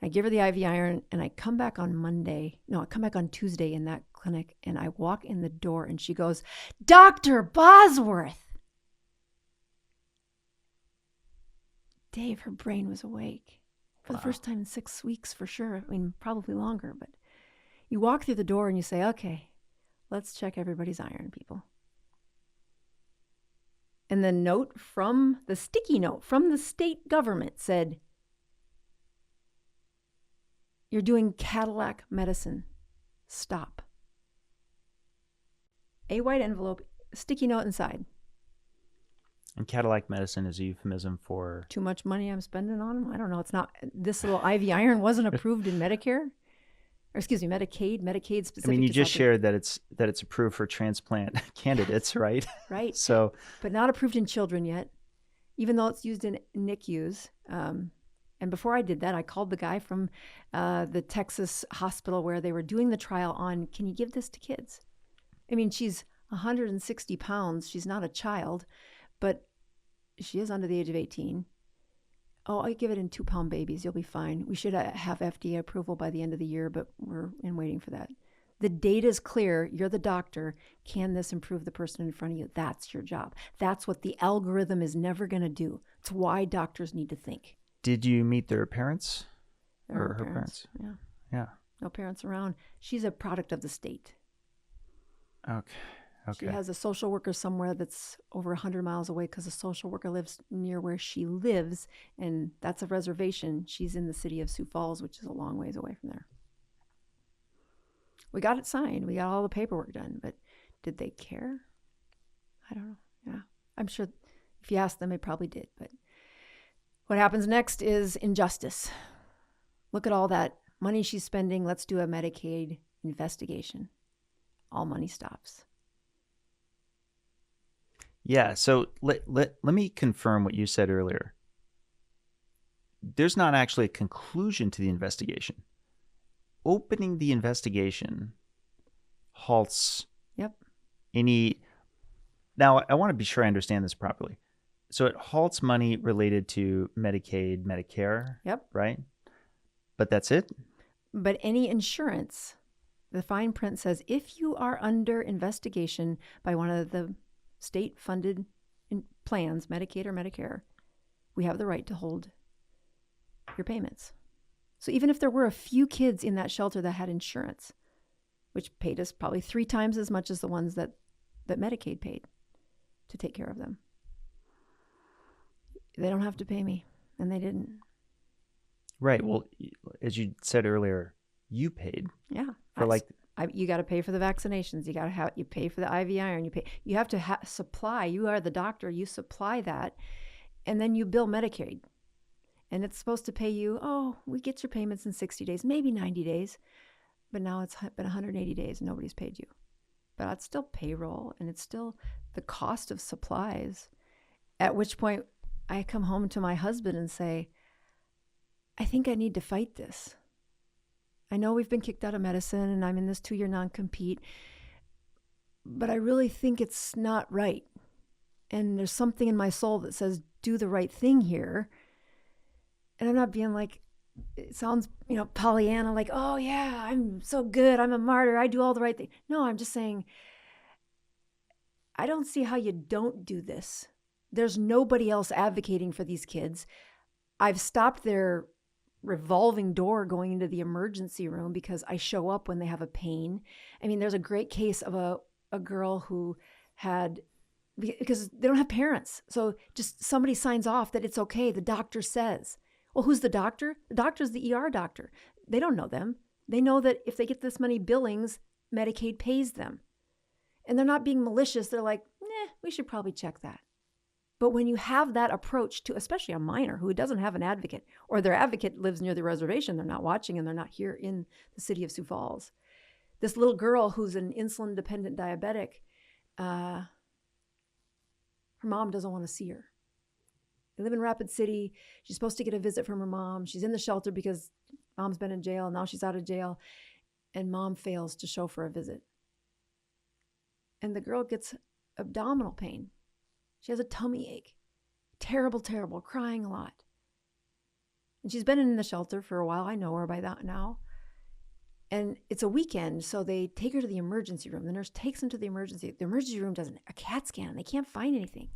A: I give her the IV iron, and I come back on Tuesday in that clinic, and I walk in the door, and she goes, "Dr. Bosworth." Dave, her brain was awake for the first time in 6 weeks, for sure. I mean, probably longer, but you walk through the door and you say, okay, let's check everybody's iron, people. And the sticky note from the state government said, "You're doing Cadillac medicine. Stop." A white envelope, sticky note inside.
B: And Cadillac medicine is a euphemism for
A: Too much money I'm spending on them? I don't know. It's not. This little IV iron wasn't approved in Medicare. Or excuse me, Medicaid specific.
B: I mean, you
A: to
B: just
A: South
B: shared that it's approved for transplant candidates, right?
A: Right.
B: So,
A: but not approved in children yet, even though it's used in NICUs. And before I did that, I called the guy from the Texas hospital where they were doing the trial on, can you give this to kids? I mean, she's 160 pounds. She's not a child, but she is under the age of 18. Oh, I give it in 2-pound babies. You'll be fine. We should have FDA approval by the end of the year, but we're waiting for that. The data is clear. You're the doctor. Can this improve the person in front of you? That's your job. That's what the algorithm is never going to do. It's why doctors need to think.
B: Did you meet their parents?
A: Her
B: parents?
A: Yeah.
B: Yeah.
A: No parents around. She's a product of the state.
B: Okay.
A: She has a social worker somewhere that's over 100 miles away because a social worker lives near where she lives, and that's a reservation. She's in the city of Sioux Falls, which is a long ways away from there. We got it signed. We got all the paperwork done, but did they care? I don't know. Yeah. I'm sure if you asked them, they probably did. But what happens next is injustice. Look at all that money she's spending. Let's do a Medicaid investigation. All money stops.
B: Yeah, so let me confirm what you said earlier. There's not actually a conclusion to the investigation. Opening the investigation halts any... Now, I want to be sure I understand this properly. So it halts money related to Medicaid, Medicare, right? But that's it?
A: But any insurance, the fine print says, if you are under investigation by one of the state-funded plans, Medicaid or Medicare, we have the right to hold your payments. So even if there were a few kids in that shelter that had insurance, which paid us probably 3 times as much as the ones that Medicaid paid to take care of them, they don't have to pay me, and they didn't.
B: Right. Well, as you said earlier, you paid.
A: Yeah.
B: For
A: you got to pay for the vaccinations. You pay for the IV iron. You have to supply. You are the doctor. You supply that, and then you bill Medicaid, and it's supposed to pay you. Oh, we get your payments in 60 days, maybe 90 days, but now it's been 180 days and nobody's paid you. But that's still payroll, and it's still the cost of supplies. At which point, I come home to my husband and say, I think I need to fight this. I know we've been kicked out of medicine and I'm in this 2-year non-compete, but I really think it's not right. And there's something in my soul that says, do the right thing here. And I'm not being like, it sounds, Pollyanna, like, oh yeah, I'm so good. I'm a martyr. I do all the right thing. No, I'm just saying, I don't see how you don't do this. There's nobody else advocating for these kids. I've stopped their revolving door going into the emergency room because I show up when they have a pain. I mean, there's a great case of a girl who had, because they don't have parents. So just somebody signs off that it's okay. The doctor says, well, who's the doctor? The doctor's the ER doctor. They don't know them. They know that if they get this many billings, Medicaid pays them. And they're not being malicious. They're like, we should probably check that. But when you have that approach to, especially a minor who doesn't have an advocate, or their advocate lives near the reservation, they're not watching and they're not here in the city of Sioux Falls. This little girl who's an insulin-dependent diabetic, her mom doesn't want to see her. They live in Rapid City. She's supposed to get a visit from her mom. She's in the shelter because mom's been in jail. Now she's out of jail. And mom fails to show for a visit. And the girl gets abdominal pain. She has a tummy ache. Terrible, terrible, crying a lot. And she's been in the shelter for a while. I know her by that now. And it's a weekend, so they take her to the emergency room. The nurse takes them to the emergency. The emergency room does a CAT scan, and they can't find anything.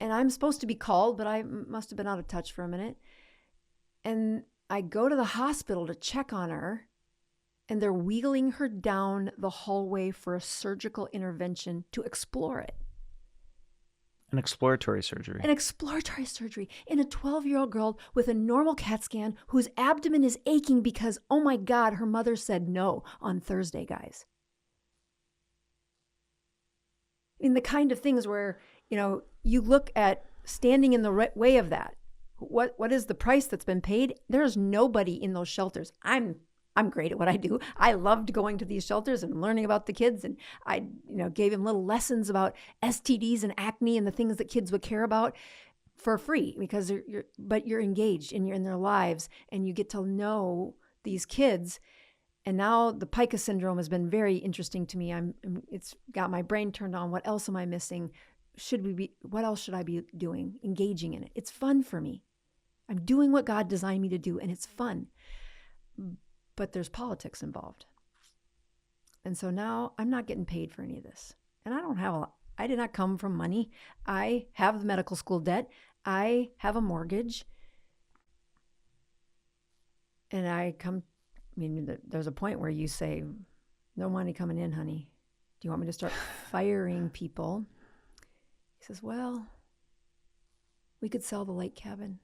A: And I'm supposed to be called, but I must have been out of touch for a minute. And I go to the hospital to check on her, and they're wheeling her down the hallway for a surgical intervention to explore it.
B: An exploratory surgery.
A: An exploratory surgery in a 12-year-old girl with a normal CAT scan whose abdomen is aching because, oh my God, her mother said no on Thursday, guys. I mean, the kind of things where, you look at standing in the way of that. What is the price that's been paid? There's nobody in those shelters. I'm great at what I do. I loved going to these shelters and learning about the kids, and I, gave them little lessons about STDs and acne and the things that kids would care about for free because you're engaged and you're in their lives and you get to know these kids. And now the pica syndrome has been very interesting to me. It's got my brain turned on. What else am I missing? What else should I be doing? Engaging in it. It's fun for me. I'm doing what God designed me to do, and it's fun. But there's politics involved. And so now I'm not getting paid for any of this. And I did not come from money. I have the medical school debt. I have a mortgage. And there's a point where you say, no money coming in, honey. Do you want me to start firing people? He says, well, we could sell the lake cabin.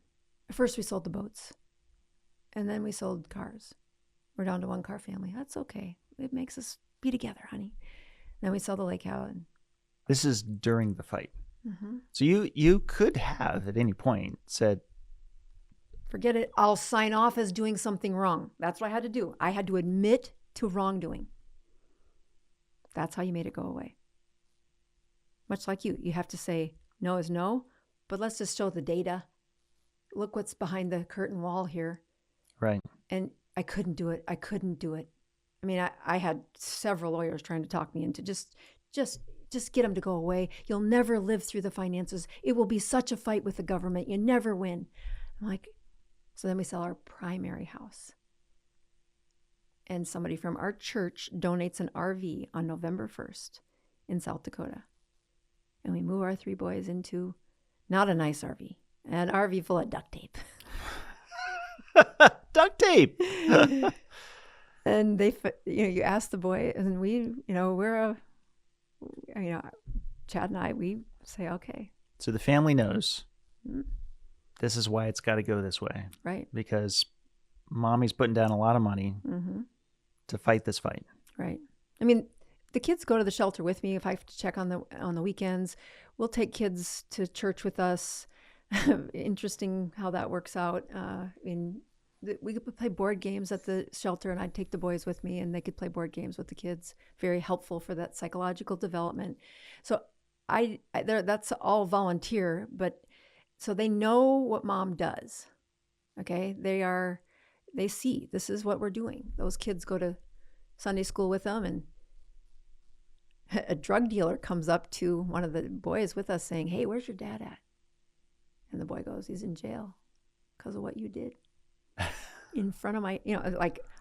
A: At first we sold the boats. And then we sold cars. We're down to one car family. That's okay. It makes us be together, honey. Then we sell the lake cabin.
B: This is during the fight.
A: Mm-hmm.
B: So you could have at any point said,
A: forget it. I'll sign off as doing something wrong. That's what I had to do. I had to admit to wrongdoing. That's how you made it go away. Much like you have to say no is no, but let's just show the data. Look what's behind the curtain wall here.
B: Right.
A: And I couldn't do it. I mean, I had several lawyers trying to talk me into just get them to go away. You'll never live through the finances. It will be such a fight with the government. You never win. I'm like, so then we sell our primary house. And somebody from our church donates an RV on November 1st in South Dakota. And we move our 3 boys into not a nice RV, an RV full of duct tape.
B: Duct tape.
A: And they, you ask the boy, and we, Chad and I, we say, okay.
B: So the family knows this is why it's got to go this way.
A: Right.
B: Because mommy's putting down a lot of money to fight this fight.
A: Right. I mean, the kids go to the shelter with me if I have to check on the weekends. We'll take kids to church with us. Interesting how that works out. We could play board games at the shelter, and I'd take the boys with me, and they could play board games with the kids. Very helpful for that psychological development. So that's all volunteer, but so they know what mom does. Okay, they see this is what we're doing. Those kids go to Sunday school with them, and a drug dealer comes up to one of the boys with us saying, "Hey, where's your dad at?" And the boy goes, "He's in jail because of what you did." In front of my,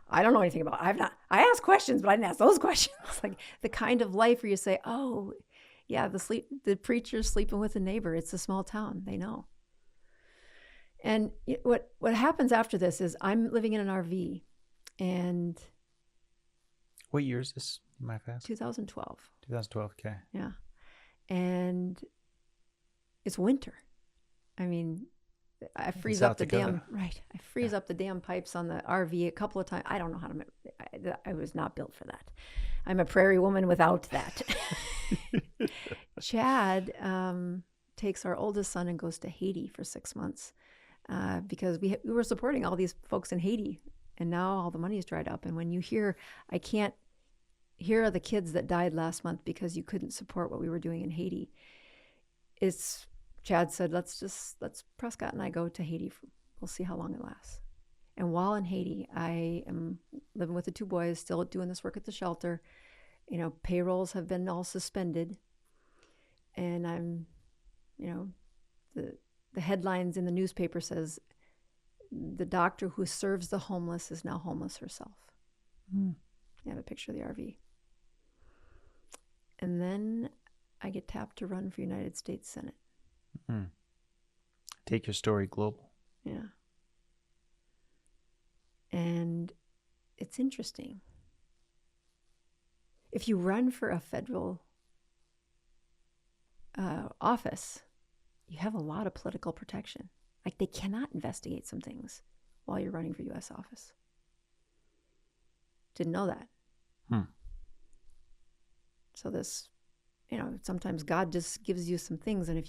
A: I don't know anything about it. I asked questions, but I didn't ask those questions. Like the kind of life where you say, oh, yeah, the preacher's sleeping with a neighbor. It's a small town. They know. And what happens after this is I'm living in an RV, and
B: what year is this? My fast?
A: 2012.
B: 2012. Okay.
A: Yeah. And it's winter. I mean, I freeze up the dam. Right. I freeze up the damn pipes on the RV a couple of times. I don't know how to. I was not built for that. I'm a prairie woman without that. Chad takes our oldest son and goes to Haiti for 6 months because we were supporting all these folks in Haiti, and now all the money is dried up. And when you hear, here are the kids that died last month because you couldn't support what we were doing in Haiti. Chad said, let's Prescott and I go to Haiti. We'll see how long it lasts. And while in Haiti, I am living with the 2 boys, still doing this work at the shelter. Payrolls have been all suspended. And I'm, the headlines in the newspaper says, the doctor who serves the homeless is now homeless herself. I have a picture of the RV. And then I get tapped to run for United States Senate.
B: Take your story global.
A: Yeah. And it's interesting. If you run for a federal office, you have a lot of political protection. Like, they cannot investigate some things while you're running for U.S. office. Didn't know that. So this, sometimes God just gives you some things, and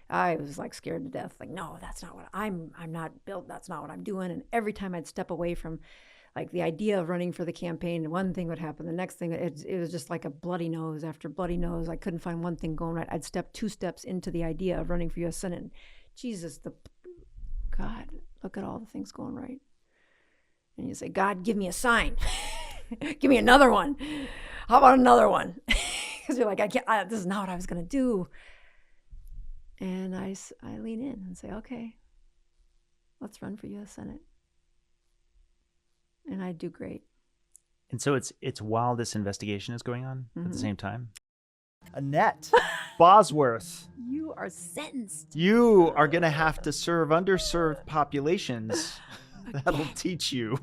A: I was like scared to death. Like, no, that's not what I'm not built. That's not what I'm doing. And every time I'd step away from like the idea of running for the campaign, one thing would happen. The next thing, it was just like a bloody nose after bloody nose. I couldn't find one thing going right. I'd step 2 steps into the idea of running for U.S. Senate. And Jesus, God, look at all the things going right. And you say, God, give me a sign. Give me another one. How about another one? Because you're like, this is not what I was going to do. And I lean in and say, okay, let's run for U.S. Senate. And I do great.
B: And so it's while this investigation is going on at the same time?
D: Annette Bosworth.
A: You are sentenced.
B: You are going to have to serve underserved populations. That'll teach you.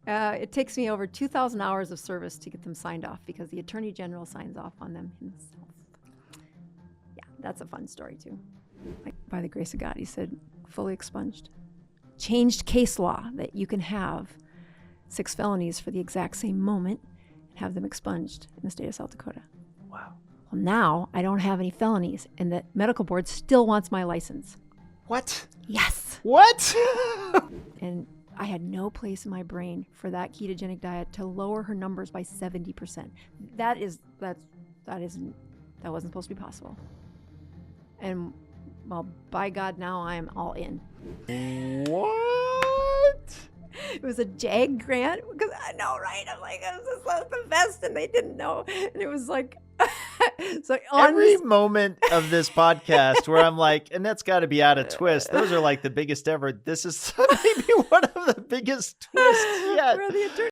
A: It takes me over 2,000 hours of service to get them signed off because the Attorney General signs off on them himself. Yeah, that's a fun story too. Like, by the grace of God, he said, fully expunged. Changed case law that you can have 6 felonies for the exact same moment and have them expunged in the state of South Dakota.
B: Wow.
A: Well, now I don't have any felonies, and the medical board still wants my license.
B: What?
A: Yes.
B: What?
A: And I had no place in my brain for that ketogenic diet to lower her numbers by 70%. That wasn't supposed to be possible. And well, by God, now I am all in.
B: What?
A: It was a JAG grant because I know, right? I'm like, this is the best, and they didn't know. And it was like, so
B: every moment of this podcast where I'm like, Annette's got to be out of twist. Those are like the biggest ever. This is maybe one of the biggest twists yet.
A: Where the